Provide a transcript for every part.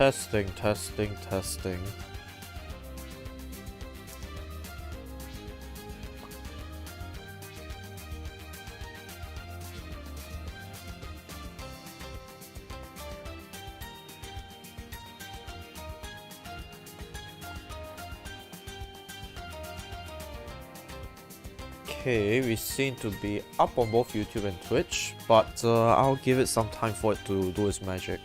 Testing, testing, testing. Okay, we seem to be up on both YouTube and Twitch, but I'll give it some time for it to do its magic.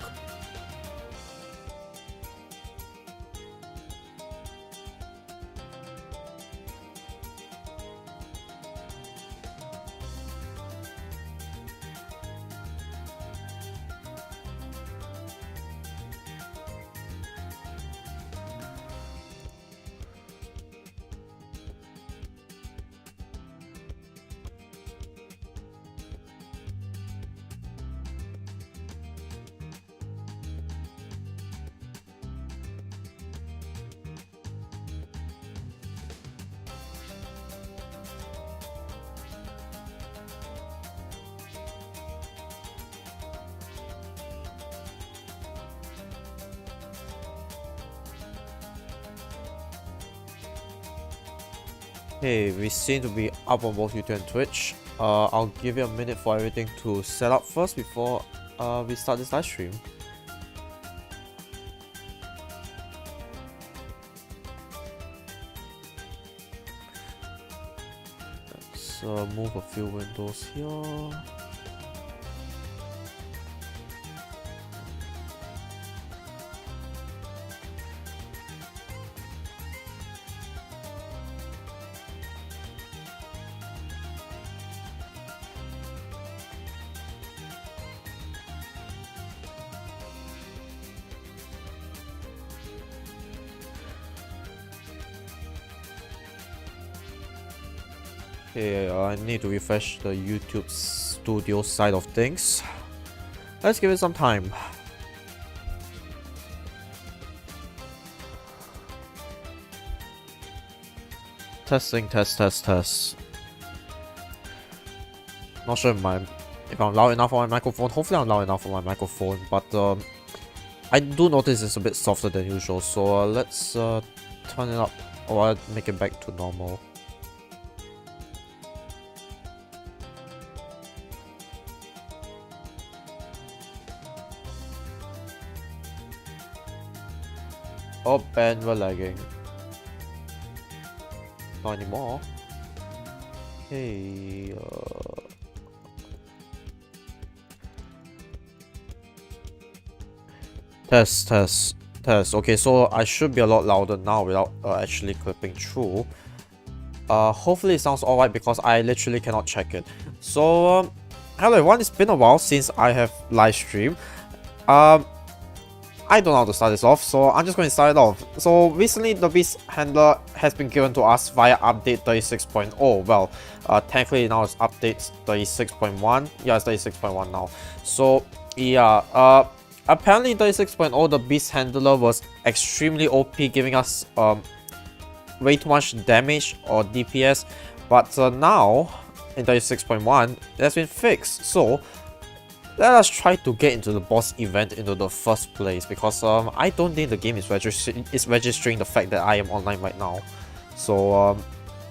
Okay, we seem to be up on both YouTube and Twitch. I'll give you a minute for everything to set up first before we start this live stream. Let's move a few windows here. Okay, I need to refresh the YouTube studio side of things. Let's give it some time. Testing, test, test, test. Not sure if I'm loud enough on my microphone. Hopefully I'm loud enough on my microphone, but I do notice it's a bit softer than usual, so let's turn it up or make it back to normal. Oh, and we're lagging. Not anymore. Hey, test, test, test. Okay, so I should be a lot louder now without actually clipping through. Hopefully it sounds alright because I literally cannot check it. So, hello everyone, it's been a while since I have live streamed. I don't know how to start this off, so I'm just going to start it off. So recently the beast handler has been given to us via update 36.0. Well, thankfully now it's update 36.1. Yeah, it's 36.1 now. So yeah, apparently 36.0 the beast handler was extremely OP, giving us way too much damage or DPS. But now in 36.1 it has been fixed. So let us try to get into the boss event into the first place, because I don't think the game is registering the fact that I am online right now. So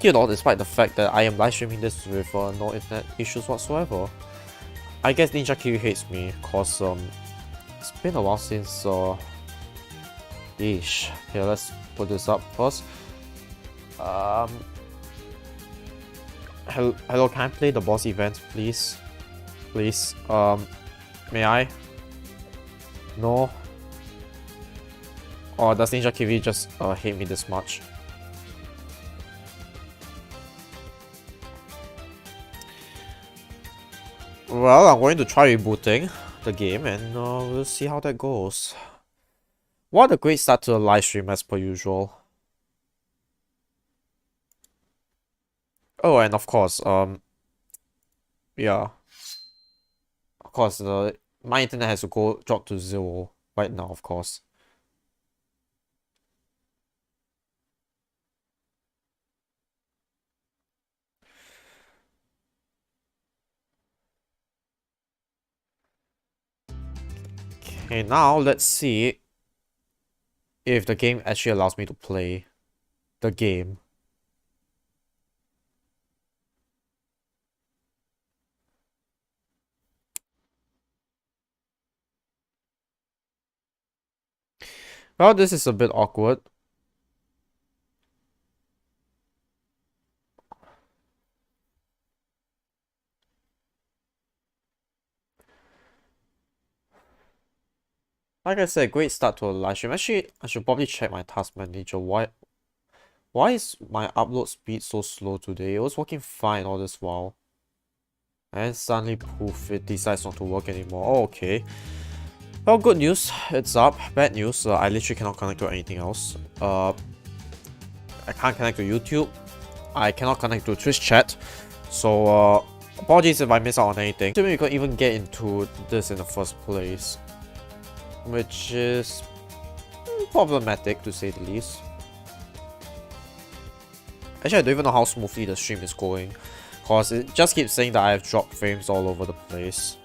you know, despite the fact that I am live streaming this with no internet issues whatsoever. I guess Ninja Kiwi hates me because it's been a while since yeesh. Here, let's put this up first. Hello, can I play the boss event, please? Please, may I? No? Or does Ninja Kiwi just hate me this much? Well, I'm going to try rebooting the game and we'll see how that goes. What a great start to the live stream as per usual. Oh, and of course, yeah. Of course, my internet has to drop to 0 right now, of course. Okay, now let's see if the game actually allows me to play the game. Well, this is a bit awkward. Like I said, great start to a live stream. Actually, I should probably check my task manager. Why is my upload speed so slow today? It was working fine all this while. And suddenly poof, it decides not to work anymore. Oh, okay. Well, good news, it's up. Bad news, I literally cannot connect to anything else. I can't connect to YouTube. I cannot connect to Twitch chat. So, apologies if I miss out on anything. Assuming we could even get into this in the first place, which is problematic to say the least. Actually, I don't even know how smoothly the stream is going, cause it just keeps saying that I have dropped frames all over the place.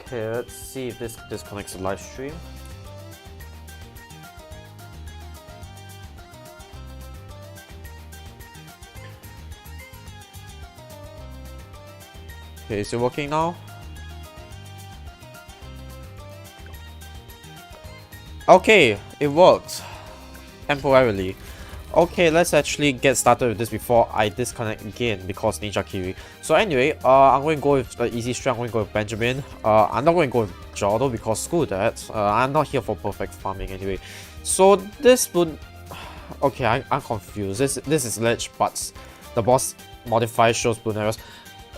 Okay, let's see if this disconnects the live stream. Okay, is it working now? Okay, it worked. Temporarily. Okay, let's actually get started with this before I disconnect again because Ninja Kiwi. So anyway, I'm going to go with the easy strat. I'm going to go with Benjamin. I'm not going to go with Jordo because screw that. I'm not here for perfect farming anyway. So this would... Okay, I'm confused. This is Lych, but the boss modifier shows Bloon errors.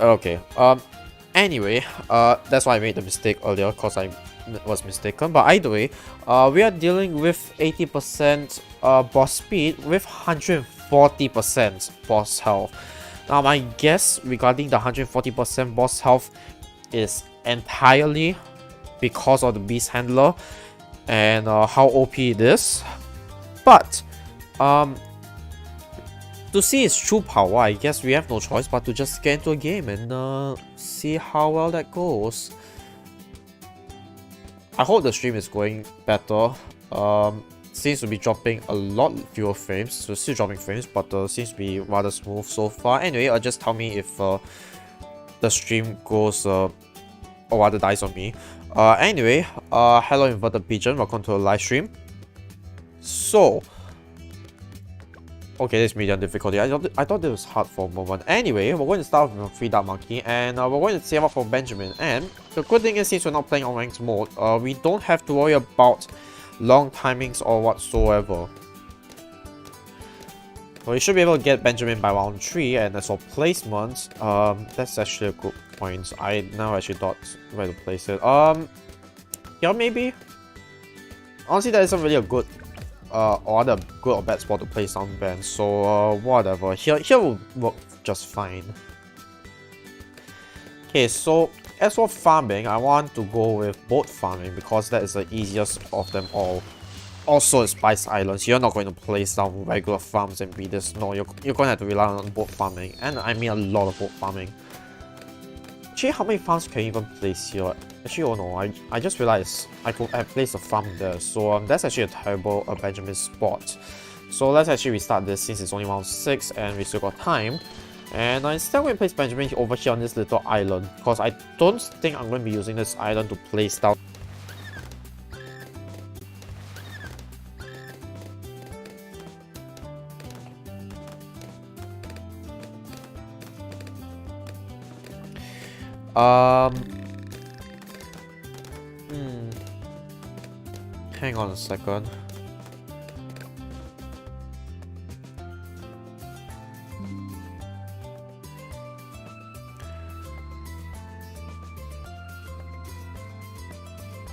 Okay, anyway, that's why I made the mistake earlier because I was mistaken, but either way, we are dealing with 80% boss speed with 140% boss health. Now my guess regarding the 140% boss health is entirely because of the beast handler and how OP it is, but to see its true power, I guess we have no choice but to just get into a game and see how well that goes. I hope the stream is going better. Seems to be dropping a lot fewer frames, so still dropping frames, but seems to be rather smooth so far. Anyway, just tell me if the stream goes or rather dies on me. Anyway, hello inverted pigeon, welcome to a live stream. So, okay, this is medium difficulty. I thought it was hard for a moment. Anyway, we're going to start with a free dark monkey, and we're going to save up for Benjamin. And the good thing is, since we're not playing on ranked mode, we don't have to worry about long timings or whatsoever. So we should be able to get Benjamin by round 3, and as for placement, that's actually a good point. I now actually thought where to place it. Yeah, maybe. Honestly, that isn't really a good or other good or bad spot to play Soundband, so whatever. Here will work just fine. Okay, so as for farming, I want to go with boat farming because that is the easiest of them all. Also, it's Spice Islands. You're not going to place down regular farms and be this. No, you're going to have to rely on boat farming, and I mean a lot of boat farming. Actually, how many farms can you even place here? Actually, oh no, I just realized I could have placed a farm there, so that's actually a terrible Benjamin spot. So let's actually restart this since it's only round 6 and we still got time. And instead I'm going to place Benjamin over here on this little island, because I don't think I'm going to be using this island to place down. Hang on a second.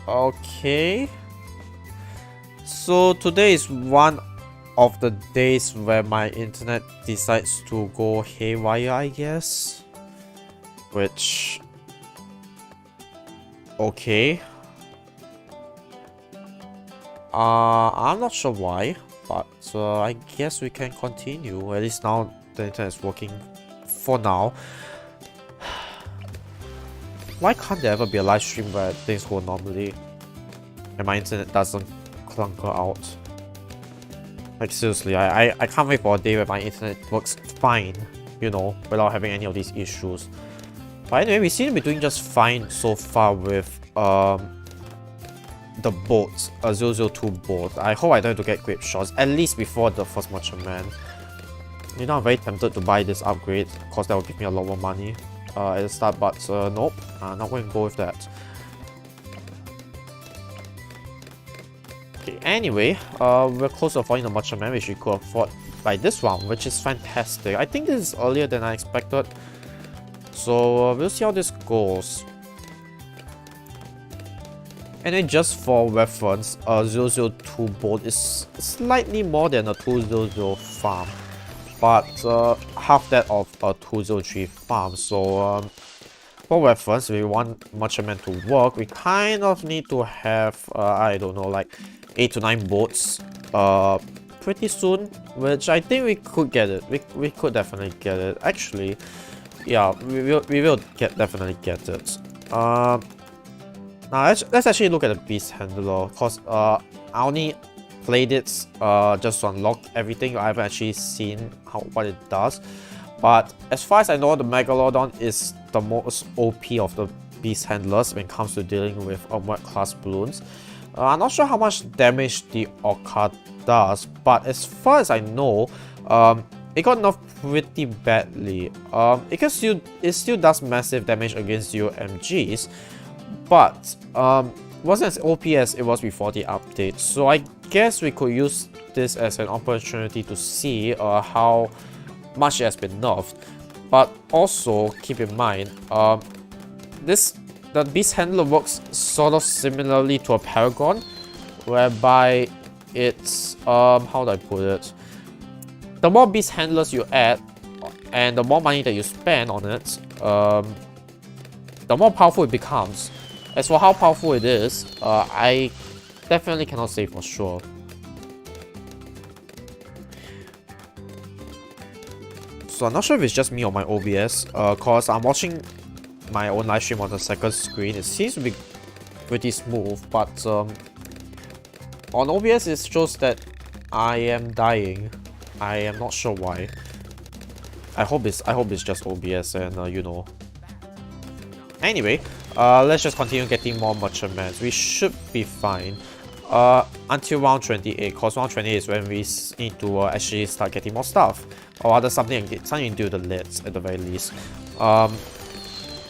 Okay. So today is one of the days where my internet decides to go haywire, I guess. Which... okay. I'm not sure why, but I guess we can continue. At least now the internet is working for now. Why can't there ever be a live stream where things go normally and my internet doesn't clunker out? Like seriously, I can't wait for a day where my internet works fine, you know, without having any of these issues. But anyway, we seem to be doing just fine so far with the boat, a 002 boat. I hope I don't have to get grape shots, at least before the first merchantman. You know, I'm very tempted to buy this upgrade, because that will give me a lot more money at the start, but nope, I'm not going to go with that. Okay, anyway, we're close to affording the merchantman, which we could afford by this round, which is fantastic. I think this is earlier than I expected, so we'll see how this goes. Anyway, just for reference, a 002 boat is slightly more than a 200 farm, but half that of a 203 farm. So for reference, if we want merchantman to work, we kind of need to have I don't know, like 8 to 9 boats pretty soon, which I think we could get it. We could definitely get it. Actually, yeah, we will definitely get it. Now let's actually look at the beast handler, because I only played it just to unlock everything. I haven't actually seen what it does. But as far as I know, the Megalodon is the most OP of the beast handlers when it comes to dealing with armored class balloons. I'm not sure how much damage the Orca does, but as far as I know, it got nerfed pretty badly. It still does massive damage against UMGs, but wasn't as OP as it was before the update. So I guess we could use this as an opportunity to see how much it has been nerfed. But also keep in mind, the beast handler works sort of similarly to a paragon, whereby it's how do I put it? The more beast handlers you add, and the more money that you spend on it, the more powerful it becomes. As for how powerful it is, I definitely cannot say for sure. So I'm not sure if it's just me or my OBS, cause I'm watching my own live stream on the second screen. It seems to be pretty smooth, but on OBS it shows that I am dying. I am not sure why. I hope it's just OBS, and you know. Anyway, let's just continue getting more merchantmen. We should be fine until round 28, because round 28 is when we need to actually start getting more stuff, or rather something to do the lids at the very least.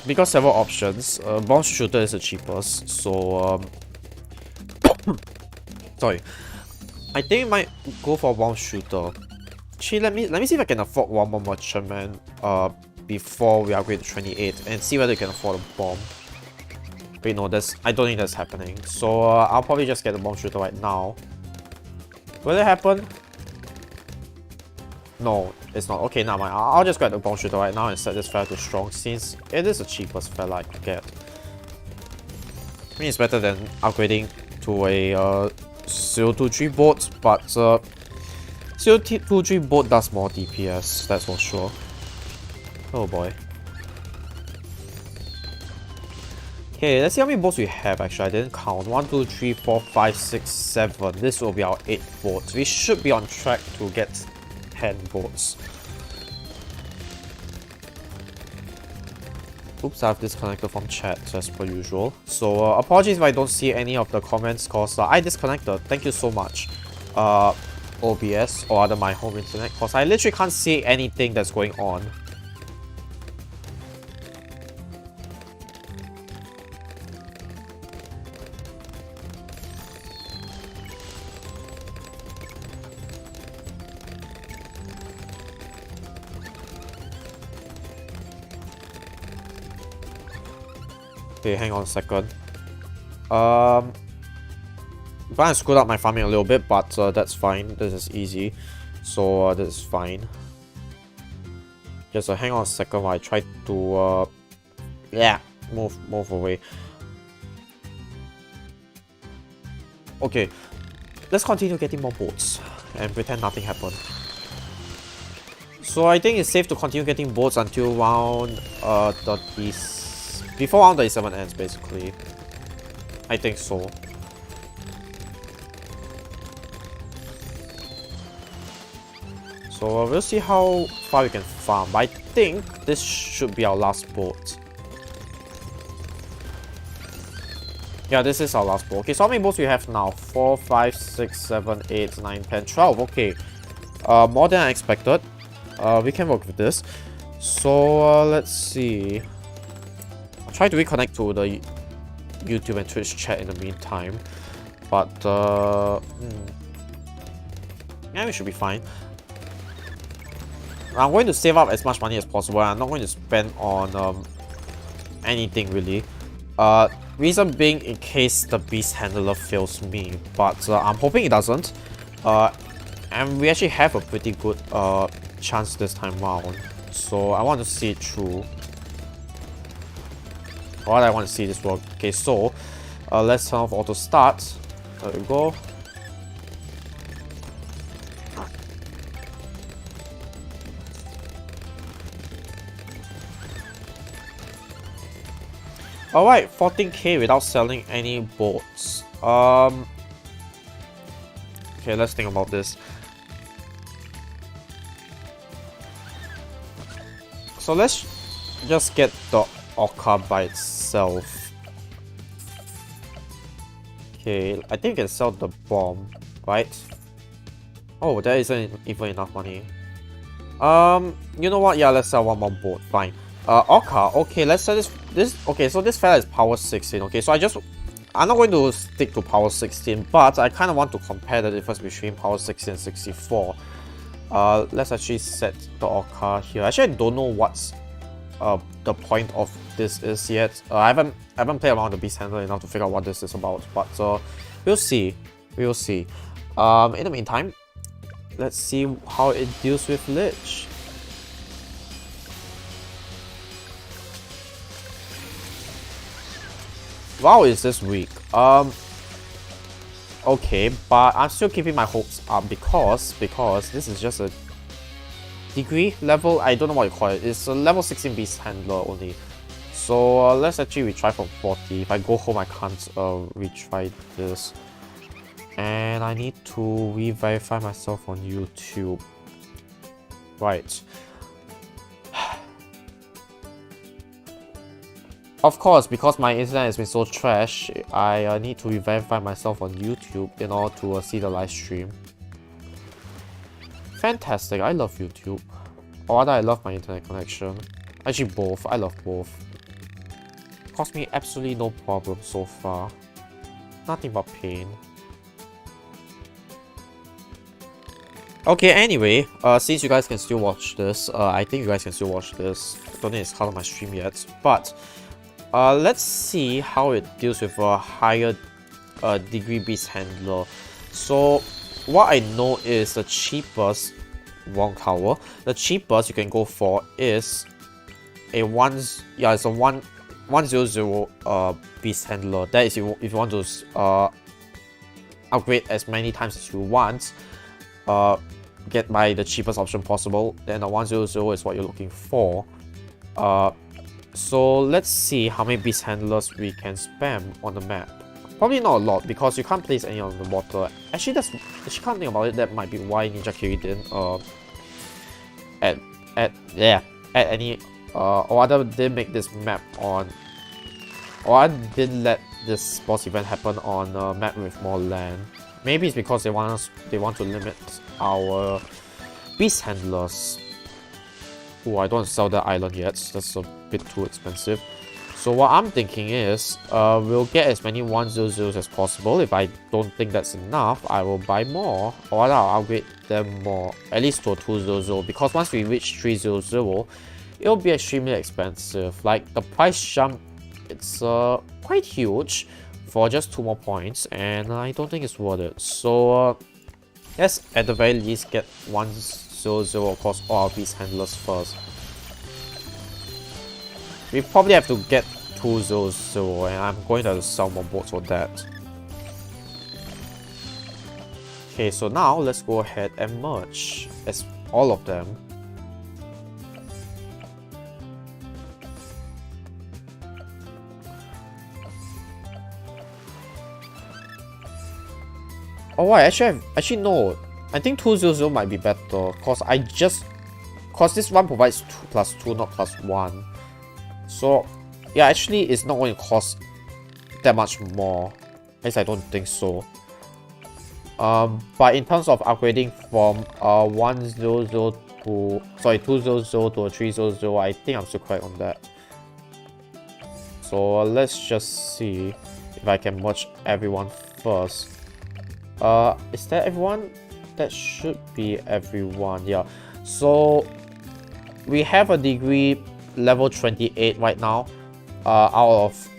Because several options, bomb shooter is the cheapest, so sorry, I think I might go for bomb shooter. Actually, let me see if I can afford one more merchantman before we upgrade to 28, and see whether you can afford a bomb. Wait, no, I don't think that's happening. So I'll probably just get the bomb shooter right now. Will it happen? No, it's not. Okay, never mind. I'll just get the bomb shooter right now and set this fella to strong, since it is the cheapest fella I could get. I mean, it's better than upgrading to a 023 boat, but 023 boat does more DPS, that's for sure. Oh boy. Okay, let's see how many boats we have. Actually, I didn't count. 1, 2, 3, 4, 5, 6, 7. This will be our 8th boat. We should be on track to get 10 boats. Oops, I've disconnected from chat as per usual. So apologies if I don't see any of the comments, cause I disconnected. Thank you so much, OBS, or rather my home internet, cause I literally can't see anything that's going on. Okay, hang on a second. I screwed up my farming a little bit, but that's fine. This is easy, so this is fine. Just hang on a second while I try to yeah, move away. Okay, let's continue getting more boats and pretend nothing happened. So I think it's safe to continue getting boats until round 30. before 137 ends, basically. I think so. So we'll see how far we can farm. But I think this should be our last boat. Yeah, this is our last boat. Okay, so how many boats we have now? 4, 5, 6, 7, 8, 9, 10, 12. Okay. More than I expected. We can work with this. So let's see. I'll try to reconnect to the YouTube and Twitch chat in the meantime. But yeah, we should be fine. I'm going to save up as much money as possible. I'm not going to spend on anything really. Reason being in case the beast handler fails me, but I'm hoping it doesn't. And we actually have a pretty good chance this time round, so I want to see it through. Alright, I want to see this work. Okay, so let's turn off auto start. There we go. Alright, 14k without selling any boats. Okay, let's think about this. So let's just get the Orca by itself. Okay, I think we can sell the bomb, right? Oh, there isn't even enough money. You know what? Yeah, let's sell one more boat. Fine. Orca. Okay, let's sell this. Okay, so this fella is power 16. Okay, so I'm not going to stick to power 16, but I kind of want to compare the difference between power 16 and 64. Let's actually set the Orca here. Actually, I don't know what's the point of this is yet. I haven't played around the beast handler enough to figure out what this is about, but we'll see. We'll see. In the meantime, let's see how it deals with Lych. Wow, is this weak? Okay, but I'm still keeping my hopes up because this is just a degree level. I don't know what you call it. It's a level 16 beast handler only. So let's actually retry from 40. If I go home, I can't retry this, and I need to re-verify myself on YouTube. Right. Of course, because my internet has been so trash, I need to re-verify myself on YouTube in order to see the live stream. Fantastic, I love YouTube. Or rather, I love my internet connection. Actually, both. I love both. Cost me absolutely no problem so far. Nothing but pain. Okay, anyway, since you guys can still watch this, I think you guys can still watch this. Don't think it's part of my stream yet, but let's see how it deals with a higher degree beast handler. So what I know is the cheapest, wrong tower, the cheapest you can go for is a it's a 100 beast handler. That is if you want to upgrade as many times as you want, get by the cheapest option possible. Then a 100 is what you're looking for. So let's see how many beast handlers we can spam on the map. Probably not a lot because you can't place any on the water. Actually, she can't think about it. That might be why Ninja Kiri didn't add any or rather didn't make this map on, or I didn't let this boss event happen on a map with more land. Maybe it's because they want to limit our beast handlers. Oh, I don't want to sell that island yet. That's a bit too expensive. So what I'm thinking is, we'll get as many 100s as possible. If I don't think that's enough, I will buy more, or I'll upgrade them more, at least to a 200. Because once we reach 300, it'll be extremely expensive. Like the price jump, it's quite huge for just 2 more points, and I don't think it's worth it. So let's at the very least get 100 across all our beast handlers first. We probably have to get 200, and I'm going to sell more boats for that. Okay, so now let's go ahead and merge as all of them. Oh, why? Actually no. I think 200 might be better, cause this one provides 2 plus 2, not plus 1. So yeah, actually it's not going to cost that much more. At least I don't think so. But in terms of upgrading from 100 to 200 to a 300, I think I'm still correct on that. So let's just see if I can merge everyone first. Is that everyone? That should be everyone, yeah. So we have a degree level 28 right now, out of,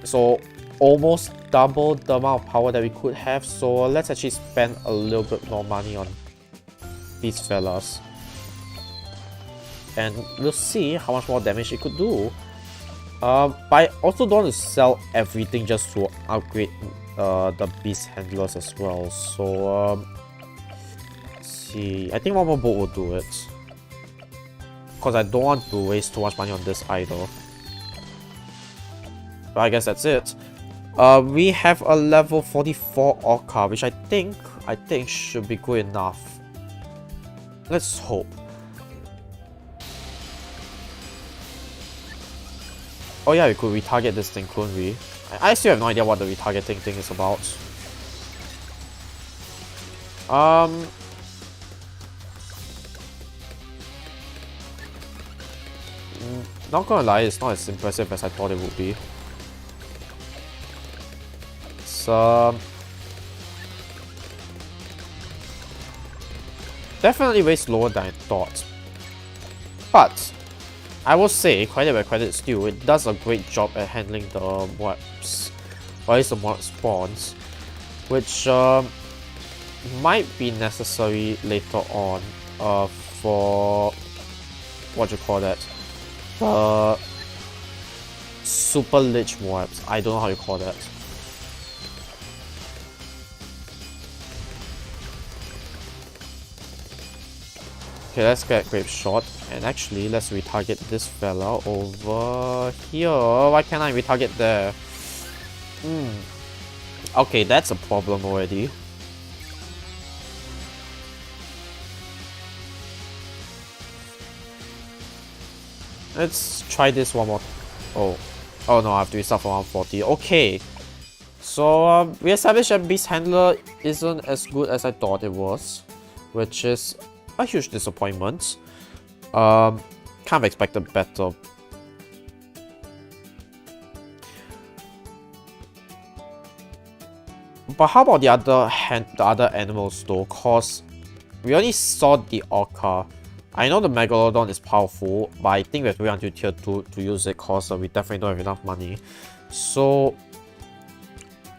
so almost double the amount of power that we could have. So let's actually spend a little bit more money on these fellas, and we'll see how much more damage it could do. But I also don't want to sell everything just to upgrade the beast handlers as well. So let's see, I think one more boat will do it, because I don't want to waste too much money on this either. But I guess that's it. We have a level 44 Orca, which I think should be good enough. Let's hope. Oh yeah, we could retarget this thing, couldn't we? I still have no idea what the retargeting thing is about. Not gonna lie, it's not as impressive as I thought it would be. It's definitely way slower than I thought. But I will say, credit where credit is due, it does a great job at handling the mobs, or at least the mob spawns, which might be necessary later on for what you call that, the super lich mobs. I don't know how you call that. Okay, let's get grape shot, and actually let's retarget this fella over here. Why can't I retarget there? Okay, that's a problem already. Let's try this one more. Oh no, I have to restart from 140. Okay, so we established that Beast Handler isn't as good as I thought it was, which is a huge disappointment. Kind of expected better. But how about the other animals though? Cause we only saw the Orca. I know the Megalodon is powerful, but I think we have to wait until tier 2 to use it, cause we definitely don't have enough money. So,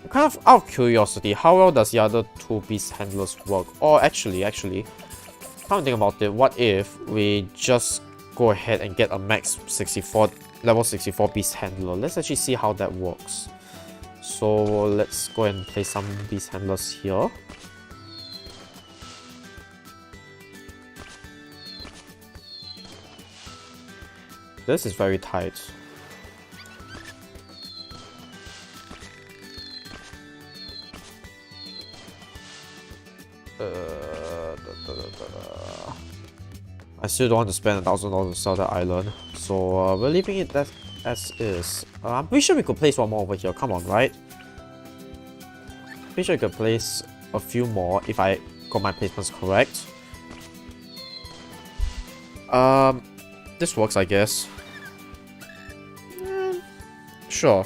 kind of out of curiosity, how well does the other 2 beast handlers work? Or actually, come to think about it, what if we just go ahead and get a max 64, level 64 beast handler? Let's actually see how that works. So let's go and play some beast handlers here. This is very tight. I still don't want to spend $1,000 to sell that island, so we're leaving it as is. I'm pretty sure we could place one more over here. Come on, right? Pretty sure we could place a few more if I got my placements correct. This works, I guess. Sure.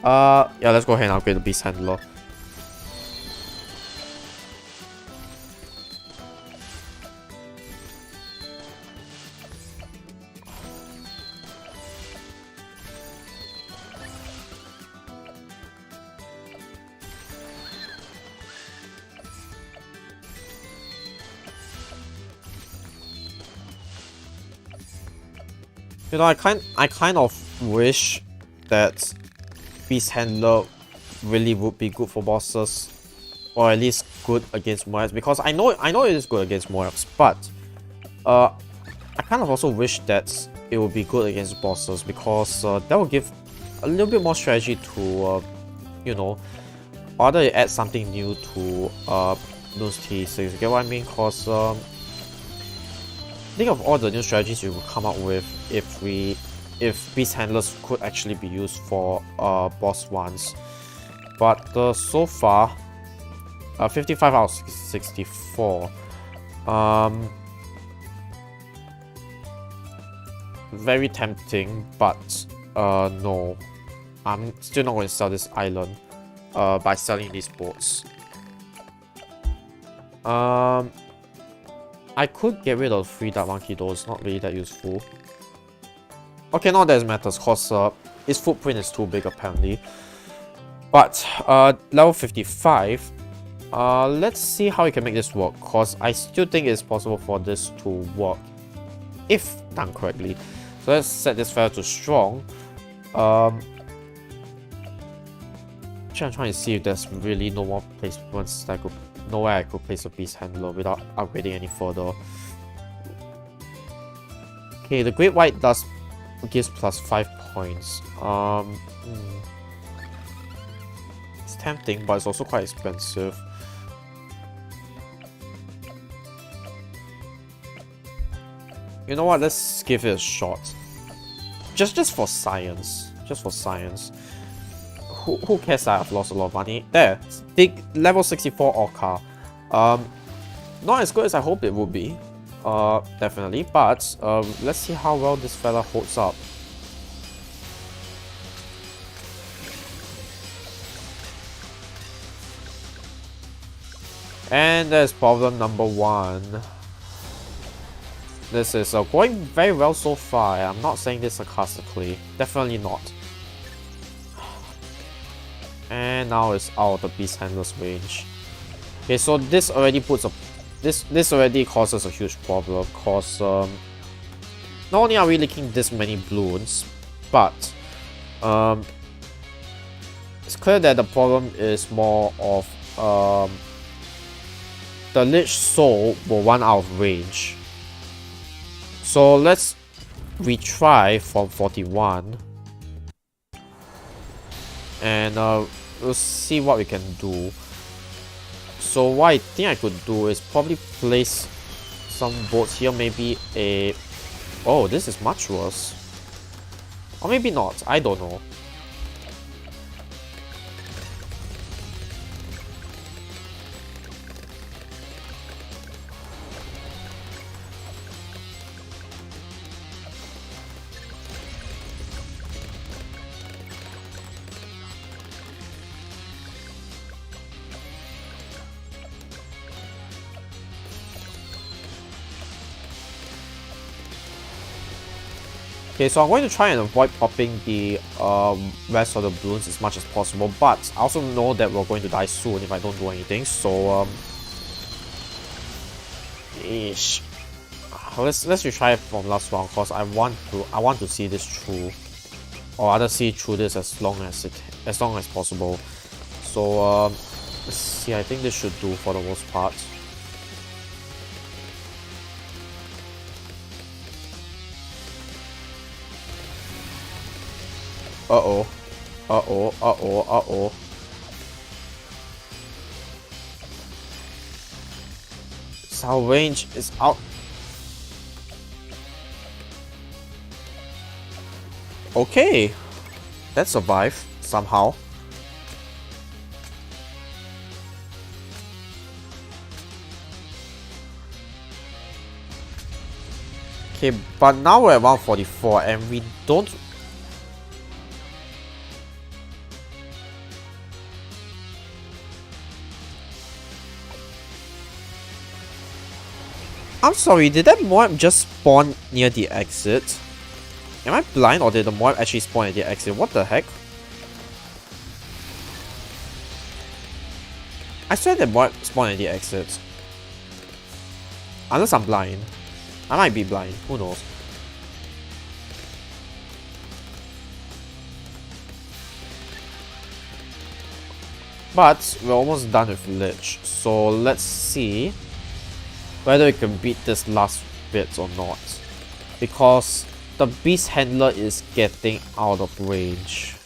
Yeah, let's go ahead and upgrade the beast handler. You know, I kind of wish that Beast Handler really would be good for bosses, or at least good against mobs, because I know it is good against mobs, but I kind of also wish that it would be good against bosses, because that will give a little bit more strategy to you know, Or rather, add something new to Bloons TD6. Get what I mean? Cause think of all the new strategies we could come up with if beast handlers could actually be used for boss ones. But so far, 55 out of 64. Very tempting, but no. I'm still not going to sell this island by selling these boats. I could get rid of 3 Dark Monkey though, it's not really that useful. Okay, not that it matters, cause its footprint is too big apparently. But level 55, let's see how we can make this work, cause I still think it's possible for this to work if done correctly. So let's set this fella to strong. I'm trying to see if there's really no more placements that I could, nowhere I could place a beast handler without upgrading any further. Okay, the Great White gives plus 5 points. It's tempting, but it's also quite expensive. You know what? Let's give it a shot. Just for science. Just for science. Who cares that I've lost a lot of money? There. Big level 64 Orca. Not as good as I hoped it would be. Definitely. But let's see how well this fella holds up. And there's problem number 1. This is going very well so far. I'm not saying this sarcastically. Definitely not. And now it's out of the beast handler's range. Okay, so this already puts a this already causes a huge problem. Cause not only are we leaking this many Bloons, but it's clear that the problem is more of the Lich Soul will run out of range. So let's retry from 41 and we'll see what we can do. So what I think I could do is probably place some boats here, maybe a... Oh, this is much worse. Or maybe not, I don't know. Okay, so I'm going to try and avoid popping the rest of the Bloons as much as possible, but I also know that we're going to die soon if I don't do anything, so let's retry it from last round, because I want to see this through, or rather see through this as long as possible. So let's see, I think this should do for the most part. Uh-oh. Uh-oh. Uh-oh. Uh-oh. Our range is out. Okay. That survived somehow. Okay, but now we're at 144 and we don't... I'm sorry, did that mob just spawn near the exit? Am I blind, or did the mob actually spawn at the exit? What the heck? I swear that mob spawned at the exit. Unless I'm blind. I might be blind, who knows. But we're almost done with Lich, so let's see whether we can beat this last bit or not, because the beast handler is getting out of range.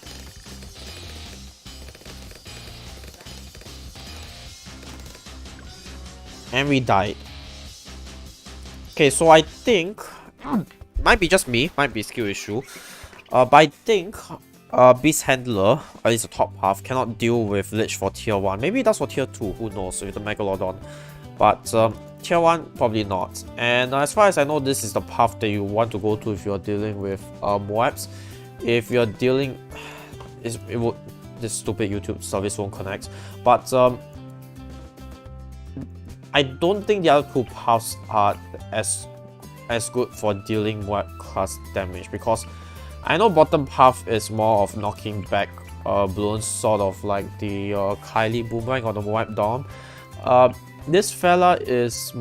And we died. Okay, so I think might be just me, might be skill issue. But I think Beast Handler, at least the top half, cannot deal with Lich for tier 1. Maybe that's for tier 2, who knows, with the Megalodon. But tier 1, probably not. And as far as I know, this is the path that you want to go to if you're dealing with Moabs. If you're dealing... this stupid YouTube service won't connect. But I don't think the other two paths are as good for dealing Moab class damage, because I know bottom path is more of knocking back Bloons, sort of like the Kylie Boomerang or the Moab Dom. This fella is...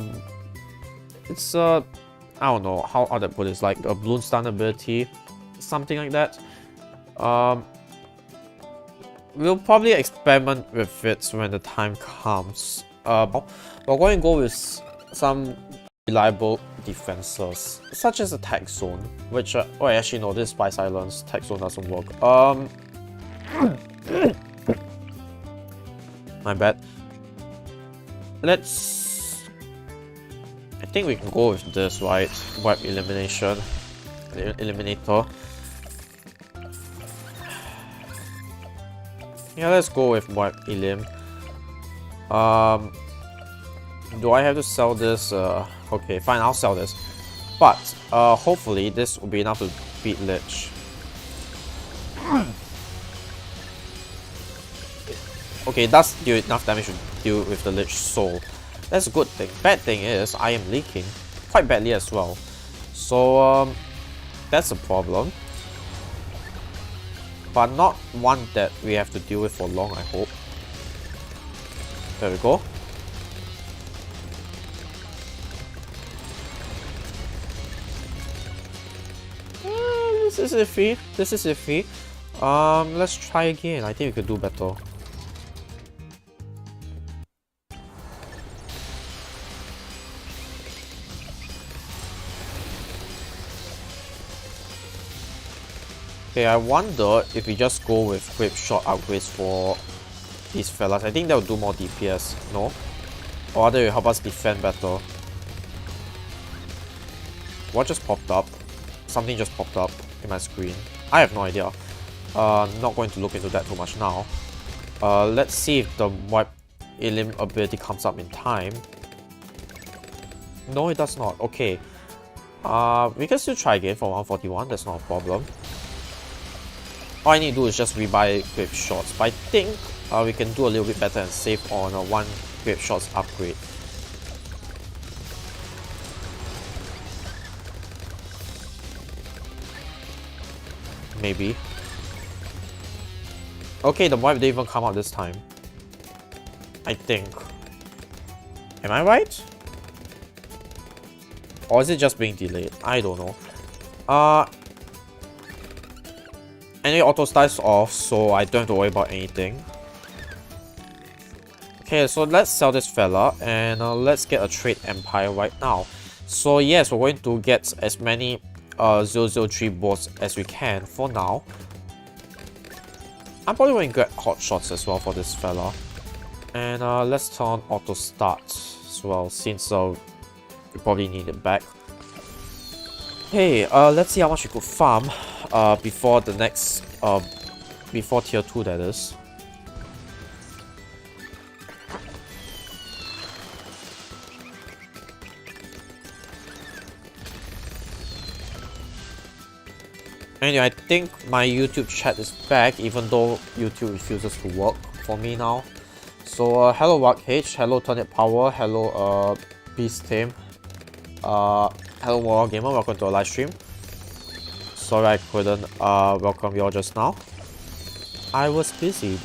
it's I don't know how to put it, it's like a Bloons stun ability, something like that. We'll probably experiment with it when the time comes. We're going to go with some reliable defenses, such as attack zone, which oh, actually no, this is by silence. Attack zone doesn't work. My bad. I think we can go with this, right? Wipe elimination, eliminator. Yeah, let's go with wipe elim. Do I have to sell this? Okay, fine, I'll sell this. But hopefully this will be enough to beat Lich. Okay, it does do enough damage to deal with the Lich Soul. That's a good thing. Bad thing is I am leaking quite badly as well. So that's a problem. But not one that we have to deal with for long, I hope. There we go. This is iffy. This is iffy. Let's try again. I think we could do better. Okay, I wonder if we just go with Grip Shot upgrades for these fellas. I think that will do more DPS, no? Or rather, it will help us defend better. What just popped up? Something just popped up in my screen. I have no idea. Not going to look into that too much now. Let's see if the wipe elim ability comes up in time. No, it does not. Okay. We can still try again for 141. That's not a problem. All I need to do is just rebuy Grip Shots. But I think we can do a little bit better and save on one Grip Shots upgrade. Maybe. Okay, the wipe didn't even come out this time. I think. Am I right? Or is it just being delayed? I don't know. Anyway, auto starts off, so I don't have to worry about anything. Okay, so let's sell this fella and let's get a trade empire right now. So yes, we're going to get as many 003 boards as we can for now. I'm probably going to get hot shots as well for this fella. And let's turn on auto start as well, since we probably need it back. Hey, let's see how much we could farm before the next before tier 2, that is. Anyway, I think my YouTube chat is back, even though YouTube refuses to work for me now. So hello Lych Lych, hello Turnip Power, hello Beast Tame, hello Moral Gamer, welcome to our live stream. Sorry I couldn't welcome you all just now. I was busy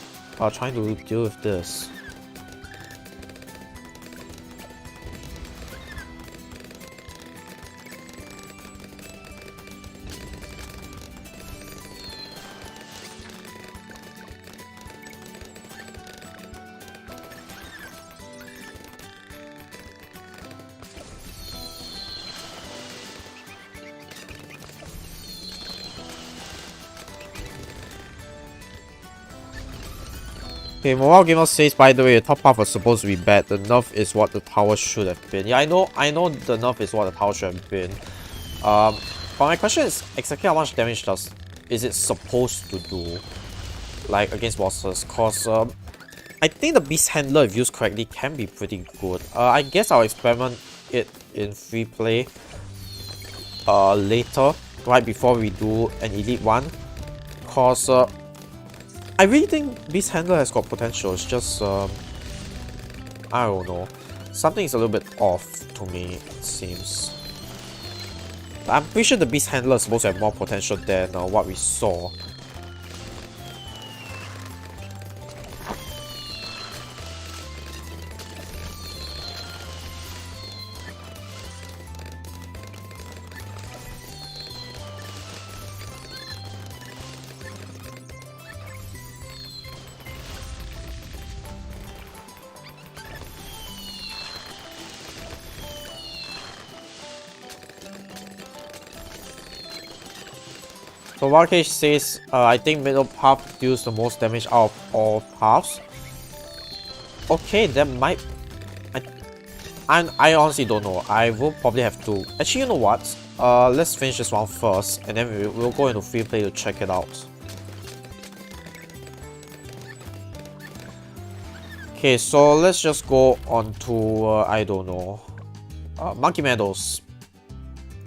trying to deal with this. Okay, Mobile Gamer says, by the way, the top half was supposed to be bad. The nerf is what the tower should have been. Yeah, I know the nerf is what the tower should have been. But my question is exactly how much damage is it supposed to do? Like, against bosses? Cause, I think the Beast Handler, if used correctly, can be pretty good. I guess I'll experiment it in free play later, right before we do an Elite one. Cause, I really think Beast Handler has got potential. It's just, I don't know. Something is a little bit off to me, it seems. I'm pretty sure the Beast Handler is supposed to have more potential than what we saw. So Vortex says, I think middle path deals the most damage out of all paths. Okay, that might... I honestly don't know. I will probably have to... Actually, you know what? Let's finish this one first, and then we'll go into free play to check it out. Okay, so let's just go on to, I don't know. Monkey Meadows.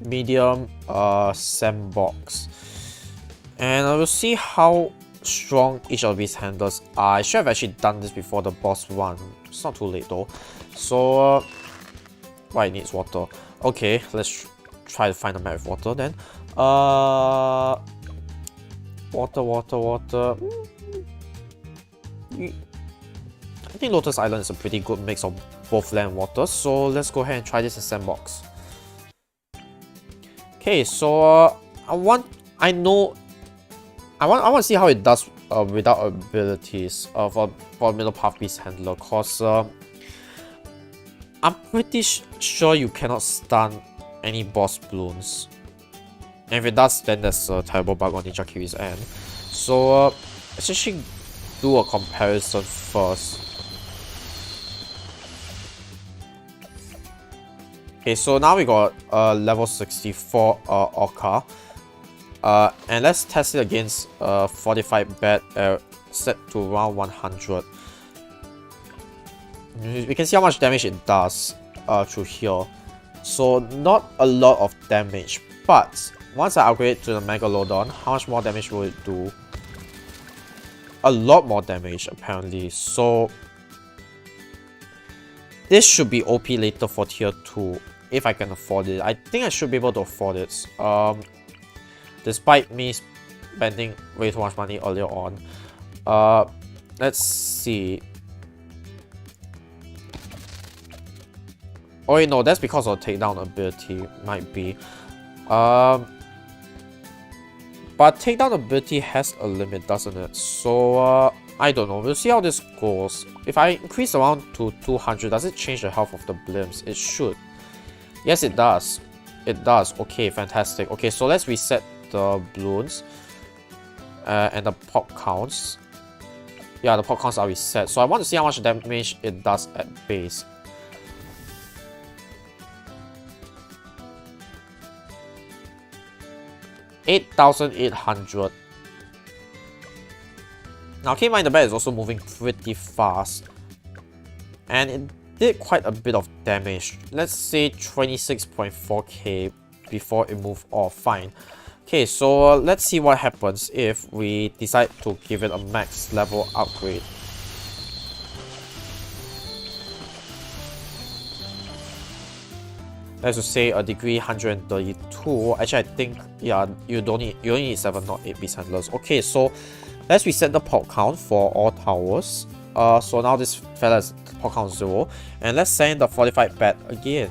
Medium, sandbox. And I will see how strong each of these handlers are. I should have actually done this before the boss run. It's not too late though. So, it needs water. Okay, let's try to find a map with water then. Water. I think Lotus Island is a pretty good mix of both land and water. So let's go ahead and try this in sandbox. Okay, so I want to see how it does without abilities for middle path beast handler, cause I'm pretty sure you cannot stun any boss Bloons, and if it does, then there's a terrible bug on Ninja Kiwi's end. So let's actually do a comparison first. Okay, so now we got level 64 Orca. And let's test it against fortified bat set to around 100. We can see how much damage it does through here. So not a lot of damage, but once I upgrade to the Megalodon, how much more damage will it do? A lot more damage apparently. So this should be OP later for tier 2 if I can afford it. I think I should be able to afford it. Despite me spending way too much money earlier on. Let's see. Oh wait, no, that's because of takedown ability, might be. But takedown ability has a limit, doesn't it? So, I don't know. We'll see how this goes. If I increase around to 200, does it change the health of the blimps? It should. Yes, it does. It does. Okay, fantastic. Okay, so let's reset the Bloons and the pop counts. Yeah, the pop counts are reset. So I want to see how much damage it does at base. $8,800. Now keep in mind the bat is also moving pretty fast, and it did quite a bit of damage. Let's say 26.4k before it moved off. Fine. Okay, so let's see what happens if we decide to give it a max level upgrade. Let's just say a degree 132. Actually, I think, yeah, you only need 7, not 8 beast handlers. Okay, so let's reset the pop count for all towers. So now this fella's pop count 0. And let's send the fortified bat again.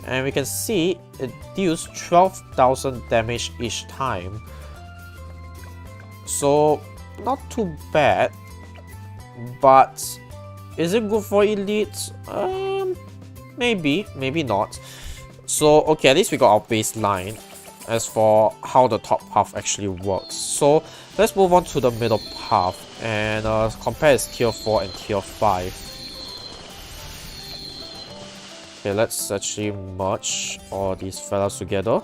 And we can see it deals 12,000 damage each time. So, not too bad. But, is it good for elite? Maybe, maybe not. So, okay, at least we got our baseline. as for how the top path actually works. So let's move on to the middle path and compare its tier 4 and tier 5. Okay, let's actually merge all these fellas together.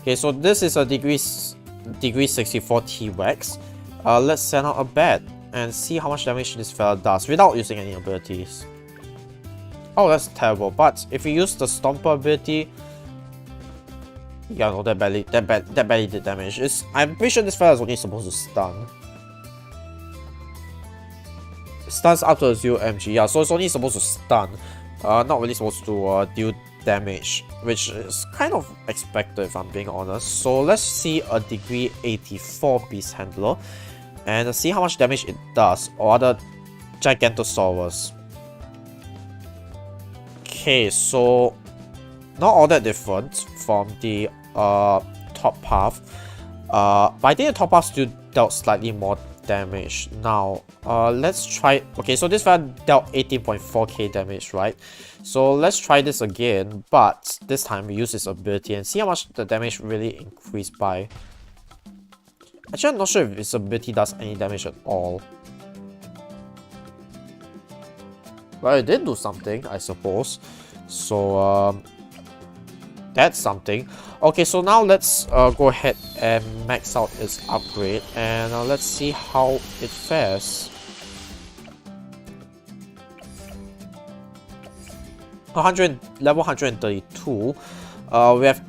Okay, so this is a degree 64 T-Rex. Let's send out a bat and see how much damage this fella does without using any abilities. Oh, that's terrible. But if you use the Stomper ability, yeah, no, that barely did damage. I'm pretty sure this fella is only supposed to stun. Stuns up to 0 MG, yeah, so it's only supposed to stun, not really supposed to deal damage, which is kind of expected if I'm being honest. So let's see a degree 84 Beast Handler and see how much damage it does, or other Gigantosaurus. Okay, so not all that different from the top path, but I think the top path still dealt slightly more damage. Now let's try. Okay, so this one dealt 18.4k damage, right? So let's try this again, but this time we use this ability and see how much the damage really increased by. Actually, I'm not sure if this ability does any damage at all. Well, it did do something, I suppose. So that's something. Okay, so now let's go ahead and max out its upgrade and let's see how it fares. 100 level 132. We have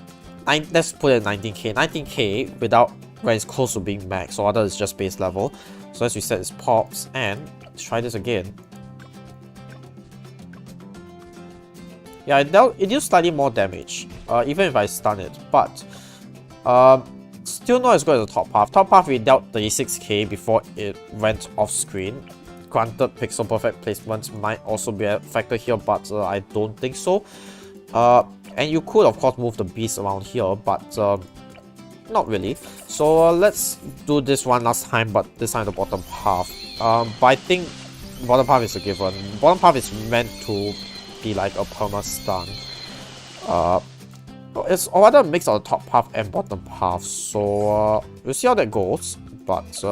let's put it 19k. 19k without when it's close to being max, or other it's just base level. So as we said, it's pops, and let's try this again. Yeah, it deals slightly more damage, even if I stun it, but still not as good as the top path. Top path we dealt 36k before it went off screen. Granted, pixel perfect placements might also be a factor here, but I don't think so. And you could of course move the beast around here, but not really. So let's do this one last time, but this time the bottom path. But I think bottom path is a given. Bottom path is meant to be like a perma stun. It's rather a mix of the top path and bottom path, so we'll see how that goes. But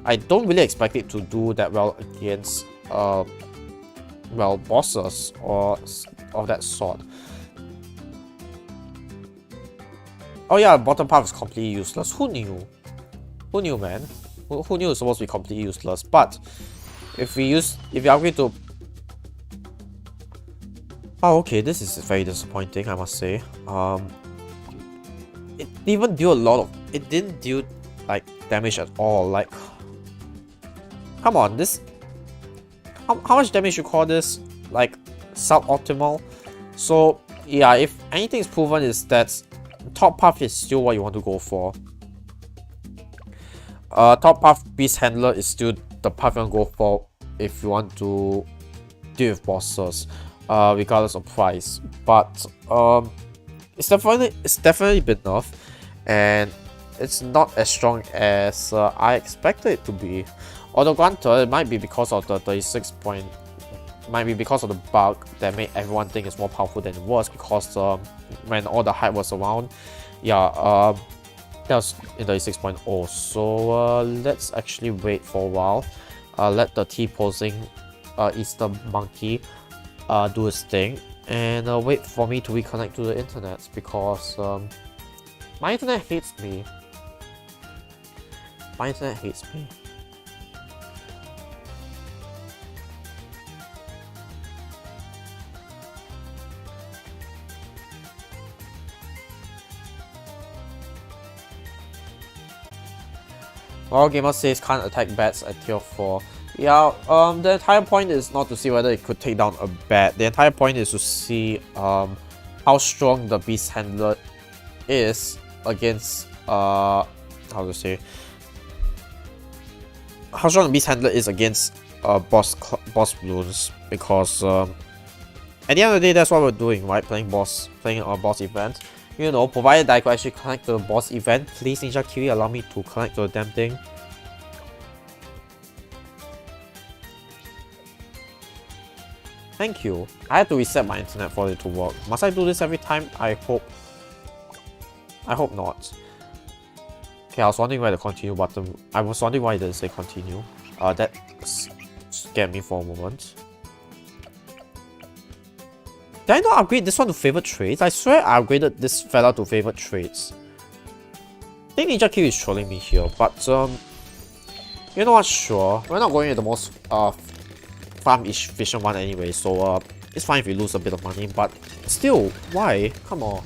I don't really expect it to do that well against well, bosses or of that sort. Oh yeah, bottom path is completely useless. Who knew? Who knew, man? Who knew it's supposed to be completely useless? But if we upgrade to... Oh, okay, this is very disappointing, I must say. It even deal a lot of... It didn't deal, like, damage at all. Like, come on, this... How much damage you call this? Like, suboptimal? So, yeah, if anything is proven is that top path is still what you want to go for. Top path Beast Handler is still the path you want to go for if you want to deal with bosses, regardless of price. But it's definitely been nerfed, and it's not as strong as I expected it to be. Although granted, it might be because of the 36 point, might be because of the bug that made everyone think it's more powerful than it was, because when all the hype was around, yeah, that was in 36.0. So let's actually wait for a while, let the T-posing Easter monkey do his thing, and wait for me to reconnect to the internet, because my internet hates me. My internet hates me. Well, gamer says can't attack bats at tier 4. Yeah, the entire point is not to see whether it could take down a bat. The entire point is to see how strong the Beast Handler is against how to say, how strong the Beast Handler is against boss Bloons, because at the end of the day, that's what we're doing, right? Playing a boss event. You know, provided that I could actually connect to the boss event, please Ninja Kiwi allow me to connect to the damn thing. Thank you. I had to reset my internet for it to work. Must I do this every time? I hope not. Okay, I was wondering where the continue button... I was wondering why it didn't say continue. That scared me for a moment. Did I not upgrade this one to favorite traits? I swear I upgraded this fella to favorite traits. I think Ninja Q is trolling me here, but you know what, sure. We're not going with the most farm efficient one anyway, so it's fine if we lose a bit of money, but still, why? Come on.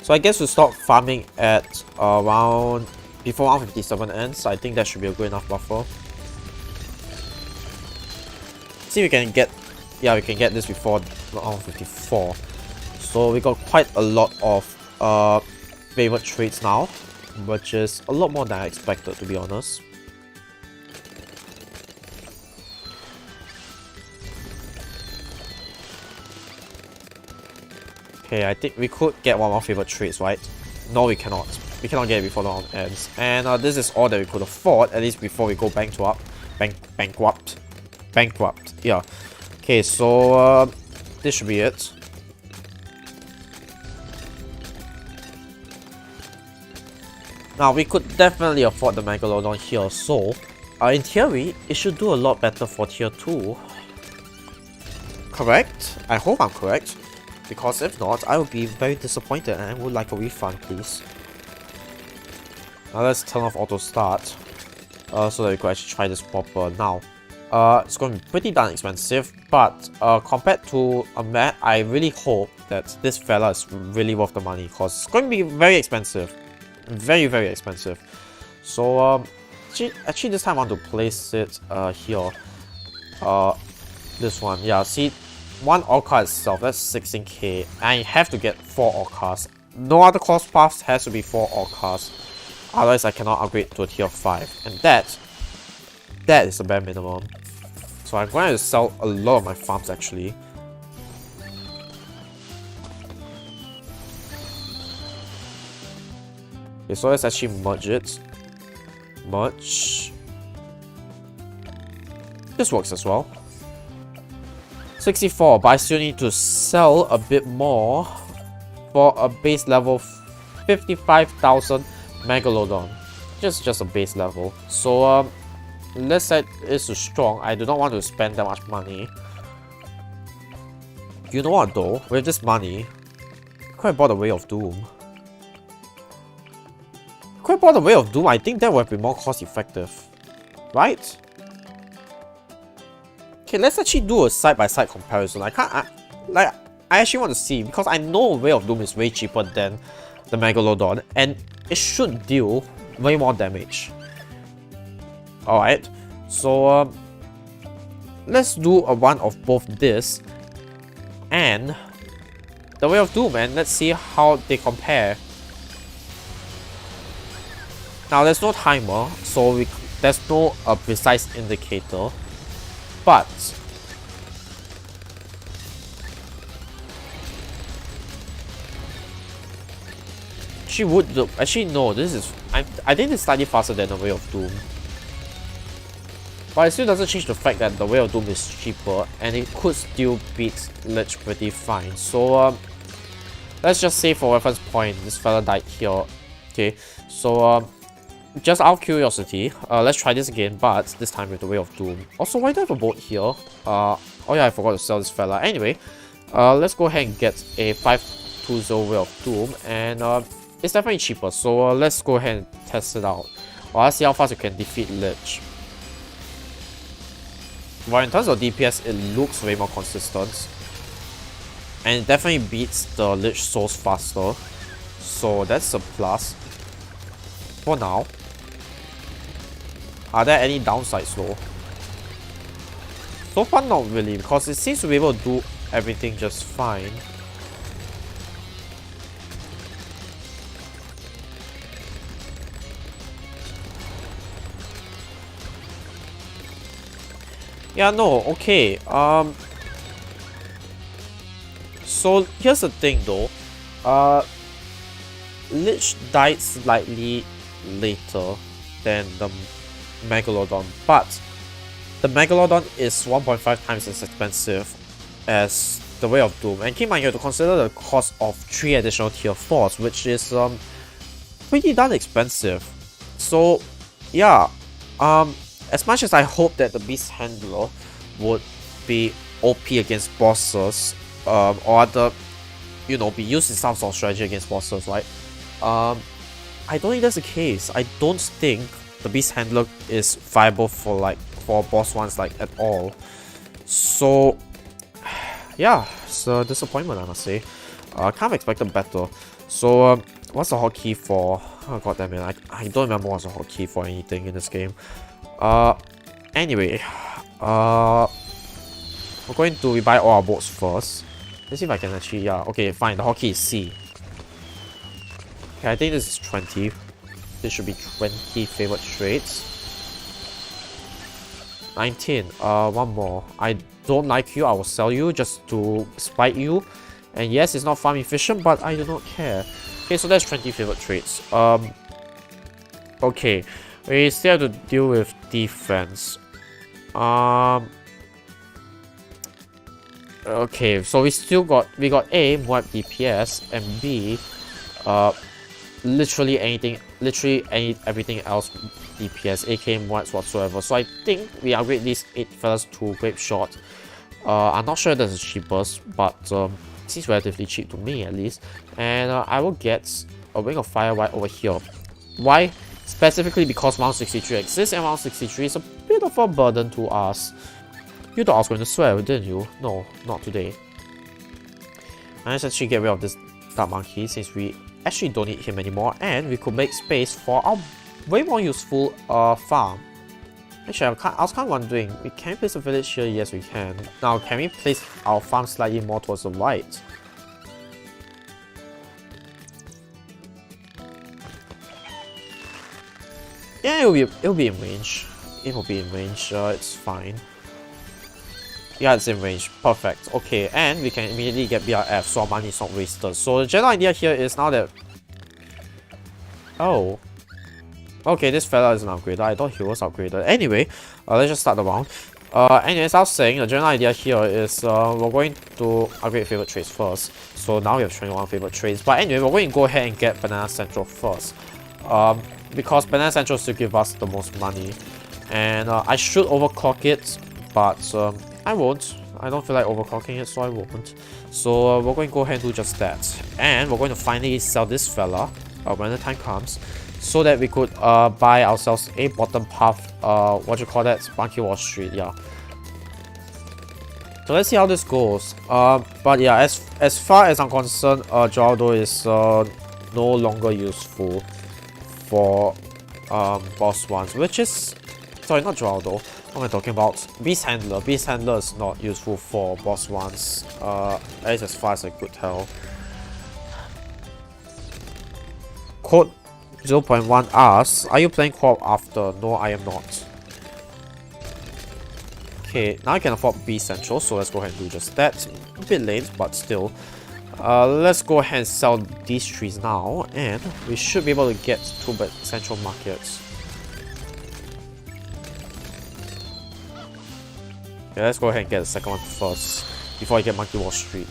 So I guess we'll start farming at around before 157 ends. I think that should be a good enough buffer. See if we can get, yeah, we can get this before 154. So we got quite a lot of favorite traits now, which is a lot more than I expected, to be honest. Okay, I think we could get one more favorite traits, right? No, we cannot. We cannot get it before the round ends. And this is all that we could afford, at least before we go bankrupt. Bankrupt, yeah. Okay, so this should be it. Now, we could definitely afford the Megalodon here, so in theory, it should do a lot better for tier 2. Correct? I hope I'm correct. Because if not, I will be very disappointed and I would like a refund, please. Now let's turn off auto start so that we can actually try this proper now. It's going to be pretty darn expensive, but compared to a mat, I really hope that this fella is really worth the money because it's going to be very expensive. Very, very expensive. So actually this time I want to place it here. This one, yeah, see, one Orca itself, that's 16k. I have to get 4 Orcas. No other cost paths has to be 4 Orcas. Otherwise I cannot upgrade to a tier 5. And that is the bare minimum. So I'm going to sell a lot of my farms actually. Okay, so let's actually merge it. Merge. This works as well. 64, but I still need to sell a bit more for a base level 55,000 Megalodon. Just a base level. So let's say it's strong. I do not want to spend that much money. You know what though? With this money, I could have bought a Way of Doom. I think that would be more cost effective. Right? Okay, let's actually do a side-by-side comparison. I actually want to see, because I know Way of Doom is way cheaper than the Megalodon, and it should deal way more damage. Alright, so let's do a one of both this and the Way of Doom, and let's see how they compare. Now there's no timer, so there's no precise indicator. But she would look. Actually, no. This is. I think it's slightly faster than the Way of Doom. But it still doesn't change the fact that the Way of Doom is cheaper and it could still beat Lych pretty fine. So let's just say for reference point, this fella died here. Okay. So just out of curiosity, let's try this again, but this time with the Way of Doom. Also, why do I have a boat here? Oh yeah, I forgot to sell this fella. Anyway, let's go ahead and get a 520 Way of Doom, and it's definitely cheaper, so let's go ahead and test it out. Well, let's see how fast we can defeat Lych. Well, in terms of DPS, it looks way more consistent. And it definitely beats the Lych Souls faster. So that's a plus. For now. Are there any downsides though? So far not really, because it seems to be able to do everything just fine. Yeah, no, okay. So here's the thing though. Lych died slightly later than the Megalodon, but the Megalodon is 1.5 times as expensive as the Way of Doom. And keep in mind, you have to consider the cost of 3 additional tier 4s, which is pretty darn expensive. So yeah, as much as I hope that the Beast Handler would be OP against bosses, or other, you know, be used in some sort of strategy against bosses, right? I don't think that's the case. I don't think the Beast Handler is viable for boss ones at all. So yeah, it's a disappointment, I must say. Kind of expected better. So what's the hotkey for? Oh god damn it, I don't remember what's the hotkey for anything in this game. Anyway, we're going to rebuy all our boats first. Let's see if I can actually, yeah, okay, fine, the hotkey is C. Okay, I think this is 20. This should be 20 favorite traits. 19, one more. I don't like you, I will sell you just to spite you. And yes, it's not farm efficient, but I do not care. Okay, so that's 20 favorite traits. Okay, we still have to deal with defense. Okay, so we got A, more DPS, and B, literally everything else DPS, AK, mods whatsoever. So I think we upgrade these 8 fellas to Grape Shot. I'm not sure that's the cheapest, but it seems relatively cheap to me at least. And I will get a Ring of Fire right over here. Why? Specifically because Round 63 exists, and Round 63 is a bit of a burden to us. You thought I was going to swear, didn't you? No, not today. Let's actually get rid of this Dark Monkey since we actually don't need him anymore, and we could make space for our way more useful farm. Actually, I was kind of wondering, can we place a village here? Yes, we can. Now, can we place our farm slightly more towards the right? Yeah, it'll be in range. It will be in range. It's fine. Yeah, it's in range. Perfect. Okay, and we can immediately get BRF, so our money is not wasted. So the general idea here is now that... Oh. Okay, this fella is an upgrader. I thought he was upgraded. Anyway, let's just start the round. Anyways, I was saying, the general idea here is we're going to upgrade favorite traits first. So now we have 21 favorite traits. But anyway, we're going to go ahead and get Banana Central first. Because Banana Central still give us the most money. And I should overclock it, but I won't. I don't feel like overclocking it, so I won't. So we're going to go ahead and do just that. And we're going to finally sell this fella when the time comes, so that we could buy ourselves a bottom path, what you call that? Monkey Wall Street, yeah. So let's see how this goes. But yeah, as far as I'm concerned, Geraldo is no longer useful for boss ones, which is... Sorry, not Geraldo. What am I talking about? Beast Handler. Beast Handler is not useful for boss ones, at least as far as I could tell. Code 0.1 asks, are you playing co-op after? No, I am not. Okay, now I can afford B Central, so let's go ahead and do just that. A bit late, but still. Let's go ahead and sell these trees now, and we should be able to get to Central Markets. Okay, let's go ahead and get the second one first, before I get Monkey Wall Street.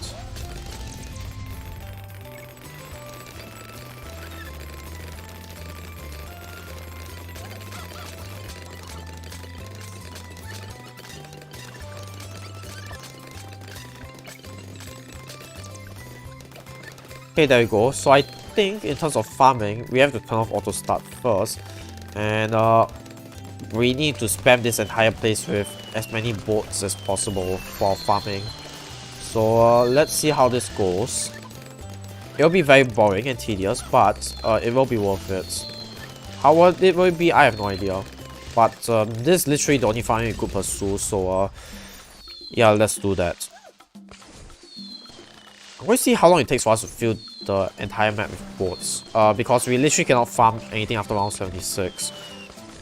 Okay, there we go. So I think in terms of farming, we have to turn off auto start first, and we need to spam this entire place with as many boats as possible for our farming. So let's see how this goes. It'll be very boring and tedious, but it will be worth it. How will it be? I have no idea. But this is literally the only farming we could pursue, so yeah, let's do that. I'm going to see how long it takes for us to fill the entire map with boats, because we literally cannot farm anything after round 76.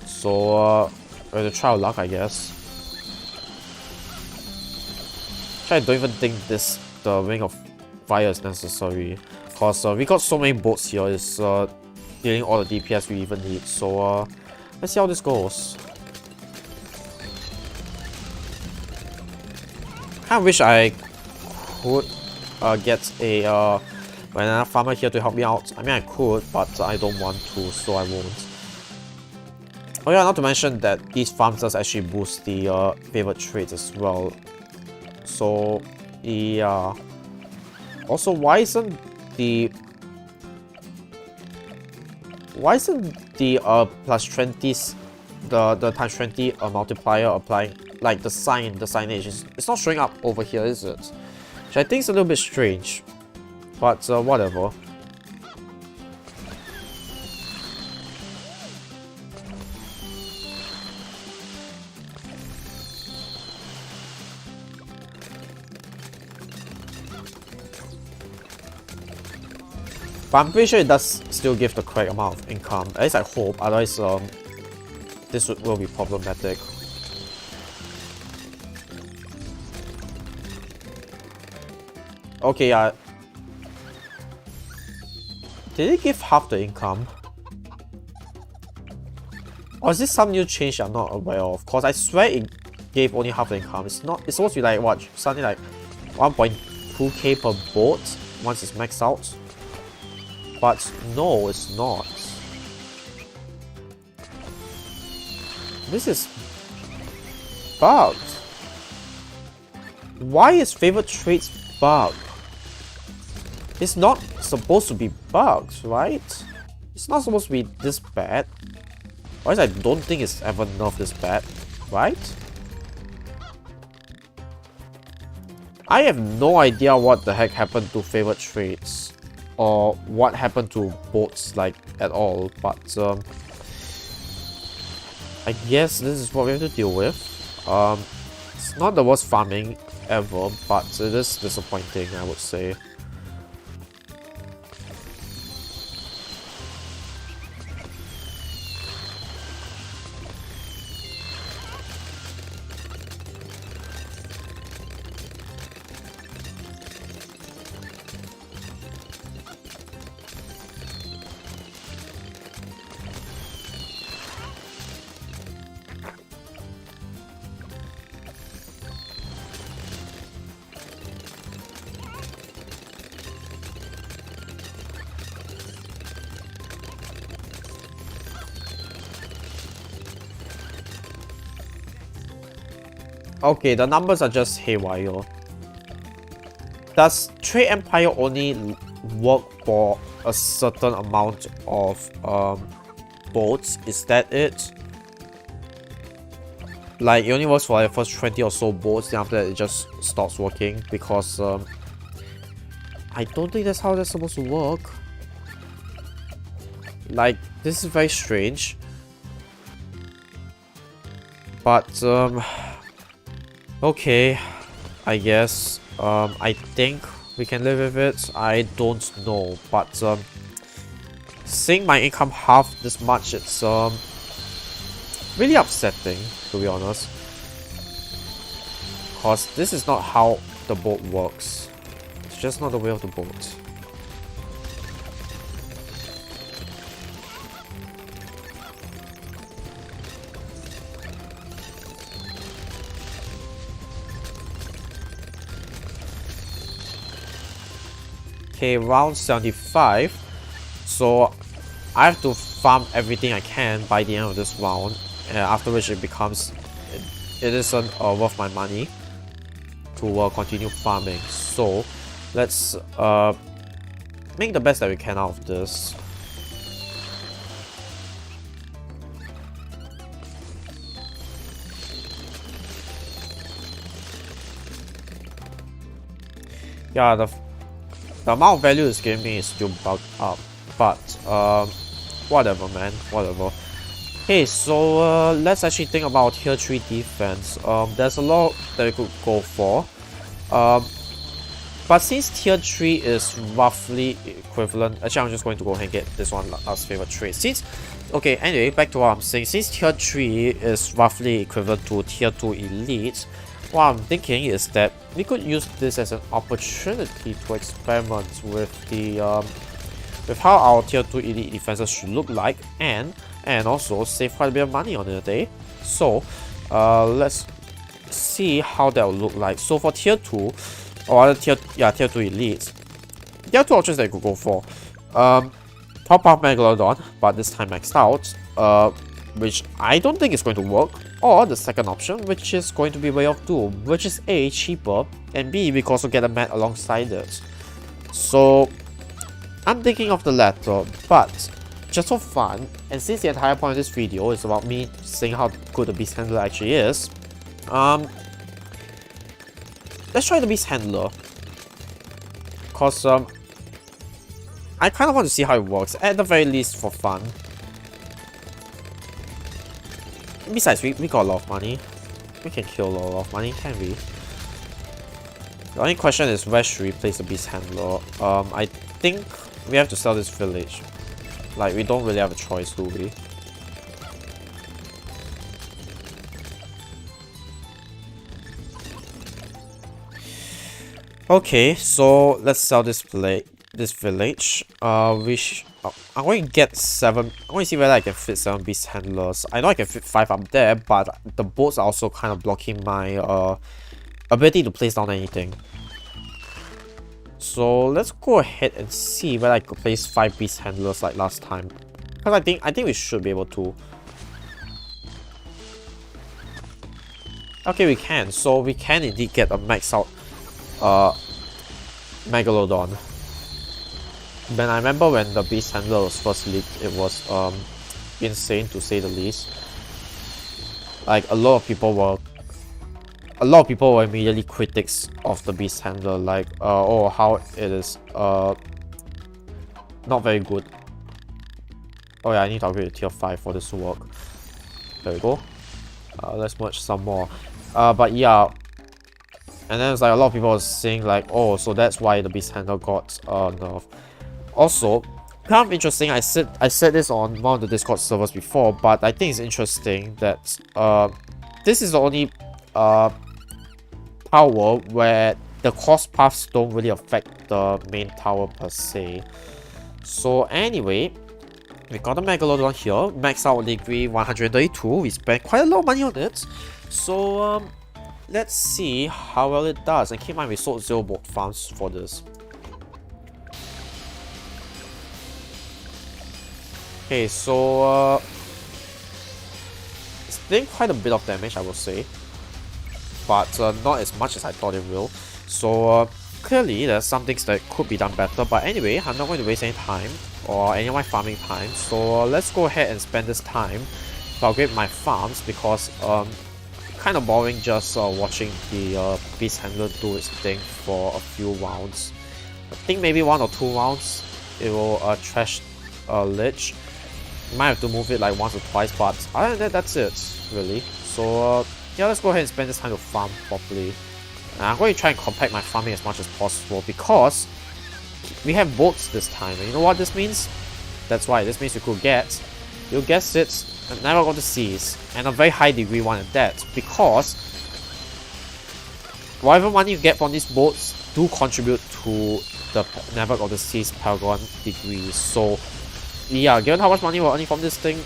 So we're gonna try our luck, I guess. Actually, I don't even think the Ring of Fire is necessary, because we got so many boats here. It's dealing all the DPS we even need. So let's see how this goes. kind of wish I could get a banana farmer here to help me out. I mean, I could, but I don't want to, so I won't. Oh yeah, not to mention that these farms does actually boost the favorite traits as well. So yeah. Also, why isn't the plus 20s the times 20 multiplier applying, like the signage it's not showing up over here, is it? Which I think is a little bit strange, but whatever. But I'm pretty sure it does still give the correct amount of income. At least I hope, otherwise this will be problematic. Okay, yeah. Did it give half the income? Or is this some new change I'm not aware of? Cause I swear it gave only half the income. It's supposed to be like what? Something like 1.2k per boat once it's maxed out. But no, it's not. This is bugged. Why is favorite traits bugged? It's not supposed to be bugged, right? It's not supposed to be this bad. Or else I don't think it's ever nerfed this bad, right? I have no idea what the heck happened to favorite traits. Or what happened to boats, like, at all, but I guess this is what we have to deal with. It's not the worst farming ever, but it is disappointing, I would say. Okay, the numbers are just haywire. Does Trade Empire only work for a certain amount of boats? Is that it? Like, it only works for like the first 20 or so boats, then after that it just stops working, because I don't think that's how that's supposed to work. Like, this is very strange. But okay, I guess. I think we can live with it. I don't know, but seeing my income half this much, it's really upsetting, to be honest. Cause this is not how the boat works. It's just not the way of the boat. Okay, round 75. So I have to farm everything I can by the end of this round, after which it becomes it isn't worth my money to continue farming. So let's make the best that we can out of this. Yeah, the amount of value it's giving me is still bugged up, but whatever, man, whatever. Okay, so let's actually think about tier 3 defense. There's a lot that we could go for, but since tier 3 is roughly equivalent, actually I'm just going to go ahead and get this one as favorite trait. Okay, anyway, back to what I'm saying. Since tier 3 is roughly equivalent to tier 2 elite, what I'm thinking is that we could use this as an opportunity to experiment with the with how our tier 2 elite defenses should look like, and also save quite a bit of money on it, So let's see how that will look like. So for tier 2, or other tier 2 elites, there are two options that you could go for. Top up Megalodon, but this time maxed out, which I don't think is going to work. Or the second option, which is going to be Way of Doom, which is A, cheaper, and B, we can also get a mat alongside it. So I'm thinking of the latter, but just for fun, and since the entire point of this video is about me saying how good the Beast Handler actually is, let's try the Beast Handler. Cause I kind of want to see how it works, at the very least for fun. Besides, we got a lot of money. We can kill a lot of money, can we? The only question is, where should we place the Beast Handler? I think we have to sell this village. Like, we don't really have a choice, do we? Okay, so let's sell this village. I'm going to get 7. I'm going to see whether I can fit 7 beast handlers. I know I can fit 5 up there, but the boats are also kind of blocking my ability to place down anything. So let's go ahead and see whether I could place 5 beast handlers like last time. Because I think we should be able to. Okay, we can. So we can indeed get a max out Megalodon. Then I remember when the beast handler was first leaked, it was insane to say the least. Like a lot of people were immediately critics of the beast handler, like oh, how it is not very good. Oh yeah, I need to upgrade to tier 5 for this to work. There we go. Let's merge some more. But yeah, and then it's like a lot of people were saying like, oh, so that's why the beast handler got nerfed. Also, kind of interesting, I said this on one of the Discord servers before, but I think it's interesting that this is the only tower where the cost paths don't really affect the main tower per se. So anyway, we got a Megalodon here, max out degree 132, we spent quite a lot of money on it. So let's see how well it does, and keep in mind we sold 0 boat farms for this. Okay, so it's doing quite a bit of damage, I will say, but not as much as I thought it will. So clearly there's some things that could be done better, but anyway, I'm not going to waste any time or any of my farming time, so let's go ahead and spend this time to upgrade my farms, because kind of boring just watching the beast handler do its thing for a few rounds. I think maybe 1 or 2 rounds it will trash Lych. Might have to move it like once or twice, but other than that, that's it really. So yeah, let's go ahead and spend this time to farm properly. And I'm going to try and compact my farming as much as possible, because we have boats this time, and you know what this means? That's right, this means you could get, you guessed it, Never Go to Seas, and a very high degree one at that, because whatever money you get from these boats do contribute to the Never Go to Seas Paragon degrees. So yeah, given how much money we're earning from this thing,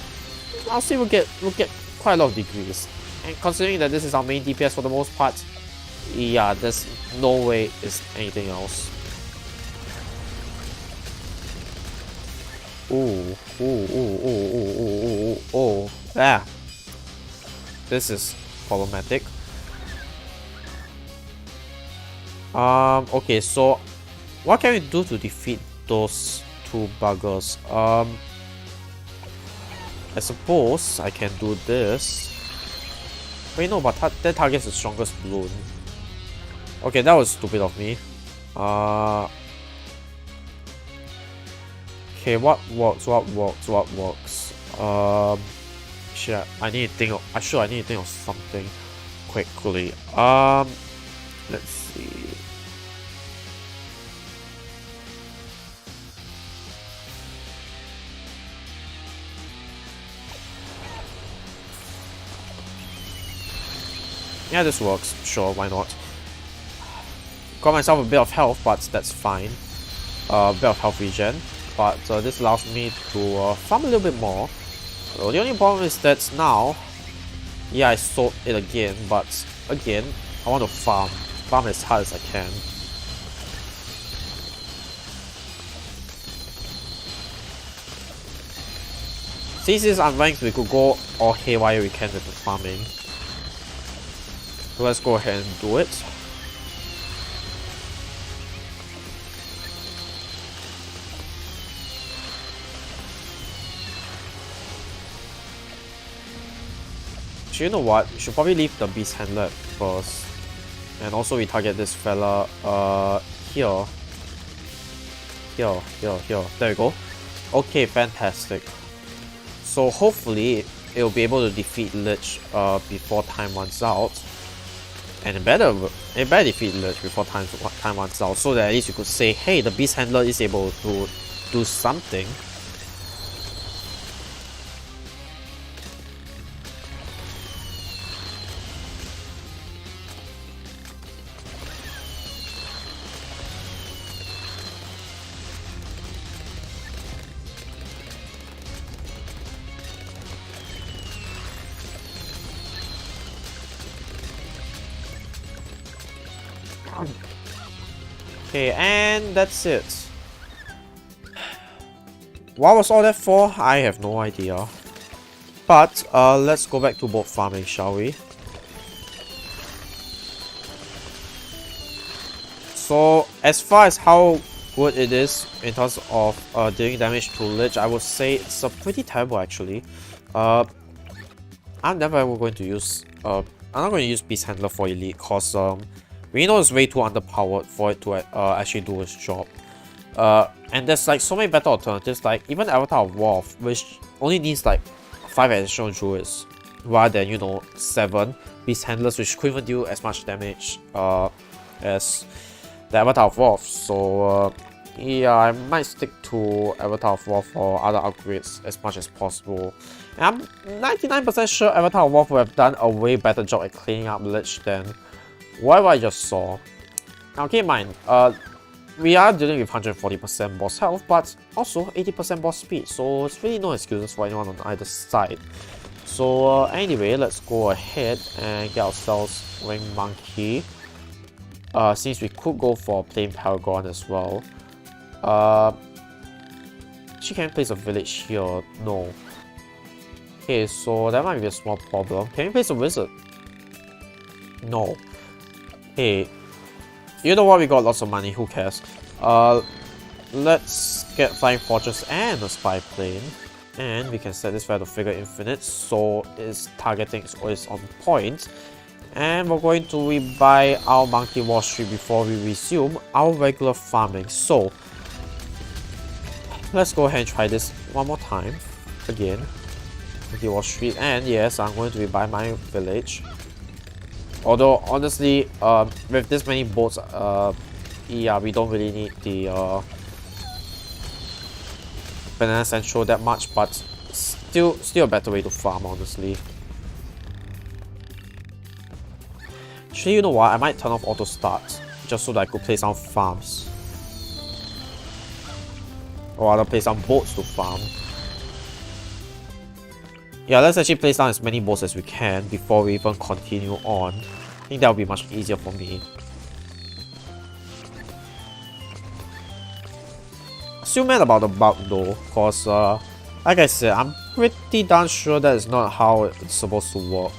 I'll say we'll get quite a lot of degrees. And considering that this is our main DPS for the most part, yeah, there's no way it's anything else. Oh, yeah. This is problematic. Okay, so what can we do to defeat those 2 buggers? I suppose I can do this. Wait, no, but that targets the strongest balloon. Okay, that was stupid of me. Okay, what works? Shit, I need to think of something quickly. Let's see. Yeah, this works. Sure, why not? Got myself a bit of health, but that's fine. A bit of health regen. But this allows me to farm a little bit more. The only problem is that now Yeah, I sold it again, but again, I want to farm as hard as I can. Since it's unranked, we could go all haywire we can with the farming. So let's go ahead and do it. So you know what? We should probably leave the beast handler at first. And also we target this fella here. Here. There we go. Okay, fantastic. So hopefully it'll be able to defeat Lich before time runs out. And it better defeat Lich before time runs out, so that at least you could say, hey, the beast handler is able to do something. Okay, and that's it. What was all that for? I have no idea. But let's go back to boat farming, shall we? So as far as how good it is in terms of dealing damage to Lich, I would say it's pretty terrible actually. I'm never ever going to use I'm not going to use Beast Handler for Elite cause we know it's way too underpowered for it to actually do its job. And there's like so many better alternatives, like even Avatar of Wolf, which only needs like 5 additional druids rather than, you know, 7 Beast Handlers, which could even do as much damage as the Avatar of Wolf. So yeah, I might stick to Avatar of Wolf for other upgrades as much as possible. And I'm 99% sure Avatar of Wolf would have done a way better job at cleaning up Lich than whatever I just saw. Now keep in mind, we are dealing with 140% boss health, but also 80% boss speed, so it's really no excuses for anyone on either side. So anyway, let's go ahead and get ourselves Wing Monkey. Since we could go for Plain Paragon as well. She can't place a village here, no. Okay, so that might be a small problem. Can we place a wizard? No. Hey, you know what? We got lots of money. Who cares? Let's get Flying Fortress and a Spy Plane, and we can set this fire to Figure Infinite, so its targeting is always on point. And we're going to rebuy our Monkey Wall Street before we resume our regular farming. So let's go ahead and try this one more time. Again, Monkey Wall Street, and yes, I'm going to rebuy my village. Although honestly, with this many boats, yeah, we don't really need the Banana Central that much, but still a better way to farm, honestly. Actually, you know what? I might turn off auto start just so that I could play some farms, or rather play some boats to farm. Yeah, let's actually place down as many boats as we can before we even continue on. I think that will be much easier for me. Still mad about the bug though, cause like I said, I'm pretty darn sure that is not how it's supposed to work.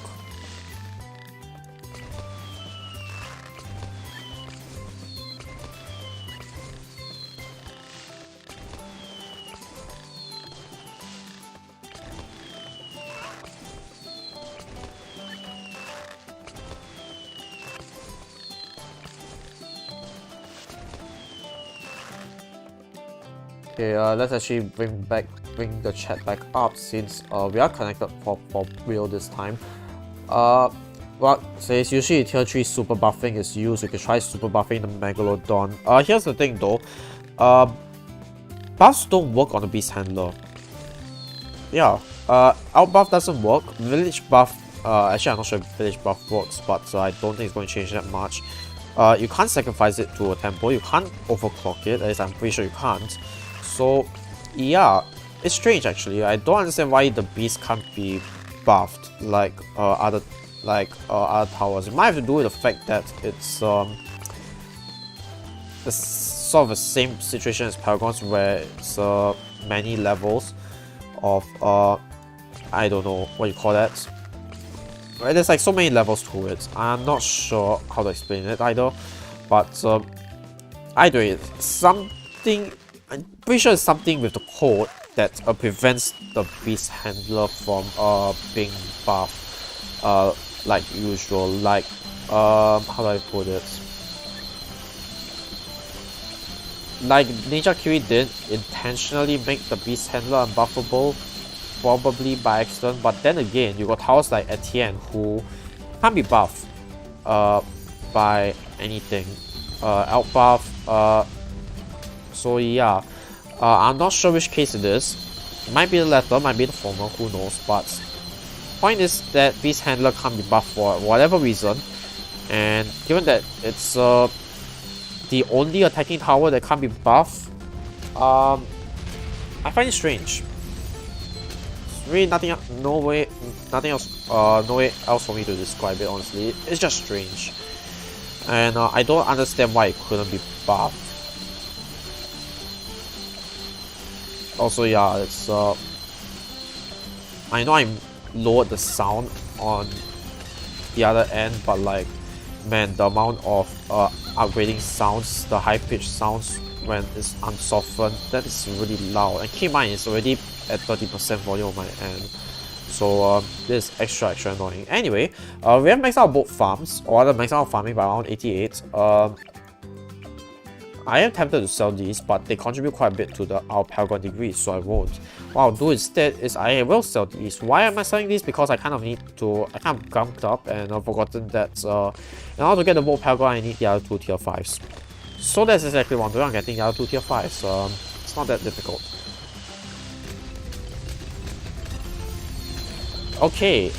Okay, let's actually bring the chat back up since we are connected for real this time. Well, says usually tier 3 super buffing is used. You can try super buffing the Megalodon. Here's the thing though. Buffs don't work on the Beast Handler. Yeah, out buff doesn't work. Village buff, actually I'm not sure if village buff works, but I don't think it's going to change that much. You can't sacrifice it to a temple. You can't overclock it, at least I'm pretty sure you can't. So yeah, it's strange actually. I don't understand why the beast can't be buffed like other towers. It might have to do with the fact that it's sort of the same situation as Paragons, where it's many levels of I don't know what you call that. Right, there's like so many levels to it. I'm not sure how to explain it either, but either it's something. I'm pretty sure it's something with the code that prevents the beast handler from being buffed like usual. Like how do I put it? Like Ninja Kiwi did intentionally make the beast handler unbuffable, probably by accident, but then again you got towers like Etienne who can't be buffed by anything. Out buff. So yeah, I'm not sure which case it is. It might be the latter, might be the former, who knows. But point is that Beast Handler can't be buffed for whatever reason, and given that it's the only attacking tower that can't be buffed, I find it strange. Really nothing else for me to describe it, honestly. It's just strange. And I don't understand why it couldn't be buffed. Also, yeah, it's I know I lowered the sound on the other end, but like, man, the amount of upgrading sounds, the high-pitched sounds when it's unsoftened, that is really loud. And keep in mind, it's already at 30% volume on my end, so this is extra annoying. Anyway, we have maxed out both farms, or rather maxed out farming by around 88. I am tempted to sell these, but they contribute quite a bit to our Paragon degree, so I won't. What I'll do instead is I will sell these. Why am I selling these? Because I kind of gunked up and I've forgotten that in order to get the Volt Paragon, I need the other 2 tier 5s. So that's exactly what I'm doing. I'm getting the other 2 tier 5s. It's not that difficult. Okay.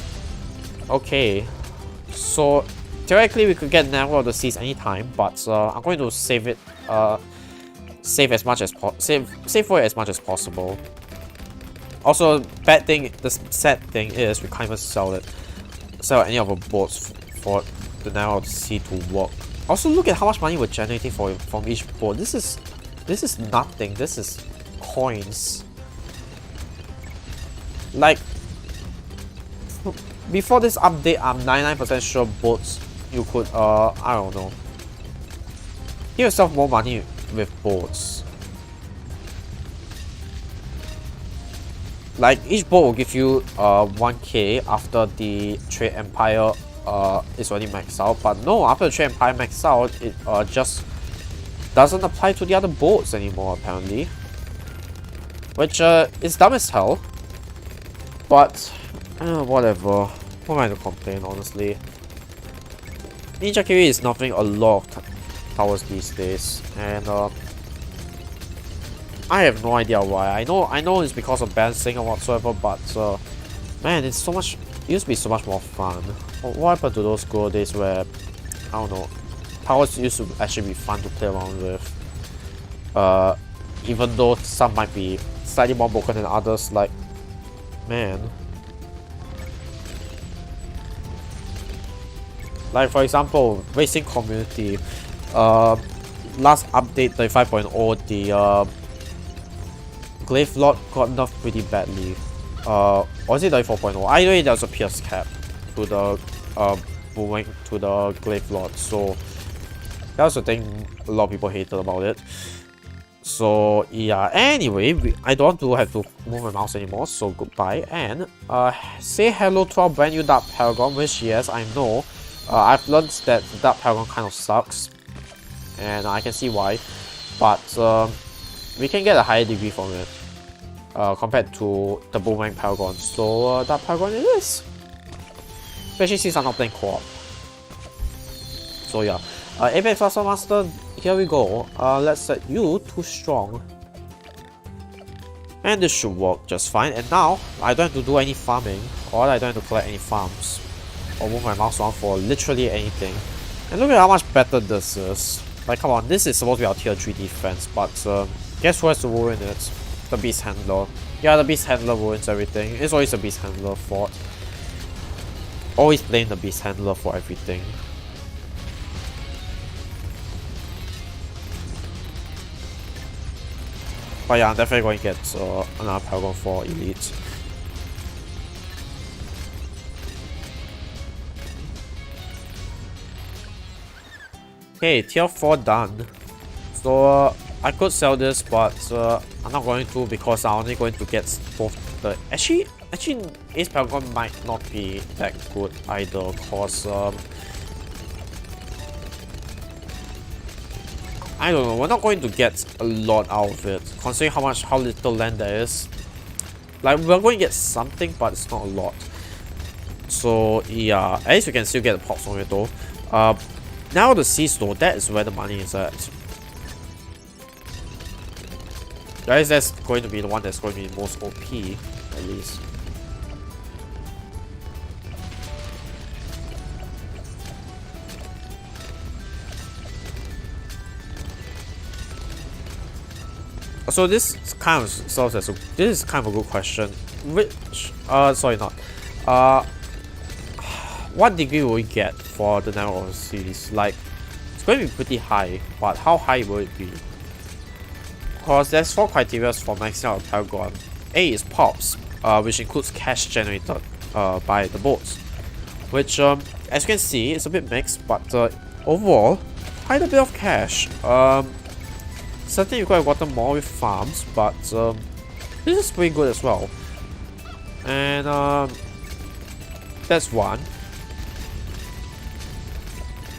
So theoretically we could get Narrow of the Seas anytime, but I'm going to save it. Save for it as much as possible. Also, the sad thing is we can't even sell any of our boats for the Narrow of the Sea to work. Also, look at how much money we're generating from each boat. This is nothing. This is coins. Like, before this update, I'm 99% sure boats you could I don't know, give yourself more money with boats. Like, each boat will give you 1k after the Trade Empire is already maxed out, but no, after the Trade Empire maxed out, it just doesn't apply to the other boats anymore, apparently. Which is dumb as hell. But whatever. What am I to complain, honestly? Ninja Kiwi is knocking a lot of towers these days, and I have no idea why. I know it's because of balancing or whatsoever, but man, it's so much. It used to be so much more fun. What happened to those good days where, I don't know, towers used to actually be fun to play around with? Even though some might be slightly more broken than others, like, man. Like, for example, racing community. Last update 35.0, the Glaive Lord got nerfed pretty badly. Or is it 34.0? Either way, there was a pierce cap to the boomerang, to the Glaive Lord. So that was the thing a lot of people hated about it. So yeah, anyway, I don't want to have to move my mouse anymore, so goodbye. And say hello to our brand new Dark Paragon, which, yes, I know, I've learned that the Dark Paragon kind of sucks, and I can see why, but we can get a higher degree from it compared to the Boomerang Paragon. So Dark Paragon it is, especially since I'm not playing co-op. So yeah, Apex Master Master, here we go. Let's set you to strong, and this should work just fine. And now I don't have to do any farming, or I don't have to collect any farms, or move my mouse around for literally anything. And look at how much better this is. Like, come on, this is supposed to be our tier 3 defense, but guess who has to ruin it? The Beast Handler. Yeah, the Beast Handler ruins everything. It's always the Beast Handler fault. always blame the beast handler for everything. But yeah, I'm definitely going to get another Paragon for Elite. Okay, tier 4 done. So I could sell this, but I'm not going to because I'm only going to get both the... Actually, Ace Paragon might not be that good either, cause I don't know, we're not going to get a lot out of it, considering how little land there is. Like, we're going to get something, but it's not a lot. So yeah, at least we can still get the pops from it though. Now the Sea Store, that is where the money is at. Guys, that's going to be the one that's going to be the most OP, at least. So this kind of serves as this is kind of a good question. Which sorry, not what degree will we get for the Narrow series? Like, it's going to be pretty high, but how high will it be? Because there's 4 criteria for maxing out a Paragon. A is pops, which includes cash generated by the boats, which as you can see, it's a bit mixed, but overall, quite a bit of cash. Certainly you could have gotten more with farms, but this is pretty good as well. And that's one.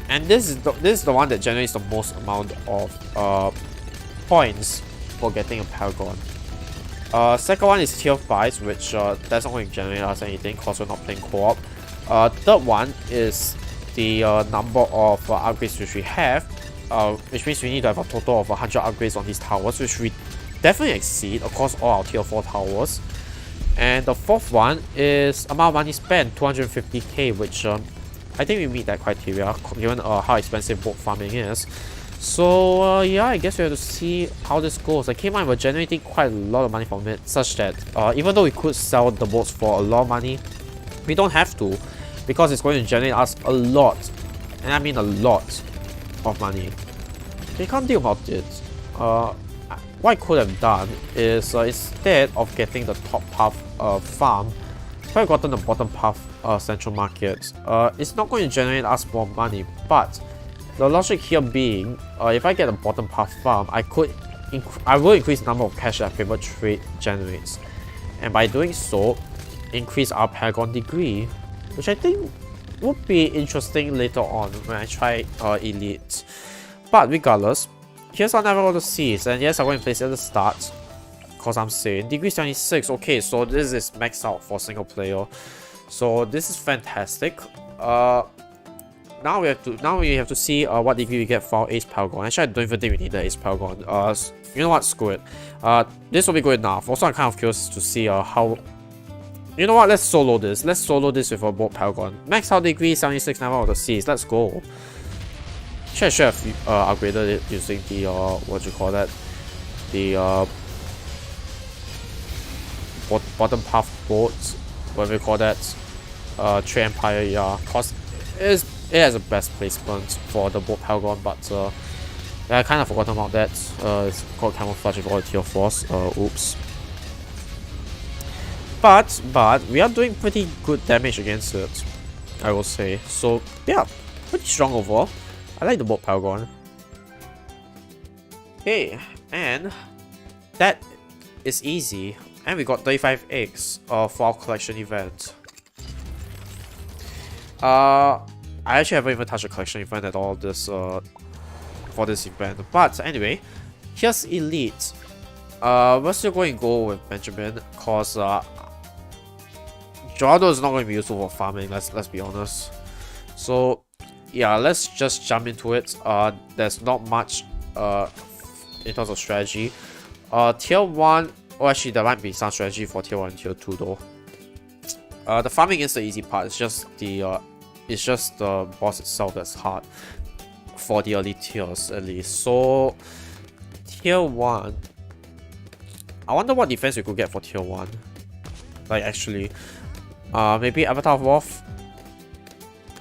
And this is the one that generates the most amount of points for getting a Paragon. Second one is tier 5, which that's not going to generate us anything because we're not playing co-op. Third one is the number of upgrades which we have. Which means we need to have a total of 100 upgrades on these towers, which we definitely exceed across all our tier 4 towers. And the fourth one is amount of money spent, 250k, which I think we meet that criteria given how expensive boat farming is. So yeah, I guess we have to see how this goes. Like, K-Mine, we're generating quite a lot of money from it, such that even though we could sell the boats for a lot of money, we don't have to, because it's going to generate us a lot, and I mean a lot of money. You can't think about it. What I could have done is instead of getting the top path farm, if I gotten the bottom path central market, it's not going to generate us more money. But the logic here being, if I get a bottom path farm, I will increase the number of cash that favorite trade generates, and by doing so, increase our Paragon degree, which I think would be interesting later on when I try Elite. But regardless, here's our Naval Order Seas, and yes, I'm going to place it at the start because I'm saying degree 76. Okay, so this is maxed out for single player, so this is fantastic. Now we have to see what degree we get for our Ace Paragon. Actually, I don't even think we need the Ace Paragon. You know what? Screw it. This will be good enough. Also, I'm kind of curious to see how. You know what? Let's solo this. Let's solo this with a boat Paragon. Max out degree 76 Naval Order Seas. Let's go. I should have upgraded it using the what do you call that? The bottom path boats. What do we call that? Trade Empire. Yeah, cause it has the best placement for the boat Paragon, but I kind of forgot about that. It's called camouflage with all the tier 4s. Oops. But we are doing pretty good damage against it, I will say. So yeah, pretty strong overall. I like the boat Paragon. Okay, and that is easy. And we got 35 eggs for our collection event. I actually haven't even touched a collection event at all this for this event. But anyway, here's Elite. We're still going to go with Benjamin because Gerardo is not going to be useful for farming. Let's be honest. So yeah, let's just jump into it. There's not much in terms of strategy. Tier 1, oh actually there might be some strategy for tier 1 and tier 2 though. The farming is the easy part. It's just the boss itself that's hard for the early tiers at least. So tier 1, I wonder what defense we could get for tier 1. Like actually, maybe Avatar of Wolf.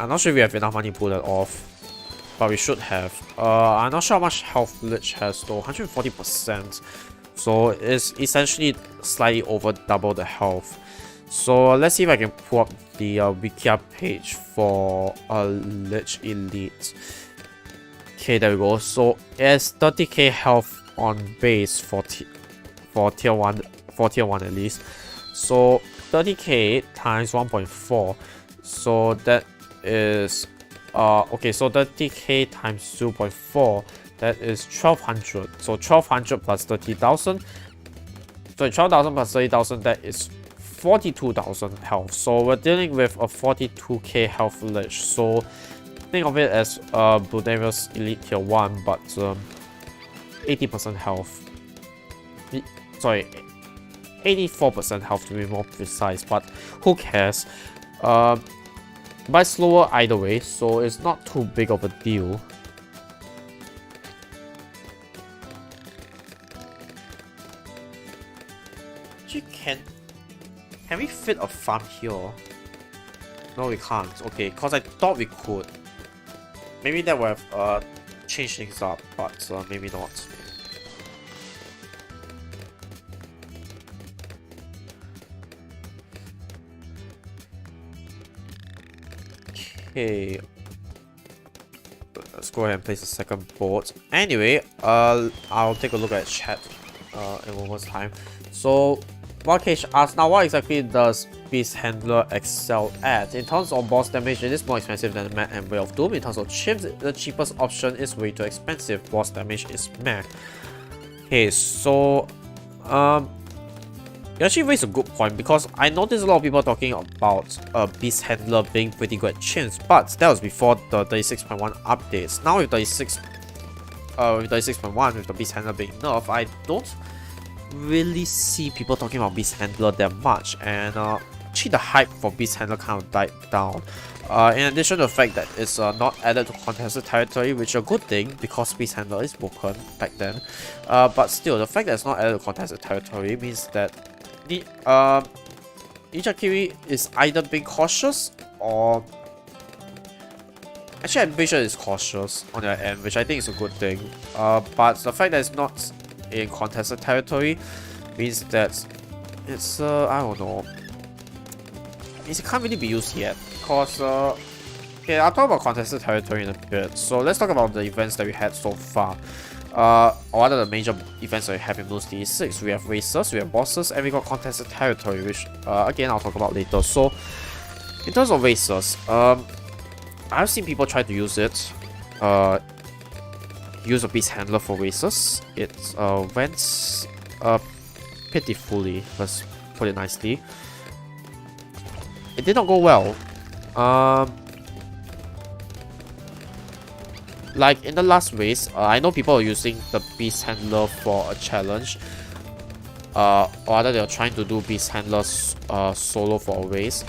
I'm not sure if we have enough money to pull that off, but we should have. I'm not sure how much health Lych has though, 140%. So it's essentially slightly over double the health. So let's see if I can pull up the Wikia page for Lych Elite. Okay, there we go. So it's 30k health on base for tier 1 at least. So 30k times 1.4. So that is okay, so 30k times 2.4, that is 1200. So 1200 plus 30,000. So 12,000 plus 30,000, that is 42,000 health. So we're dealing with a 42k health Lych. So think of it as Bloons Elite tier 1, but 80% health. Sorry, 84% health to be more precise, but who cares? But slower either way, so it's not too big of a deal. Actually, can we fit a farm here? No, we can't. Okay, because I thought we could. Maybe that would have changed things up, but maybe not. Okay, let's go ahead and place a second board. Anyway, I'll take a look at chat in a moment's time. So, Vortex asks, now what exactly does Beast Handler excel at? In terms of boss damage, it is more expensive than Mech and Way of Doom. In terms of chips, the cheapest option is way too expensive. Boss damage is Mech. Okay, so you actually raised a good point, because I noticed a lot of people talking about Beast Handler being pretty good at chimps, but that was before the 36.1 updates. Now with 36.1, with the Beast Handler being nerfed, I don't really see people talking about Beast Handler that much, and actually the hype for Beast Handler kind of died down. In addition to the fact that it's not added to contested territory, which is a good thing because Beast Handler is broken back then. But still, the fact that it's not added to contested territory means that Ninja Kiwi is either being cautious or... Actually, I'm pretty sure it's cautious on their end, which I think is a good thing. But the fact that it's not in contested territory means that it's, I don't know, it can't really be used yet. Because, okay, I'll talk about contested territory in a bit. So let's talk about the events that we had so far. Or other the major events that we have in BTD6. We have races, we have bosses, and we got contested territory, which again I'll talk about later. So in terms of races, I've seen people try to use it. Use a Beast Handler for races. It went pitifully, let's put it nicely. It did not go well. Like in the last race, I know people are using the Beast Handler for a challenge. Or rather, they're trying to do Beast Handlers solo for a race.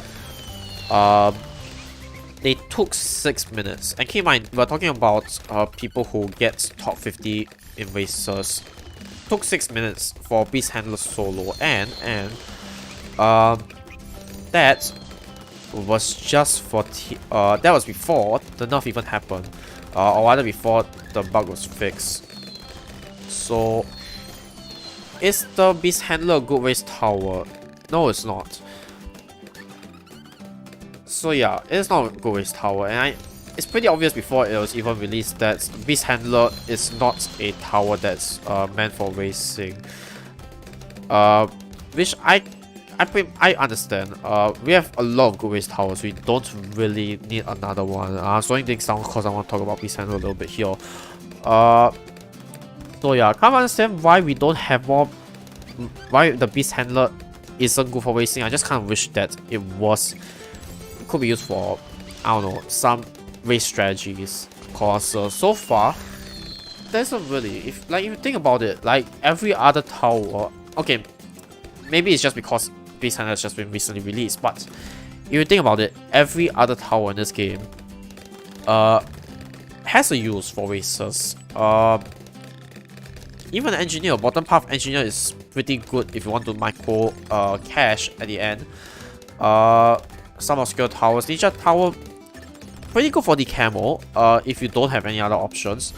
They took 6 minutes. And keep in mind, we're talking about people who get top 50 in races. Took 6 minutes for Beast Handler solo, and that was just for that was before the nerf even happened. Or rather before the bug was fixed. So, is the Beast Handler a good race tower? No, it's not. So yeah, it's not a good race tower, and it's pretty obvious before it was even released that Beast Handler is not a tower that's meant for racing. Which I understand. We have a lot of good race towers. We don't really need another one. Slowing things down because I want to talk about Beast Handler a little bit here. So yeah, I can't understand why we don't have more. Why the Beast Handler isn't good for racing. I just kind of wish that it was. It could be used for, I don't know, some race strategies. Cause so far, there's not really. If you think about it, like every other tower. Okay, maybe it's just because Beast Handler has just been recently released, but if you think about it, every other tower in this game has a use for races. Even engineer, bottom path engineer is pretty good if you want to micro cash at the end. Some obscure towers, Ninja Tower pretty good for the camo, if you don't have any other options.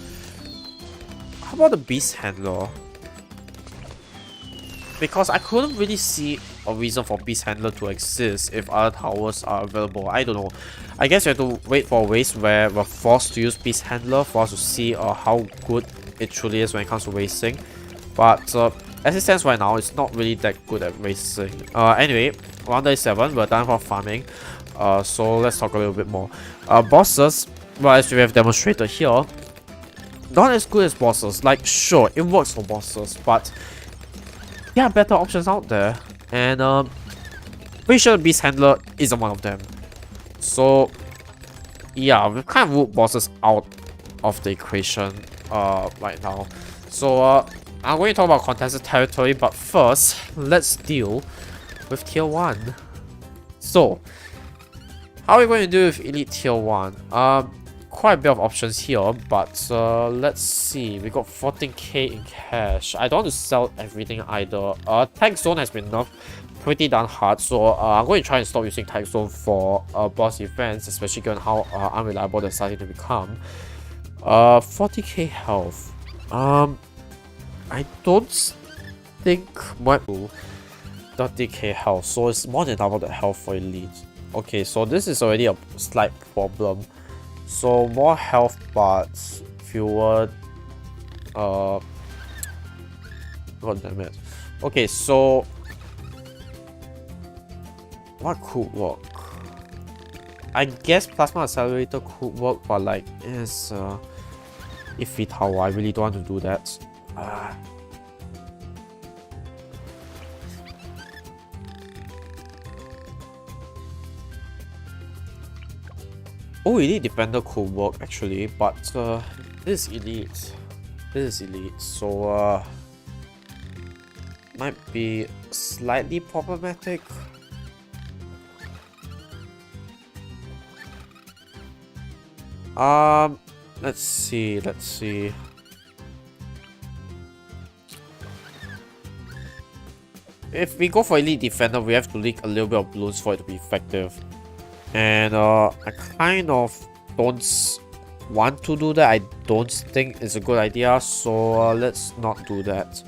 How about the Beast Handler? Because I couldn't really see a reason for Beast Handler to exist if other towers are available. I don't know. I guess you have to wait for a race where we're forced to use Beast Handler for us to see how good it truly is when it comes to racing. But as it stands right now, it's not really that good at racing. Anyway, round day 7, we're done for farming. So let's talk a little bit more. Bosses, well, as we have demonstrated here, not as good as bosses. Like, sure, it works for bosses, but there are better options out there. And pretty sure Beast Handler isn't one of them. So yeah, we've kind of ruled bosses out of the equation right now. So I'm going to talk about contested territory, but first, let's deal with tier 1. So, how are we going to do with elite tier 1? Quite a bit of options here, but let's see. We got 14k in cash. I don't want to sell everything either. Tag zone has been nerfed pretty darn hard, so I'm going to try and stop using tag zone for boss events, especially given how unreliable they're starting to become. 40k health. I don't think might 30k health, so it's more than double the health for elite. Okay, so this is already a slight problem. So more health but fewer god damn it. Okay, so what could work? I guess plasma accelerator could work, but like it's iffy tower. I really don't want to do that. Oh, elite defender could work actually, but this is elite. This is elite, so might be slightly problematic. Let's see. If we go for elite defender, we have to leak a little bit of Bloons for it to be effective. And I kind of don't want to do that. I don't think it's a good idea, so let's not do that.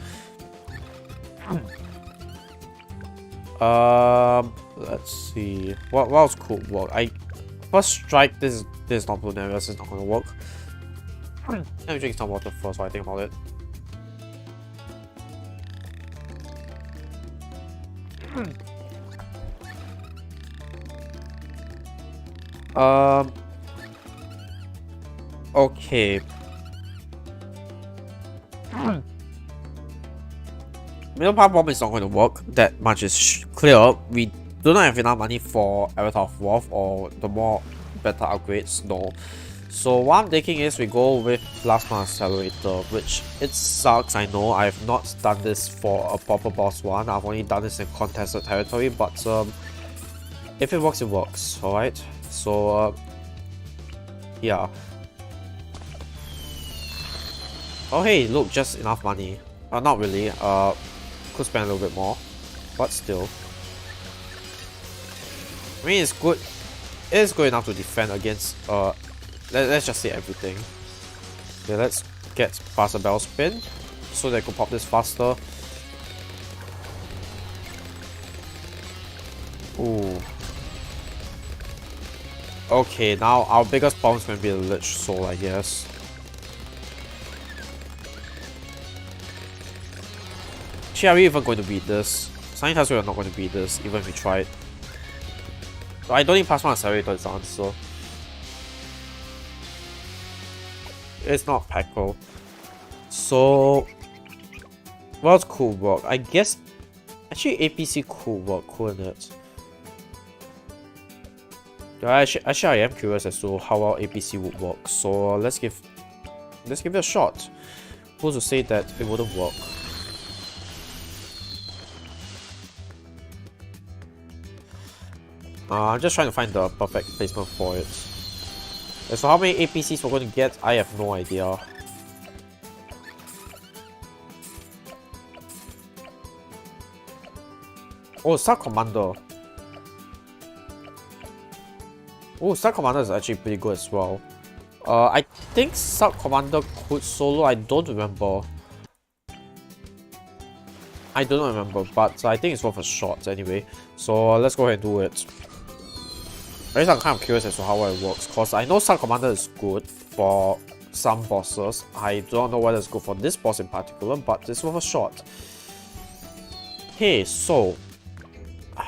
Let's see. What else could work? First strike. This is not Bloon areas. It's not gonna work. Let me drink some water first while I think about it. Okay. Middle power bomb is not going to work. That much is clear. We do not have enough money for Avatar of Wrath or the more better upgrades. No. So what I'm thinking is we go with Plasma Accelerator, which it sucks. I know I have not done this for a proper boss one. I've only done this in contested territory, but if it works, it works. All right. So yeah. Oh hey, look, just enough money. Not really. Could spend a little bit more, but still. I mean, it's good. It is good enough to defend against. Let's just say everything. Okay, let's get faster bell spin so they could pop this faster. Ooh. Okay, now our biggest problem is going to be the Lich Soul, I guess. Actually, are we even going to beat this? Something tells me we're not going to beat this, even if we tried. I don't think Plasma Accelerator is the answer. It's not Paco. So, what else could work? I guess, actually APC could work, couldn't it? Actually, I am curious as to how our APC would work. So let's give it a shot. Who's to say that it wouldn't work? I'm just trying to find the perfect placement for it. So how many APCs we're going to get, I have no idea. Oh, Star Commander. Oh, Sub Commander is actually pretty good as well. I think Sub Commander could solo, I don't remember. I don't remember, but I think it's worth a shot anyway. So let's go ahead and do it. At least I'm kind of curious as to how it works, because I know Sub Commander is good for some bosses. I don't know whether it's good for this boss in particular, but it's worth a shot. Okay, so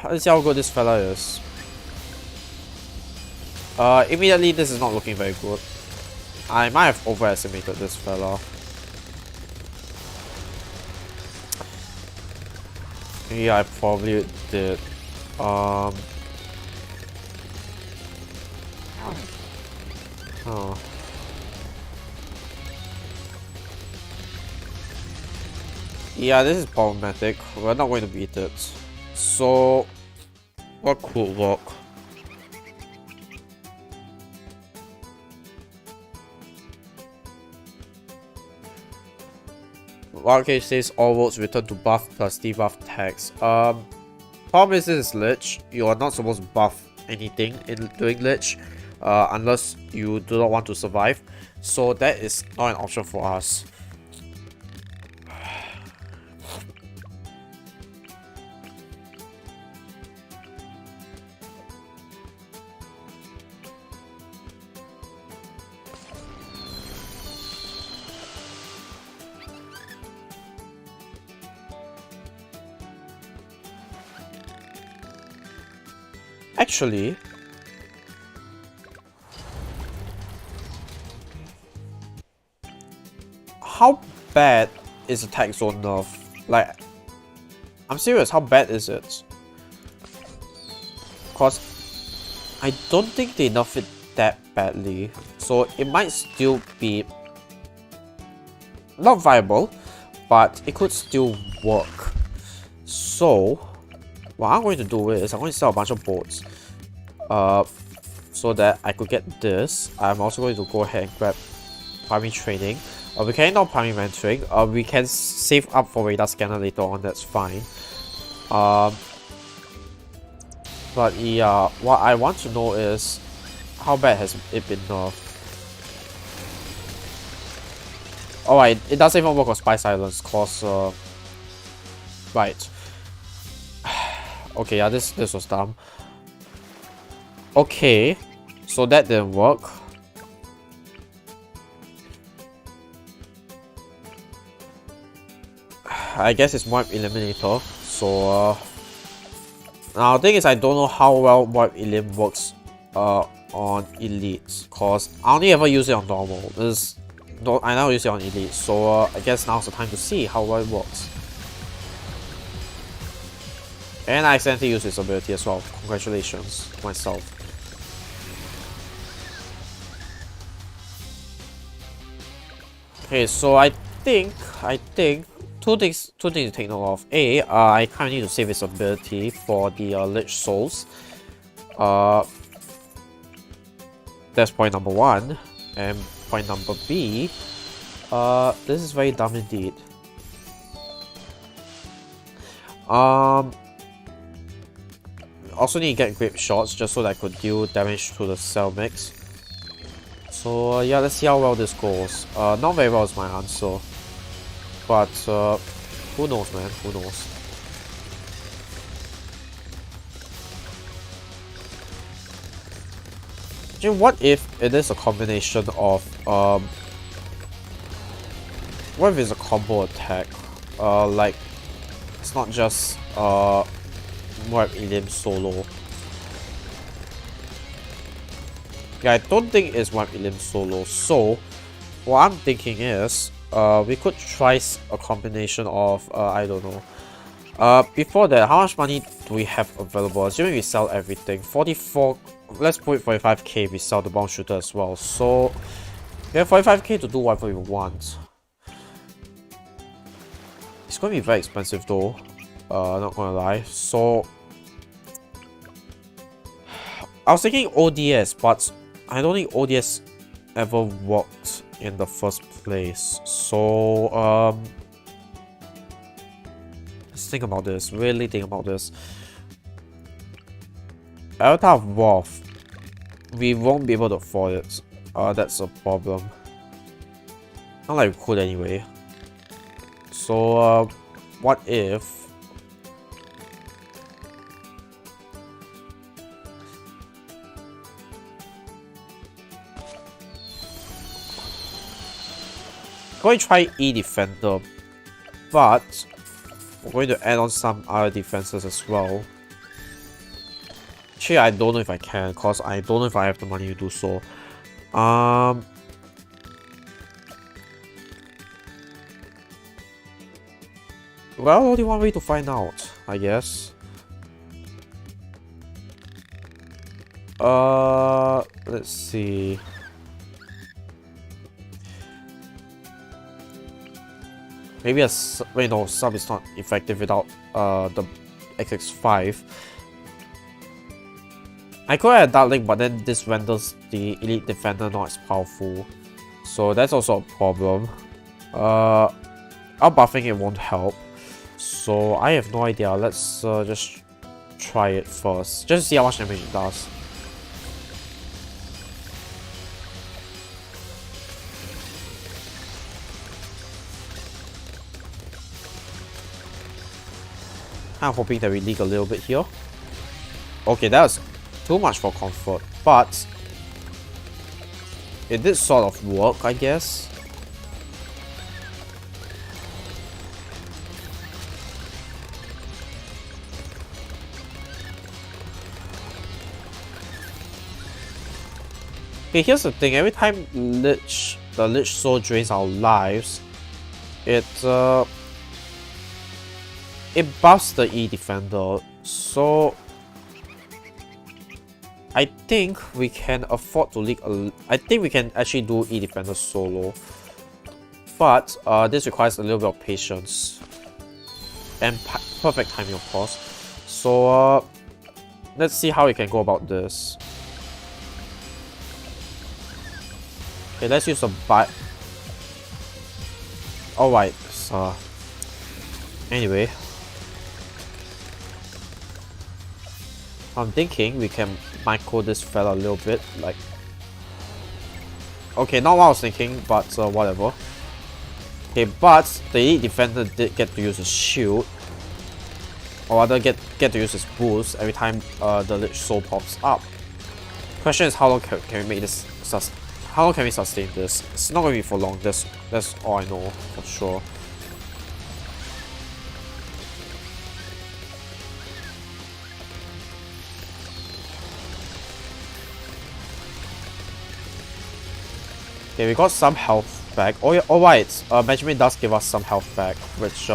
let's see how good this fella is. Immediately this is not looking very good. I might have overestimated this fella. Yeah, I probably did. Oh. Yeah, this is problematic. We're not going to beat it. So, what could work? Okay, says all votes return to buff plus debuff tags. Problem is this is Lich. You are not supposed to buff anything in doing Lich, unless you do not want to survive. So that is not an option for us. Actually, how bad is attack zone nerf? Like, I'm serious, how bad is it? Cause I don't think they nerf it that badly, so it might still be not viable, but it could still work. So what I'm going to do is I'm going to sell a bunch of boats, so that I could get this. I'm also going to go ahead and grab primary training. We can ignore primary mentoring. We can save up for radar scanner later on. That's fine. But yeah, what I want to know is how bad has it been nerfed. Alright, it doesn't even work on Spy Silence, cause right. Okay, yeah, this was dumb. Okay, so that didn't work. I guess it's Wipe Eliminator. So now the thing is, I don't know how well Wipe Elim works on Elite, cause I only ever use it on normal. I now use it on Elite, so I guess now's the time to see how well it works. And I accidentally used his ability as well. Congratulations to myself. Okay, so I think two things to take note of. A, I kind of need to save his ability for the Lich Souls. That's point number one. And point number B, this is very dumb indeed. Also need to get grip shots just so that I could deal damage to the cell mix. So yeah, let's see how well this goes. Not very well is my answer, but who knows, man? Who knows? Actually, what if it is a combination of what if it's a combo attack? Like it's not just Wipe Elim solo. Yeah, I don't think it's Wipe Elim solo. So what I'm thinking is we could try a combination of I don't know. Before that, how much money do we have available? Assuming we sell everything, 44. Let's put it 45k. We sell the bomb shooter as well. So we have 45k to do whatever we want. It's going to be very expensive though. Not gonna lie. So I was thinking ODS, but I don't think ODS ever worked in the first place. So let's think about this. Really think about this. Avatar of Wolf we won't be able to afford it. That's a problem. Not like we could anyway. So, what if... going to try E Defender, but we're going to add on some other defenses as well. Actually, I don't know if I can, because I don't know if I have the money to do so. Well, only one way to find out, I guess. Let's see. Maybe a wait, no, sub is not effective without the XX5. I could add Dark Link, but then this renders the Elite Defender not as powerful. So that's also a problem. Out buffing it won't help. So I have no idea. Let's just try it first. Just to see how much damage it does. I'm hoping that we leak a little bit here. Okay, that was too much for comfort, but it did sort of work, I guess. Okay, here's the thing. Every time the Lich Soul drains our lives, it buffs the E Defender, so I think we can afford to leak I think we can actually do E Defender solo, but this requires a little bit of patience and perfect timing, of course. So let's see how we can go about this. Okay, let's use a bite. Alright, so anyway, I'm thinking we can micro this fella a little bit, like... Okay, not what I was thinking, but whatever. Okay, but the Elite Defender did get to use his shield. Or rather, get to use his boost every time the Lich Soul pops up. Question is, how long can we make this... How long can we sustain this? It's not going to be for long, that's all I know for sure. Okay, we got some health back. Oh yeah, alright. Benjamin does give us some health back, which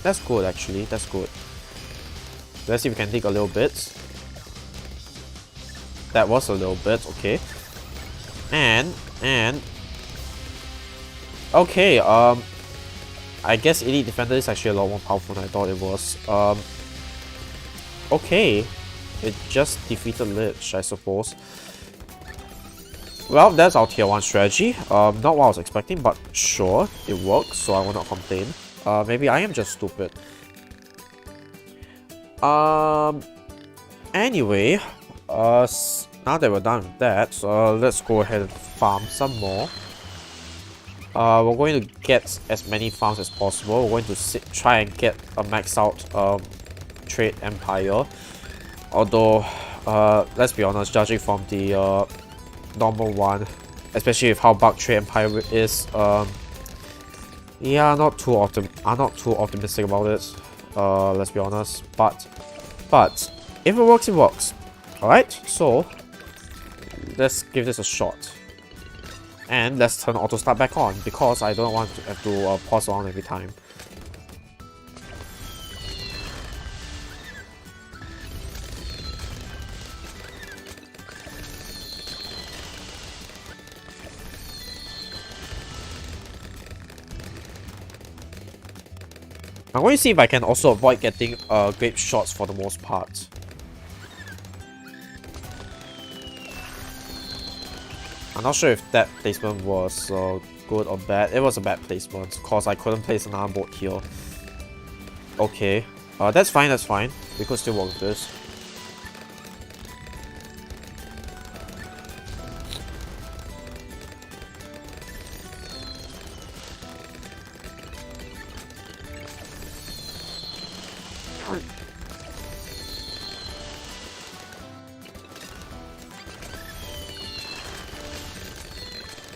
that's good actually. That's good. Let's see if we can dig a little bit. That was a little bit, okay. And okay, I guess Elite Defender is actually a lot more powerful than I thought it was. Okay, it just defeated Lich, I suppose. Well, that's our tier 1 strategy. Not what I was expecting, but sure, it works, so I will not complain. Maybe I am just stupid. Anyway, now that we're done with that, let's go ahead and farm some more. We're going to get as many farms as possible. We're going to try and get a max out trade empire. Although, let's be honest, judging from the normal one, especially with how bug trade empire is, yeah, I'm not too optimistic about it. Let's be honest. But if it works, it works. Alright, so let's give this a shot. And let's turn auto start back on, because I don't want to have to pause around every time. I'm going to see if I can also avoid getting grape shots for the most part. I'm not sure if that placement was good or bad. It was a bad placement, because I couldn't place another boat here. Okay, that's fine, that's fine. We could still work with this.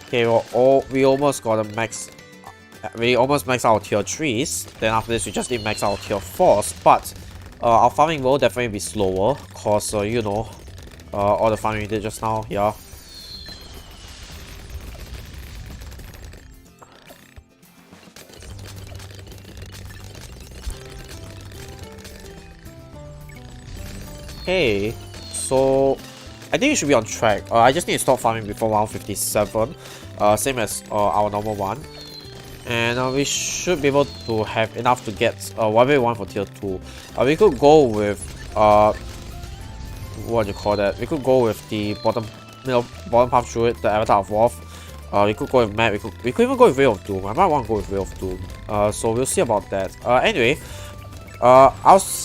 Okay, well, we almost got a max. We almost max our tier 3s. Then after this, we just need max our tier 4s. But our farming will definitely be slower, cause you know, all the farming we did just now. Yeah. Okay, so I think we should be on track. I just need to stop farming before 157, same as our normal one, and we should be able to have enough to get whatever we want for tier 2. We could go with what do you call that? We could go with the bottom path through it, the Avatar of Wolf. We could go with map. We could even go with Way of Doom. I might want to go with Way of Doom. So we'll see about that. Anyway. I was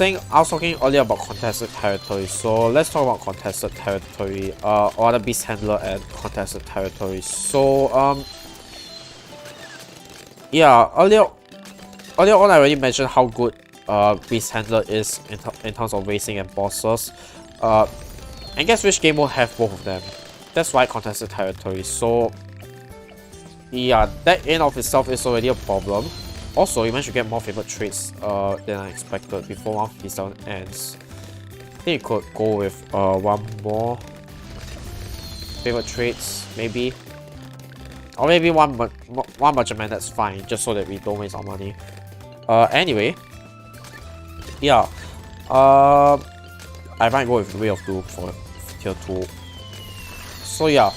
talking earlier about contested territory, so let's talk about contested territory, or the beast handler and contested territory. So yeah, earlier on I already mentioned how good beast handler is in terms of racing and bosses. And guess which game will have both of them? That's right, contested territory. So yeah, that in of itself is already a problem. Also, you managed to get more favorite traits than I expected before 157 ends. I think you could go with one more favorite traits, maybe. Or maybe one budget man, that's fine, just so that we don't waste our money. Anyway. Yeah. I might go with Way of Doom for tier 2. So yeah.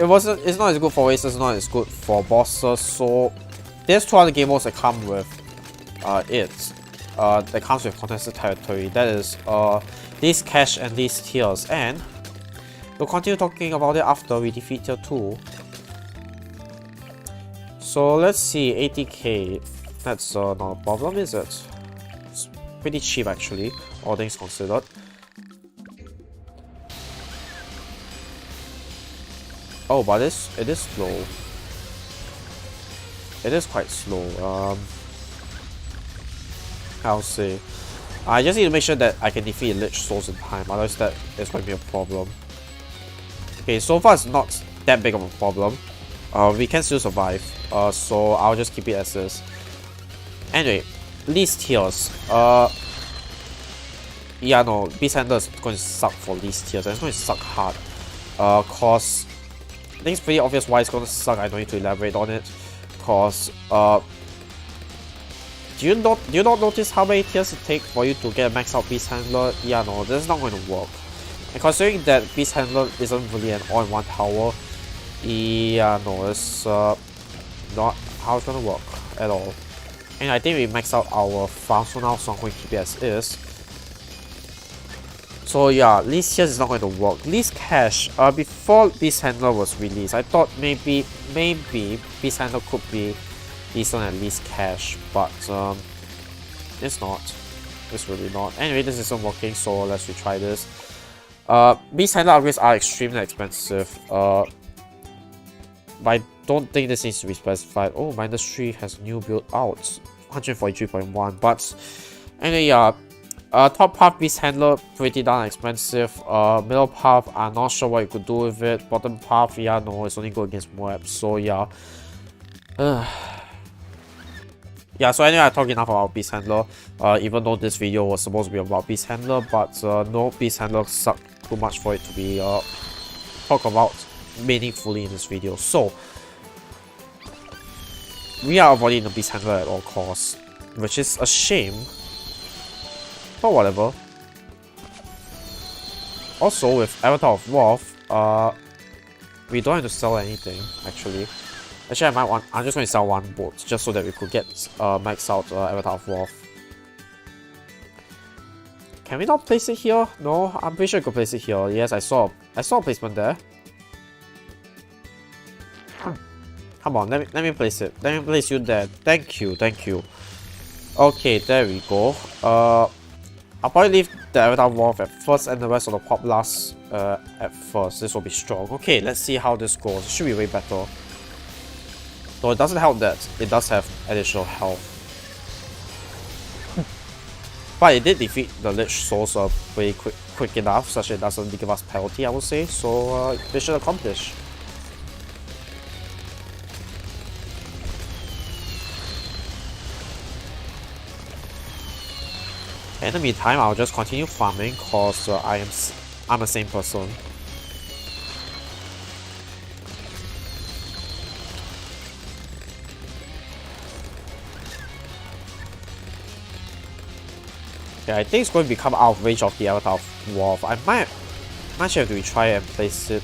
It's not as good for races, not as good for bosses, so there's 2 other game modes that come with that comes with contested territory. That is these cash and these tiers, and we'll continue talking about it after we defeat tier 2. So let's see, 80k, that's not a problem, is it? It's pretty cheap actually, all things considered. Oh, but it is slow. It is quite slow. I'll say. I just need to make sure that I can defeat Lich Souls in time, otherwise that is going to be a problem. Okay, so far it's not that big of a problem. We can still survive. So I'll just keep it as is. Anyway, least tiers. Yeah, no, Beast Handler is going to suck for least tiers, and it's going to suck hard. Cause I think it's pretty obvious why it's going to suck. I don't need to elaborate on it. Cause do you not notice how many tiers it takes for you to get a max out Beast Handler? Yeah, no, that's not going to work. And considering that Beast Handler isn't really an all-in-one tower, yeah, no, it's not how it's going to work at all. And I think we maxed out our farm, so now I'm going to keep it as is. So yeah, least tiers is not going to work. Least cash, before Beast Handler was released, I thought maybe Beast Handler could be decent at least cash, but it's not. It's really not. Anyway, this isn't working, so let's retry this. Beast Handler upgrades are extremely expensive, but I don't think this needs to be specified. Oh, -3 has a new build out, 143.1, but anyway, yeah. Top path Beast Handler, pretty darn expensive. Middle path, I'm not sure what you could do with it. Bottom path, yeah, no, it's only good against Moab, so yeah. Yeah, so anyway, I talked enough about Beast Handler, even though this video was supposed to be about Beast Handler, but no, Beast Handler sucked too much for it to be talked about meaningfully in this video. So, we are avoiding the Beast Handler at all costs, which is a shame. But whatever. Also, with Avatar of Wolf, we don't have to sell anything, actually. Actually, I'm just going to sell one boat, just so that we could get max out Avatar of Wolf. Can we not place it here? No, I'm pretty sure I could place it here. Yes, I saw a placement there. Come on, let me place it. Let me place you there. Thank you. Okay, there we go. I'll probably leave the Avatar Wolf at first and the rest of the Pop Blast at first. This will be strong. Okay, let's see how this goes. It should be way better. Though it doesn't help that it does have additional health. But it did defeat the Lich Souls pretty quick enough, such that it doesn't give us penalty, I would say. So mission accomplished. In the meantime, I'll just continue farming cause I'm the same person. Yeah, I think it's going to become out of range of the Avatar of Wolf. I might actually have to retry and place it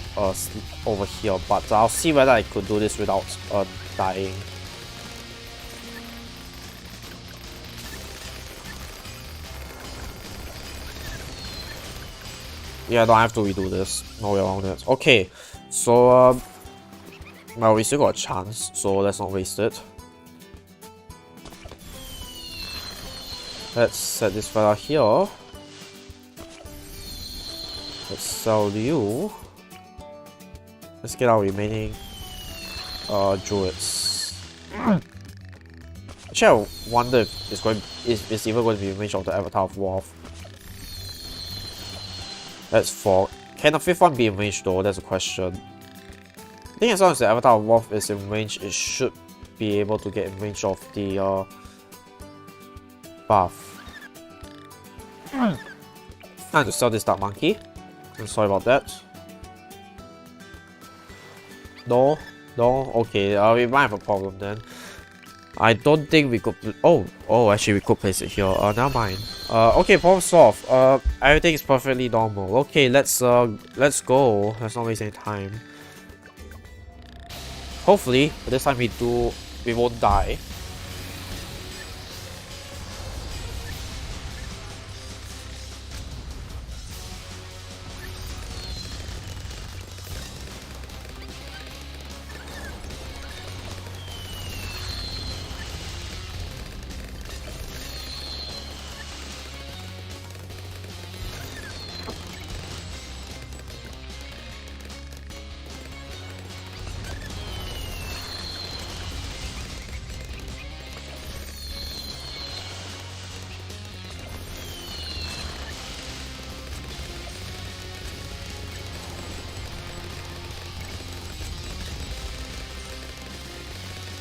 over here, but I'll see whether I could do this without dying. Yeah, no, I have to redo this. No way around it. Okay, so well, we still got a chance, so let's not waste it. Let's set this fella here. Let's sell you. Let's get our remaining druids. Actually, I wonder if it's even going to be in range of the Avatar of Wolf. That's 4. Can the 5th one be in range though? That's a question. I think as long as the Avatar of Wolf is in range, it should be able to get in range of the buff. Time to sell this Dark Monkey. I'm sorry about that. No, okay, we might have a problem then. I don't think we could. Oh, actually, we could place it here. Never mind. Okay, problem solved. Everything is perfectly normal. Okay, let's go. Let's not waste any time. Hopefully, this time we won't die.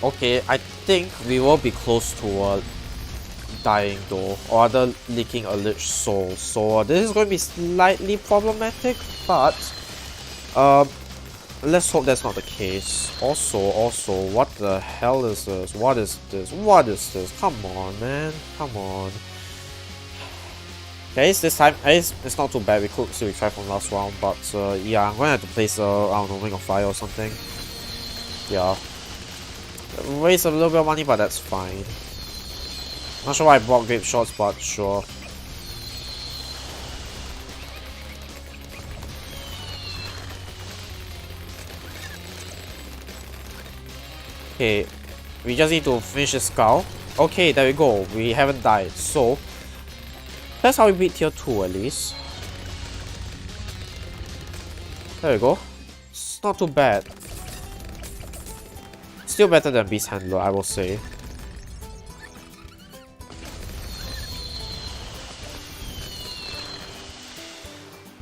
Okay, I think we will be close to dying though, or rather leaking a Lich Soul. So this is going to be slightly problematic, but let's hope that's not the case. Also, what the hell is this? What is this? Come on, man. Come on. Guys, this time, it's not too bad. We could still retry from last round, but yeah, I'm going to have to place I don't know, Ring of Fire or something. Yeah. Waste a little bit of money, but that's fine. Not sure why I bought Grape Shots, but sure. Okay, we just need to finish the skull. Okay, there we go. We haven't died, so that's how we beat tier 2 at least. There we go. It's not too bad. Still better than Beast Handler, I will say.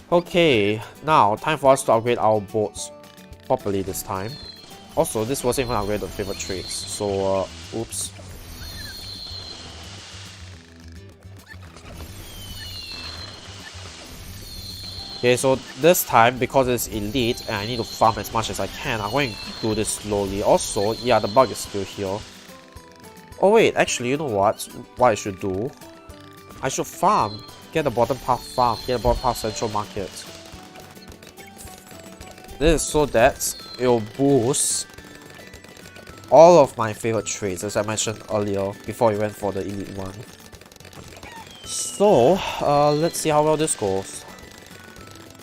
Okay, now time for us to upgrade our boats properly this time. Also, this wasn't even upgraded favorite traits, so oops. Okay, so this time, because it's elite and I need to farm as much as I can, I'm going to do this slowly. Also, yeah, the bug is still here. Oh wait, actually, you know what I should do? I should farm. Get the bottom path farm. Get the bottom path central market. This is so that it will boost all of my favorite traits, as I mentioned earlier, before we went for the elite one. So, let's see how well this goes.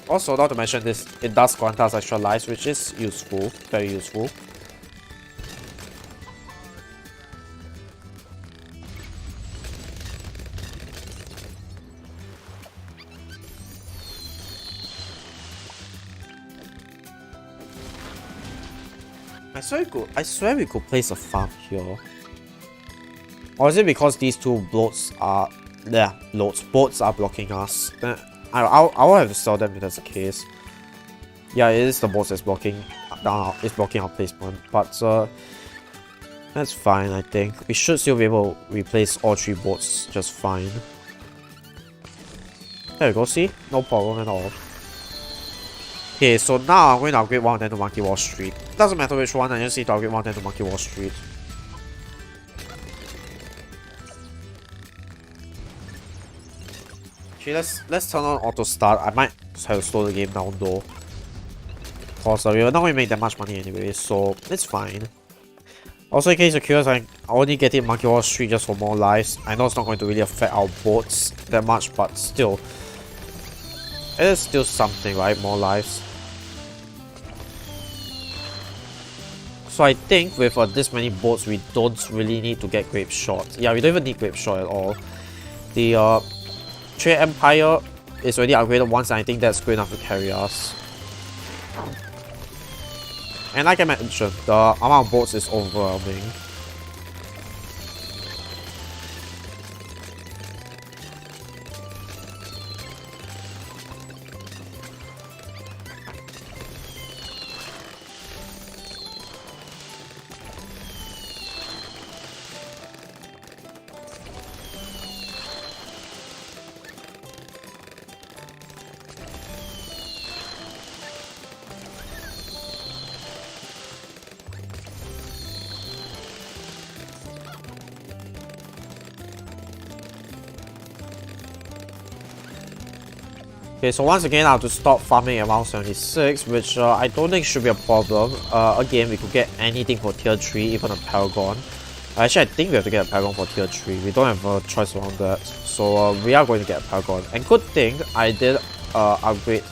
Also, not to mention this, it does grant us extra lives, which is useful, very useful. I swear we could place a farm here. Or is it because these two bloats are Yeah, loads. Boats are blocking us. I'll have to sell them if that's the case. Yeah, it is the boats that's blocking. It's blocking our placement, but that's fine. I think we should still be able to replace all 3 boats just fine. There we go. See, no problem at all. Okay, so now I'm going to upgrade one of them to Monkey Wall Street. Doesn't matter which one, I just need to upgrade one of them to Monkey Wall Street. Okay, let's turn on auto start. I might just have to slow the game down though. Cause we're not going to make that much money anyway, so it's fine. Also, in case you're curious, I only get it Monkey Wall Street just for more lives. I know it's not going to really affect our boats that much, but still. It is still something, right? More lives. So I think with this many boats, we don't really need to get Grape Shot. Yeah, we don't even need Grape Shot at all. The Trade Empire is already upgraded once, and I think that's good enough to carry us. And like I mentioned, the amount of boats is overwhelming. Okay, so once again I have to stop farming around 76, which I don't think should be a problem. Again, we could get anything for tier 3, even a Paragon. Actually, I think we have to get a Paragon for tier 3. We don't have a choice around that. So we are going to get a Paragon. And good thing I did upgrade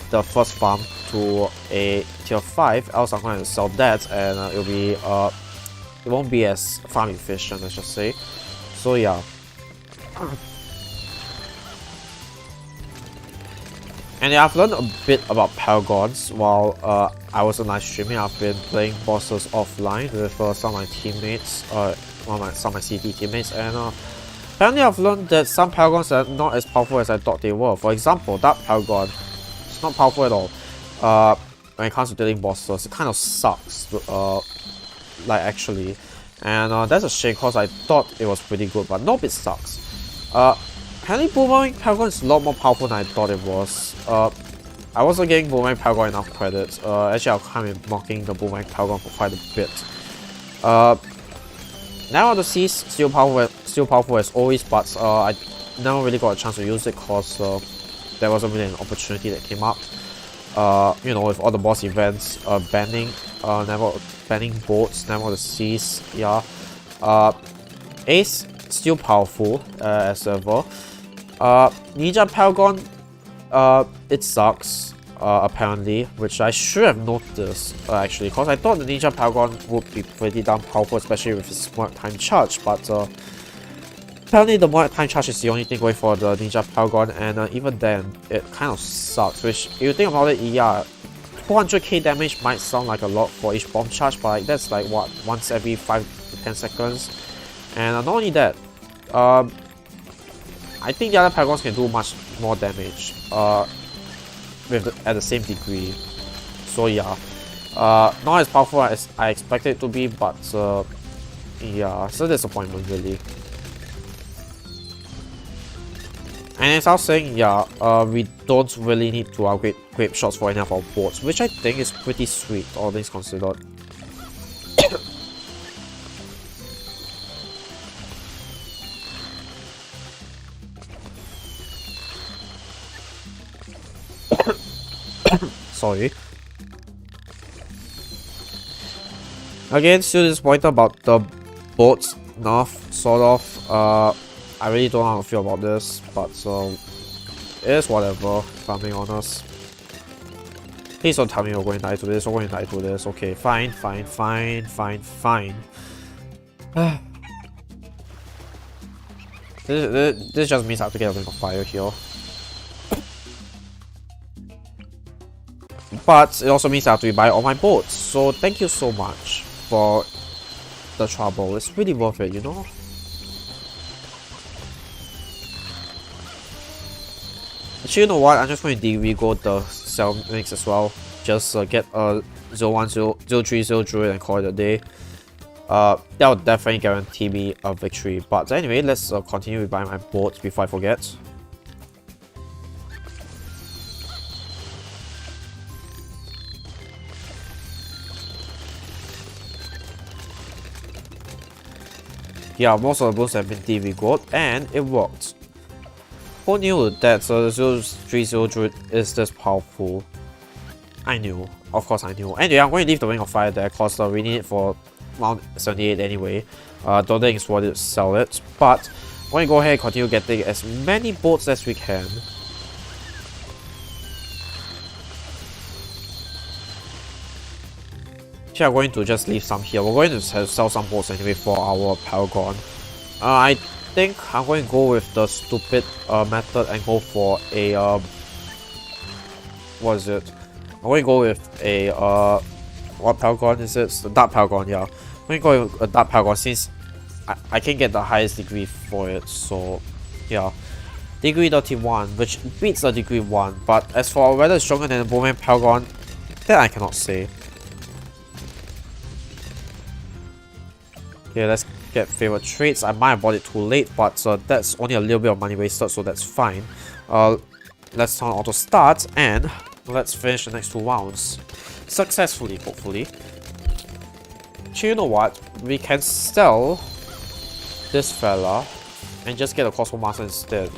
the first farm to a tier 5, else I'm going to sell that and it won't be as farm efficient, let's just say. So yeah. And yeah, I've learned a bit about Paragons while I was on live streaming. I've been playing bosses offline with some of my teammates, some of my CT teammates, and apparently I've learned that some Paragons are not as powerful as I thought they were. For example, that Paragon, it's not powerful at all. When it comes to dealing bosses, it kind of sucks, like actually. And that's a shame because I thought it was pretty good, but nope, it sucks. Apparently Boomerang Paragon is a lot more powerful than I thought it was. I wasn't getting Boomerang Paragon enough credit. Actually, I've kind of been mocking the Boomerang Paragon for quite a bit. Now the Seas still powerful as always, but I never really got a chance to use it because there wasn't really an opportunity that came up. You know, with all the boss events, banning boats, Never the Seas, yeah. Ace still powerful as ever. Ninja Paragon, it sucks, apparently, which I should have noticed, actually, because I thought the Ninja Paragon would be pretty damn powerful, especially with its Smart Time Charge, but apparently the Smart Time Charge is the only thing going for the Ninja Paragon, and even then, it kind of sucks, which, if you think about it, yeah, 400k damage might sound like a lot for each bomb charge, but like, that's like, what, once every 5 to 10 seconds, and not only that, I think the other Paragons can do much more damage at the same degree. So yeah, not as powerful as I expected it to be, but yeah, it's a disappointment really. And as I was saying, yeah, we don't really need to upgrade Grape Shots for any of our boards, which I think is pretty sweet, all things considered. Sorry. Again, still disappointed about the boats nerf, sort of. I really don't know how to feel about this, but it is whatever, if I'm being honest. Please don't tell me we're going to die to this, we're going to die to this. Okay, fine. This just means I have to get a ring of fire here. But it also means I have to buy all my boats, so thank you so much for the trouble. It's really worth it, you know? Actually, you know what? I'm just going to de-rego the cell mix as well. Just get a 01003 druid and call it a day. That would definitely guarantee me a victory. But anyway, let's continue with buying my boats before I forget. Yeah, most of the boosts have been de-regoed, and it worked. Who knew that 030 druid is this powerful? I knew. Of course I knew. Anyway, I'm going to leave the Ring of Fire there because we need it for Mount 78 anyway. Don't think it's worth it to sell it. But I'm going to go ahead and continue getting as many boats as we can. Actually, I'm going to just leave some here. We're going to sell some boats anyway for our Paragon. I think I'm going to go with the stupid method and go for a what is it? I'm going to go with a what Paragon is it? The Dark Paragon, yeah. I'm going to go with a Dark Paragon since I can get the highest degree for it, so yeah. Degree 31, which beats the degree 1, but as for whether it's stronger than the Bowman Paragon, that I cannot say. Okay, let's get favorite traits. I might have bought it too late, but that's only a little bit of money wasted, so that's fine. Let's turn auto start and let's finish the next 2 rounds successfully, hopefully. Actually, you know what? We can sell this fella and just get a Cosmo Master instead.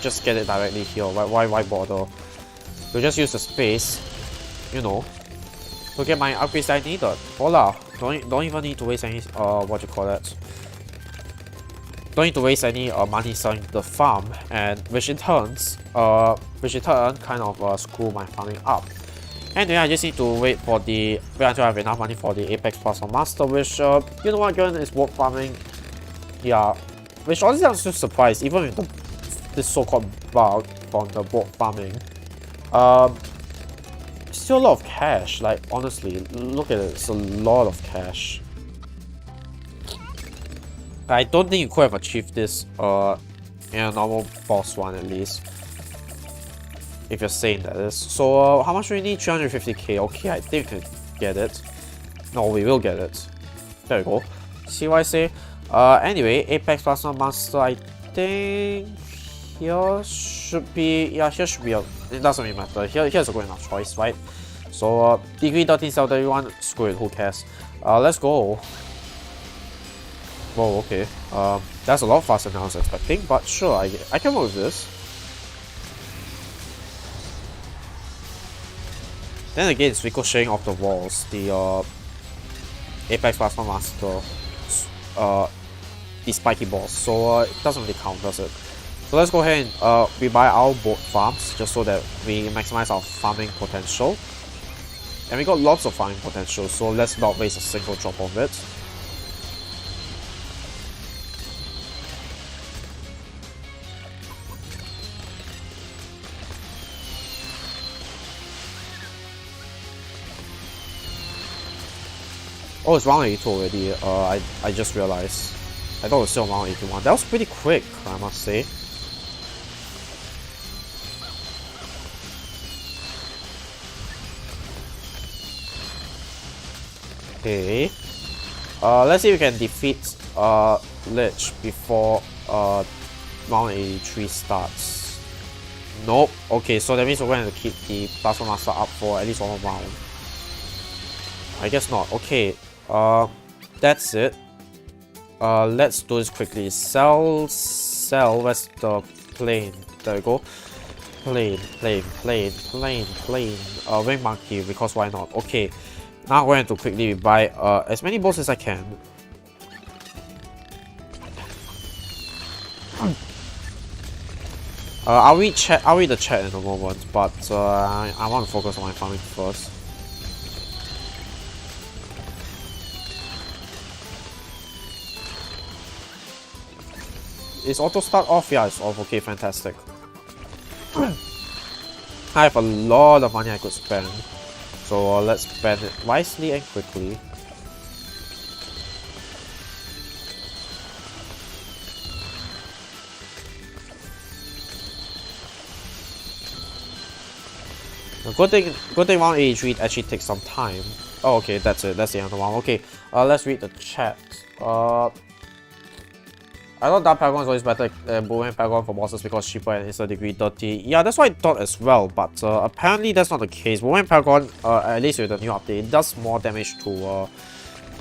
Just get it directly here. Why bother? We'll just use the space, you know, to get my upgrades that I needed. Voila! Don't even need to waste any what you call that. Don't need to waste any money selling the farm, and which in turn kind of screw my farming up. And then I just need to wait until I have enough money for the Apex Plus or Master, which you know what, given is work farming. Yeah, which honestly I'm still surprised, even with this so-called bug from the board farming. Still a lot of cash, like honestly, look at it, it's a lot of cash. I don't think you could have achieved this in a normal boss one at least. If you're saying that is. So how much do we need? 350k. Okay, I think we can get it. No, we will get it. There we go. See what I say? Anyway, Apex Plasma Master, I think here should be, yeah, here should be a, it doesn't really matter. Here's a good enough choice, right? So degree 13 cell 31, screw it, who cares? Let's go. Whoa, okay. That's a lot faster than I was expecting, but sure, I can work with this. Then again, it's ricocheting off the walls, the Apex Plasma Master, the spiky balls, so it doesn't really count, does it? So let's go ahead and we buy our boat farms, just so that we maximize our farming potential. And we got lots of farming potential, so let's not waste a single drop of it. Oh, it's round 82 already. I just realized. I thought it was still round 81. That was pretty quick, I must say. Okay. Let's see if we can defeat Lych before round 83 starts. Nope. Okay, so that means we're going to keep the Plasma Master up for at least 1 more round. I guess not. Okay. That's it. Let's do this quickly. Sell. Where's the plane? There we go. Plane. Wing monkey, because why not? Okay. Now I'm going to quickly buy as many balls as I can. I'll read the chat in a moment, but I want to focus on my farming first. Is auto start off? Yeah, it's off. Okay, fantastic. I have a lot of money I could spend, so let's spend it wisely and quickly. Good thing round 83 actually takes some time. Oh, okay, that's it. That's the end of one. Okay, let's read the chat. I thought that Paragon is always better than Boomerang Paragon for bosses because cheaper and it's a degree 30. Yeah, that's what I thought as well, but apparently that's not the case. Boomerang Paragon, at least with the new update, it does more damage to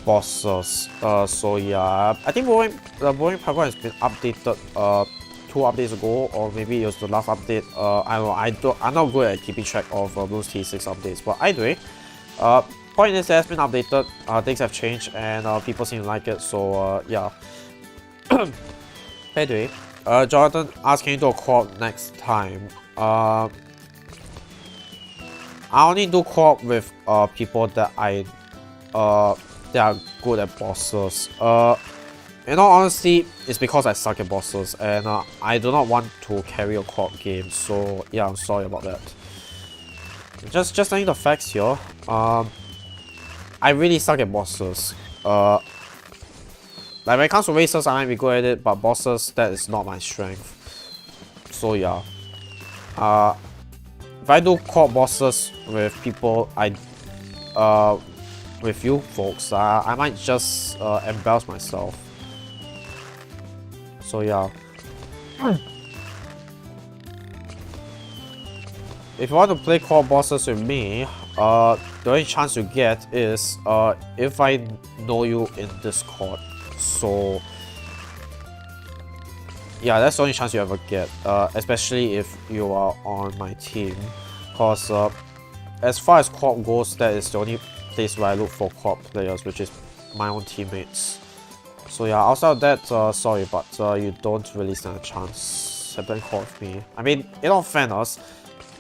bosses. So yeah, I think Boomerang Paragon has been updated 2 updates ago, or maybe it was the last update. I don't know. I'm not good at keeping track of Bloons TR6 updates, but either way, point is it has been updated. Things have changed, and people seem to like it. So yeah. Anyway, Jonathan asked, can you do a co-op next time? I only do co-op with people that that are good at bosses. In all honesty, it's because I suck at bosses, and I do not want to carry a co-op game. So yeah, I'm sorry about that. Just saying the facts here. I really suck at bosses. Like when it comes to racers, I might be good at it, but bosses, that is not my strength. So yeah. If I do co-op bosses with people, with you folks, I might just embarrass myself. So yeah. If you want to play co-op bosses with me, the only chance you get is if I know you in Discord. So yeah, that's the only chance you ever get, especially if you are on my team, because as far as co-op goes, that is the only place where I look for co-op players, which is my own teammates. So yeah, outside of that, sorry, but you don't really stand a chance at playing co-op with me. I mean, in all fairness,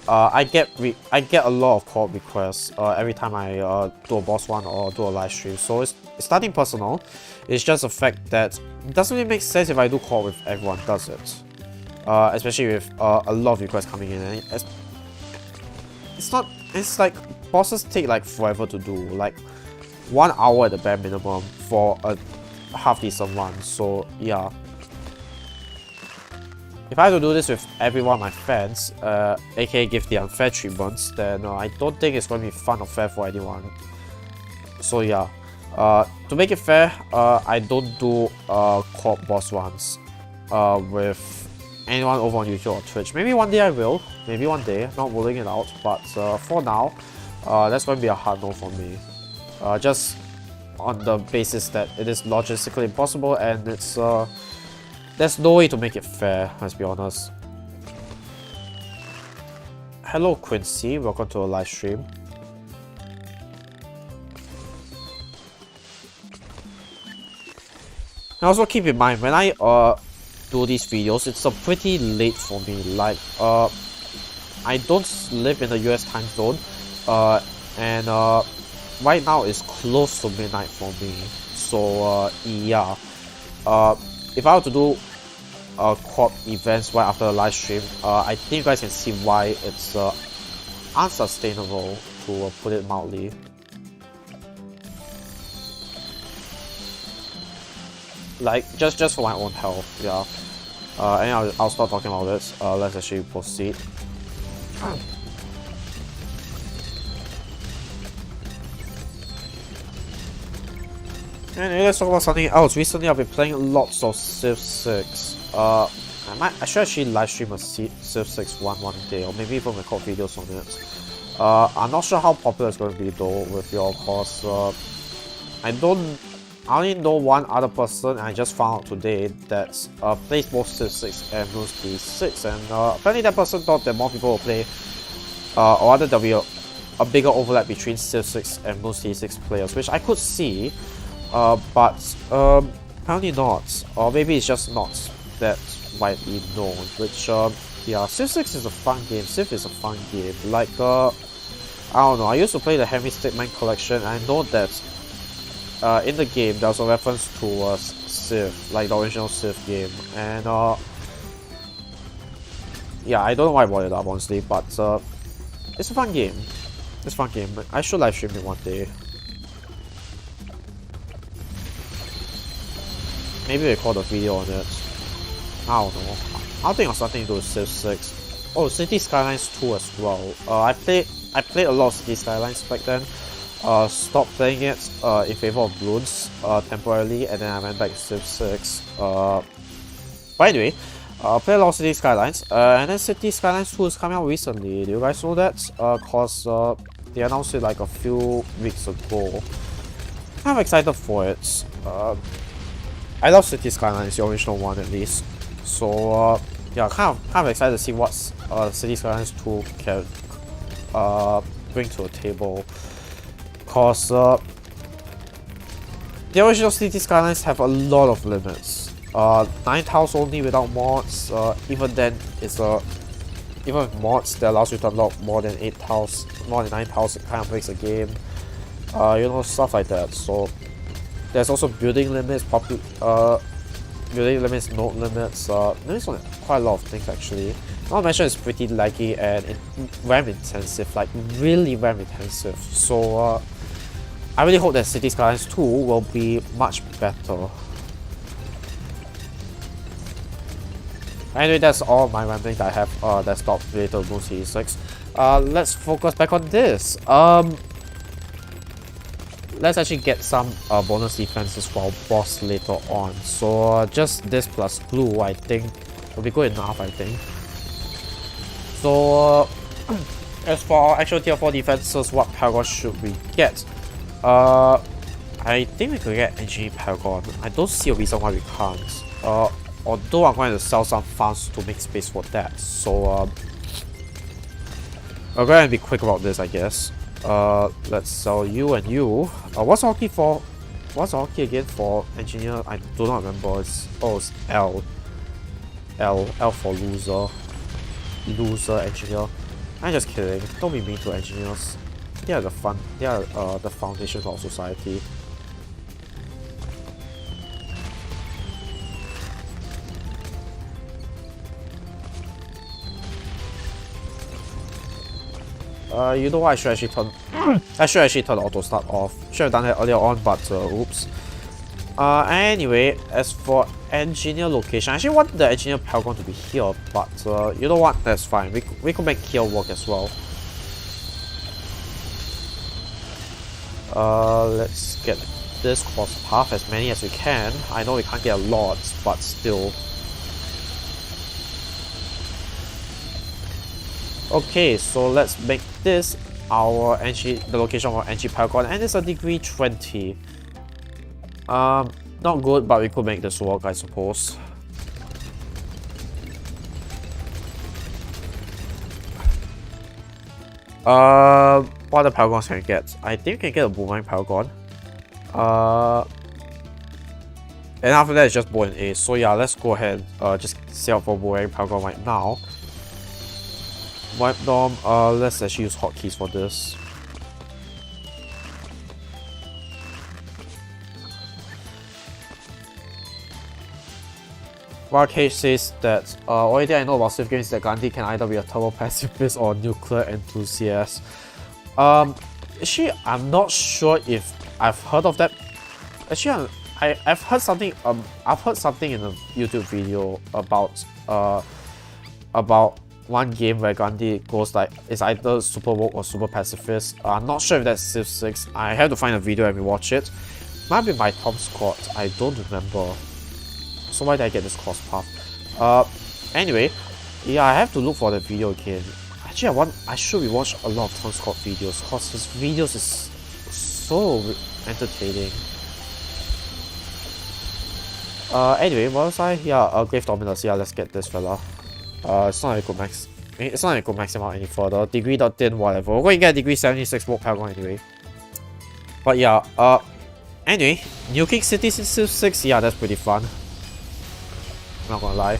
I get a lot of co-op requests every time I do a boss one or do a live stream. So it's nothing personal. It's just the fact that it doesn't really make sense if I do co-op with everyone, does it? Especially with a lot of requests coming in. And it's like bosses take like forever to do, like 1 hour at the bare minimum for a half decent one. So yeah. If I have to do this with every one of my fans, aka give the unfair treatments, then I don't think it's going to be fun or fair for anyone. So yeah, to make it fair, I don't do co-op boss ones with anyone over on YouTube or Twitch. Maybe one day I will, maybe one day, not ruling it out, but for now, that's going to be a hard no for me. Just on the basis that it is logistically impossible and it's there's no way to make it fair, let's be honest. Hello Quincy, welcome to a live stream. And also keep in mind, when I do these videos, it's pretty late for me. Like I don't live in the US time zone, and right now it's close to midnight for me. So yeah. If I were to do co-op events right after the live stream, I think you guys can see why it's unsustainable, to put it mildly. Like just for my own health, yeah. And I'll start talking about this. Let's actually proceed. Anyway, let's talk about something else. Recently, I've been playing lots of Civ 6. I should actually live stream a Civ 6 one day, or maybe even record videos on it. I'm not sure how popular it's going to be though with you all, cause I only know one other person, and I just found out today that plays both Civ 6 and Bloons BTD6, and apparently that person thought that more people will play, or rather there'll be a bigger overlap between Civ 6 and Bloons BTD6 players, which I could see. But apparently not, or maybe it's just not that widely known, which yeah, Civ 6 is a fun game. Civ is a fun game. Like I don't know, I used to play the Heavy Stickman collection, and I know that in the game there was a reference to Civ, like the original Civ game, and yeah, I don't know why I brought it up honestly, but it's a fun game. It's a fun game. I should live stream it one day. Maybe record a video on it. I don't know. I think it was something to do with Civ 6. Oh, City Skylines 2 as well. I played I played a lot of City Skylines back then. Stopped playing it in favor of Bloons temporarily, and then I went back to Civ 6. But anyway, played a lot of City Skylines, and then City Skylines 2 is coming out recently. Do you guys know that? Cause they announced it like a few weeks ago. Kind of excited for it. I love City Skylines, the original one at least. So yeah, kind of excited to see what City Skylines 2 can bring to the table. Cause the original City Skylines have a lot of limits. 9 tiles only without mods. Even then, it's even with mods that allows you to unlock more than 8 tiles, more than 9 tiles. It kind of breaks the game. You know, stuff like that. So there's also building limits, building limits, node limits. Limits on quite a lot of things actually. Not to mention it's pretty laggy and RAM intensive, like really RAM intensive. So I really hope that City Skylines 2 will be much better. Anyway, that's all my rambling that I have that's not related to BTD6. Let's focus back on this. Let's actually get some bonus defenses for our boss later on. So just this plus glue, I think, will be good enough, I think. So as for our actual tier 4 defenses, what Paragon should we get? I think we could get Engineer Paragon. I don't see a reason why we can't. Although I'm going to sell some farms to make space for that. So we're going to be quick about this, I guess. Let's sell you and you. What's our key for? What's our key again for engineer? I do not remember. It's L. L for loser. Loser engineer. I'm just kidding. Don't be mean to engineers. They are the fun. They are the foundation of our society. You know what? I should actually turn auto start off. Should have done that earlier on, but oops. Anyway, as for engineer location, I actually want the engineer Paragon to be here, but you know what? That's fine. We could make here work as well. Let's get this cross path as many as we can. I know we can't get a lot, but still. Okay, so let's make this our the location of our NG Paragon, and it's a degree 20. Not good, but we could make this work, I suppose. What other Paragons can I get? I think we can get a Boomerang Paragon. And after that, it's just Bow and Ace. So yeah, let's go ahead just set up for Boomerang Paragon right now. Wipe Dom, let's actually use hotkeys for this. Warcage says that only thing I know about Civ games is that Gandhi can either be a turbo pacifist or a nuclear enthusiast. Actually, I'm not sure if I've heard of that. Actually, I've heard something. I've heard something in a YouTube video about one game where Gandhi goes like it's either super woke or super pacifist. I'm not sure if that's Civ 6. I have to find a video and rewatch it. Might be by Tom Scott. I don't remember. So why did I get this cross path? Anyway, yeah, I have to look for the video again. Actually, I should rewatch a lot of Tom Scott videos because his videos is so entertaining. Anyway, what was I? Yeah, Grave Dominus. Yeah, let's get this fella. It's not a good max. It's not a good max him out any further. Degree .10 whatever. We're going to get a degree 76 Woke Paragon anyway. But yeah, anyway, nuking cities in Civ 6. Yeah, that's pretty fun. Not gonna lie.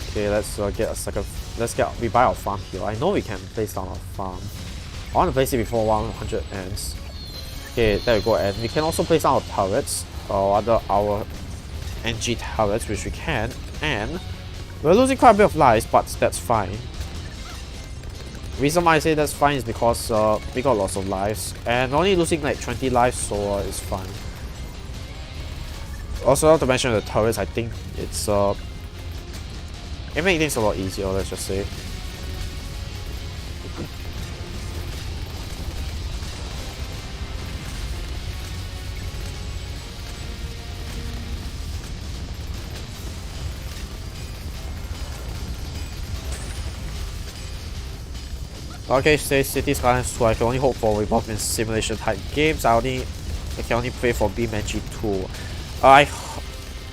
Okay, let's get a second. We buy our farm here. I know we can place down our farm. I want to place it before 100 ends. Okay, there we go. And we can also place down our turrets, or other our NG turrets, which we can. And we're losing quite a bit of lives, but that's fine. Reason why I say that's fine is because we got lots of lives, and we're only losing like 20 lives, so it's fine. Also, not to mention the turrets, I think it's it makes things a lot easier, let's just say. Okay, say City Skylines 2, I can only hope for Revolve in simulation type games. I can only play for BeamNG2. I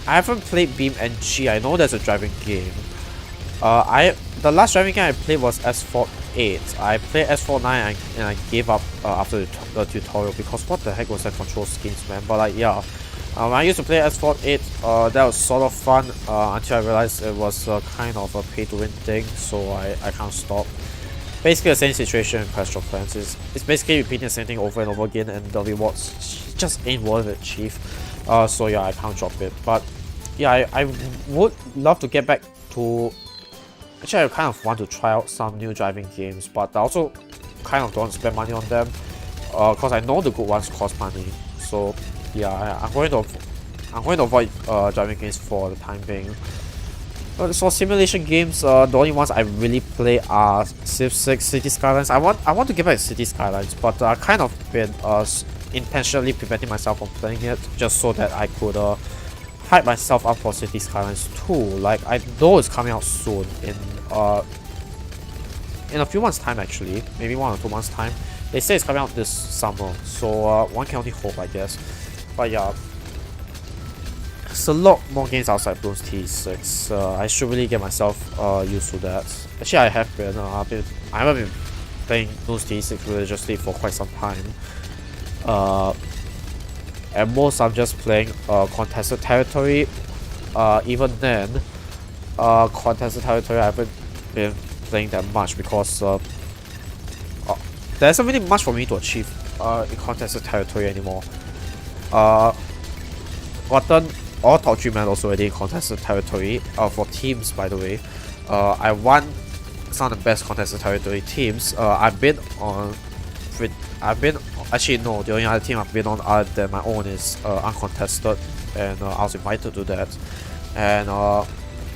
haven't played BeamNG. I know there's a driving game. The last driving game I played was S4 8. I played S4 9 and I gave up after the tutorial because what the heck was that control schemes, man? But like, yeah. I used to play S4 8. That was sort of fun until I realized it was kind of a pay-to-win thing, so I can't stop. Basically the same situation in Clash of Clans. It's basically repeating the same thing over and over again, and the rewards just ain't worth it, chief. So yeah, I can't drop it. But yeah, I would love to get back to... Actually, I kind of want to try out some new driving games, but I also kind of don't want to spend money on them. Because I know the good ones cost money. So yeah, I'm going to avoid driving games for the time being. So simulation games, the only ones I really play are Civ 6, City Skylines. I want to get back to City Skylines, but I kind of been intentionally preventing myself from playing it just so that I could hype myself up for City Skylines 2. Like, I know it's coming out soon in a few months time, actually, maybe 1 or 2 months time. They say it's coming out this summer, so one can only hope, I guess. But yeah. There's a lot more games outside Bloons BTD6. I should really get myself used to that. Actually, I have been. I haven't been playing Bloons BTD6 religiously for quite some time. At most, I'm just playing contested territory. Even then, contested territory I haven't been playing that much because there isn't really much for me to achieve in contested territory anymore. Gotten all top 3 medals already in contested territory for teams, by the way. I won some of the best contested territory teams. Actually no, the only other team I've been on other than my own is uncontested, and I was invited to that. And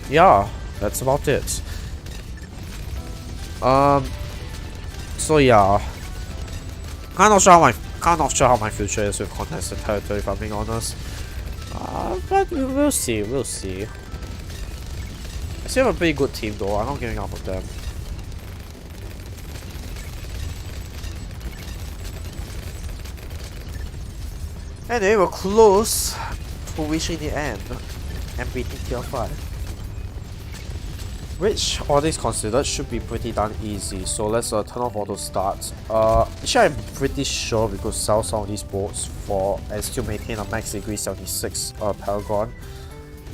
yeah, that's about it. So yeah, kind of sure how my future is with contested territory, if I'm being honest. But we'll see. I still have a pretty good team though. I'm not giving up on them. Anyway, we're close to reaching the end and beating tier 5. Which, all things considered, should be pretty darn easy. So let's turn off auto start. Actually, I'm pretty sure we could sell some of these boats for and still maintain a max degree 76 Paragon.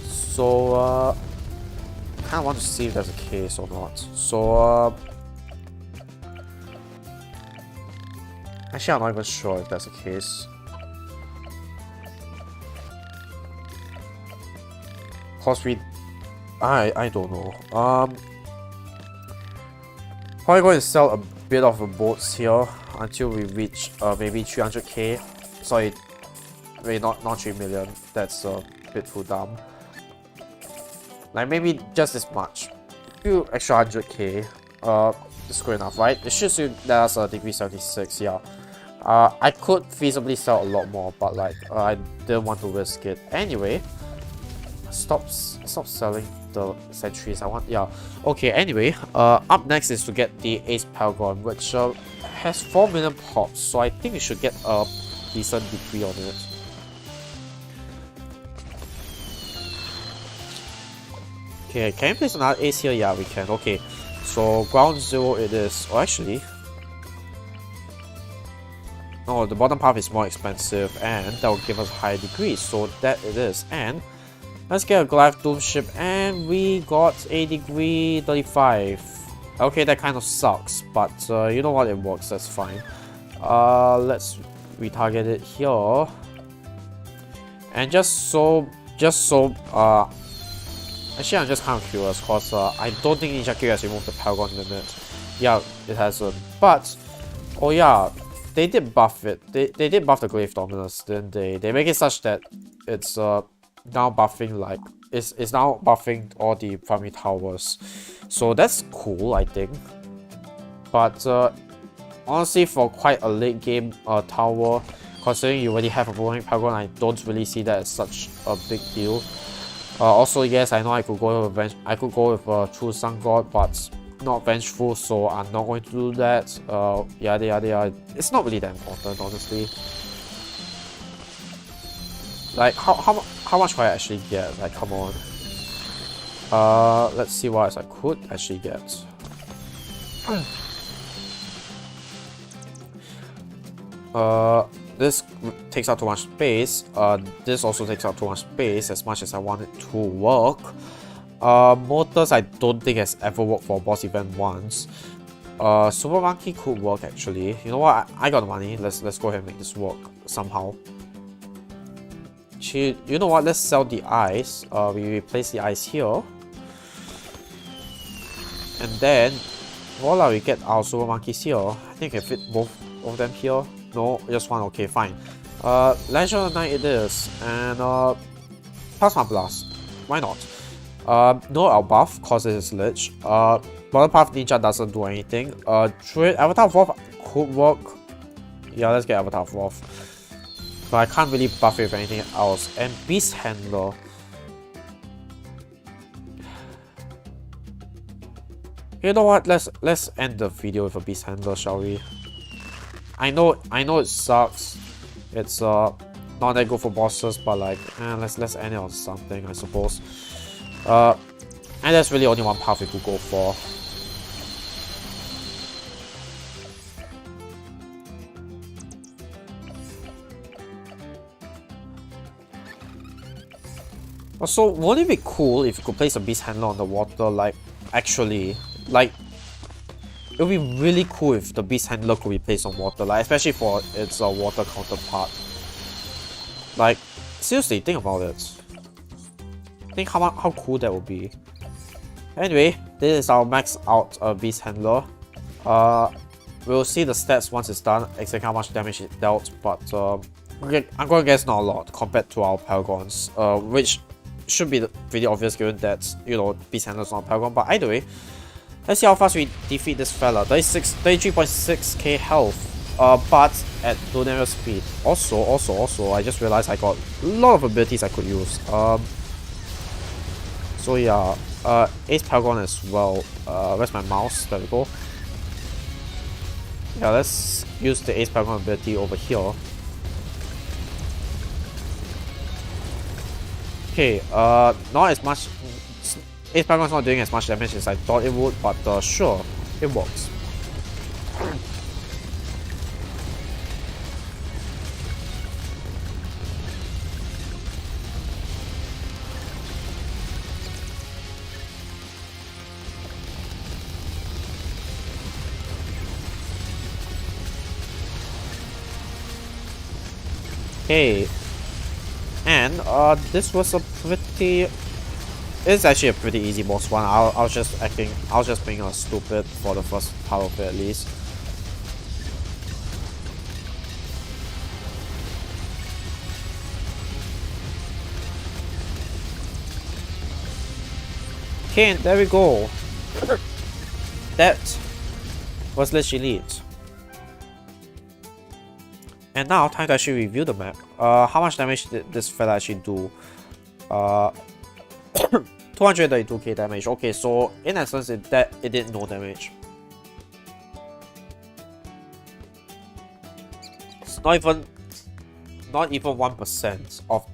So kind of want to see if that's the case or not. So actually, I'm not even sure if that's the case. Cause I don't know. Probably going to sell a bit of the boats here until we reach maybe 300k. Sorry, wait, not 3 million. That's a bit too dumb. Like maybe just this much, few extra 100k. It's good enough, right? It should suit that's a degree 76. Yeah. I could feasibly sell a lot more, but like I didn't want to risk it. Anyway, stop selling the sentries. I want, yeah. Okay, anyway, up next is to get the Ace Paragon, which has 4 million pops, so I think we should get a decent degree on it. Okay, can you place another Ace here? Yeah, we can. Okay, so ground 0 it is. Oh, actually, no, the bottom path is more expensive, and that will give us higher degrees, so that it is. And let's get a Goliath Doom ship, and we got a degree 35. Okay, that kind of sucks, but you know what, it works, that's fine. Let's retarget it here. And just so, actually I'm just kind of curious, cause I don't think Ninja Q has removed the Paragon limit. Yeah, it hasn't, but, oh yeah, they did buff it. They did buff the Glaive Dominus, didn't they? They make it such that it's now buffing like it's now buffing all the primary towers, so that's cool, I think. But honestly, for quite a late game tower, considering you already have a Boomerang Paragon, I don't really see that as such a big deal. Also, yes, I know I could go with True Sun God, but not vengeful, so I'm not going to do that. Yada yada yada. It's not really that important, honestly. Like, how much can I actually get? Like, come on. Let's see what else I could actually get. This takes up too much space. This also takes up too much space as much as I want it to work. Motors I don't think has ever worked for boss event once. Super Monkey could work actually. You know what? I got the money. Let's go ahead and make this work somehow. You know what? Let's sell the eyes. We replace the eyes here. And then voila, we get our Super Monkeys here. I think I can fit both of them here. No, just one. Okay, fine. Leisure of the Night it is. And Plasma Blast. Why not? No Elbuff, cause it is Lich. Bottom Path Ninja doesn't do anything. Druid Avatar of Wolf could work. Yeah, let's get Avatar of Wolf. But I can't really buff it with anything else. And Beast Handler. You know what? Let's end the video with a Beast Handler, shall we? I know it sucks. It's not that good for bosses, but like, let's end it on something, I suppose. And there's really only one path we could go for. Also, wouldn't it be cool if you could place a Beast Handler on the water, like, actually, like, it would be really cool if the Beast Handler could be placed on water, like, especially for its water counterpart. Like, seriously, think about it. Think how cool that would be. Anyway, this is our max out Beast Handler. We'll see the stats once it's done, exactly how much damage it dealt, but I'm going to guess not a lot compared to our Paragons, which should be pretty obvious given that, you know, Beast Handler is not a Paragon, but either way, let's see how fast we defeat this fella. 33.6k health, but at low damage speed. Also, I just realized I got a lot of abilities I could use. So yeah, Ace Paragon as well. Where's my mouse? There we go. Yeah, let's use the Ace Paragon ability over here. Okay, not as much. Ace Paragon is not doing as much damage as I thought it would, but sure, it works. Okay, and this was a pretty. It's actually a pretty easy boss one. I was just being stupid for the first part of it at least. Okay, and there we go. That was Lych Lych. And now, time to actually review the map. How much damage did this fella actually do? 232k damage. Okay, so in essence, it did no damage. It's not even 1% of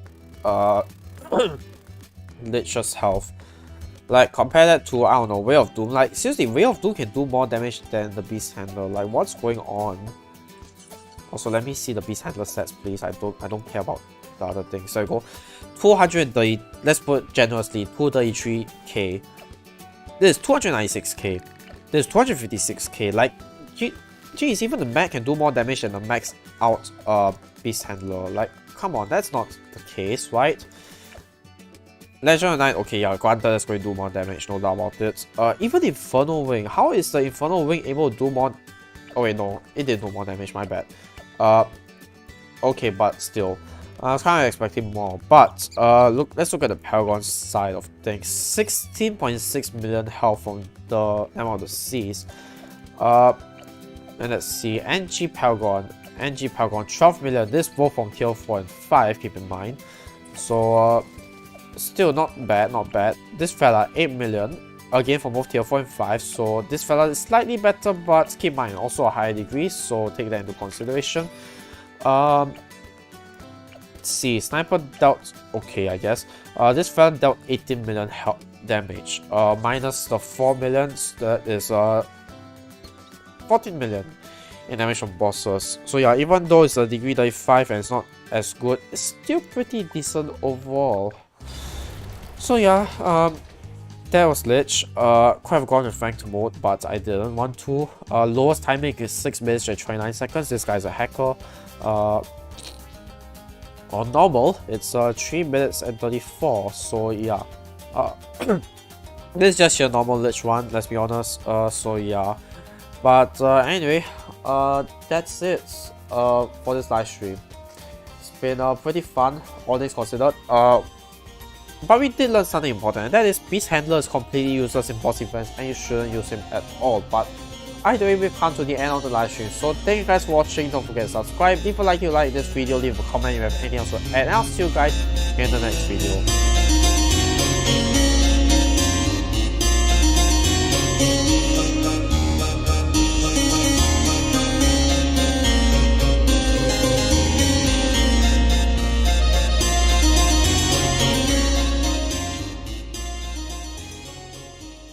Lich's health. Like, compare that to, I don't know, Way of Doom. Like, seriously, Way of Doom can do more damage than the Beast Handler. Like, what's going on? Also, let me see the Beast Handler stats, please. I don't care about the other things. So I go 230. Let's put generously 233k. This is 296k. This is 256k. Like, geez, even the Mac can do more damage than the max out Beast Handler. Like, come on, that's not the case, right? Legend of Night, okay, yeah, granted that's going to do more damage, no doubt about it. Even Infernal Wing, how is the Infernal Wing able to do more? Oh wait, no, it did do more damage, my bad. Okay, but still, I was kind of expecting more. But let's look at the Paragon side of things. 16.6 million health from the Emerald of the Seas. And let's see, NG Paragon, 12 million. This both from tier 4 and 5. Keep in mind. So still not bad, not bad. This fella 8 million. again for both tier 4 and 5, so this fella is slightly better, but keep in mind also a higher degree, so take that into consideration. Let's see, sniper dealt okay, I guess. This fella dealt 18 million health damage, minus the 4 million, that is 14 million in damage from bosses. So yeah, even though it's a degree 35 and it's not as good, it's still pretty decent overall. So yeah, that was Lich. Could have gone with ranked mode, but I didn't want to. Lowest timing is 6 minutes and 29 seconds. This guy's a hacker. On normal, it's 3 minutes and 34. So yeah, this is just your normal Lich one. Let's be honest. So yeah, but anyway, that's it for this live stream. It's been pretty fun, all things considered. But we did learn something important, and that is Beast Handler is completely useless in boss events and you shouldn't use him at all. But either way, we've come to the end of the live stream, so thank you guys for watching. Don't forget to subscribe, leave a like if you like this video, leave a comment if you have anything else to add, and I'll see you guys in the next video.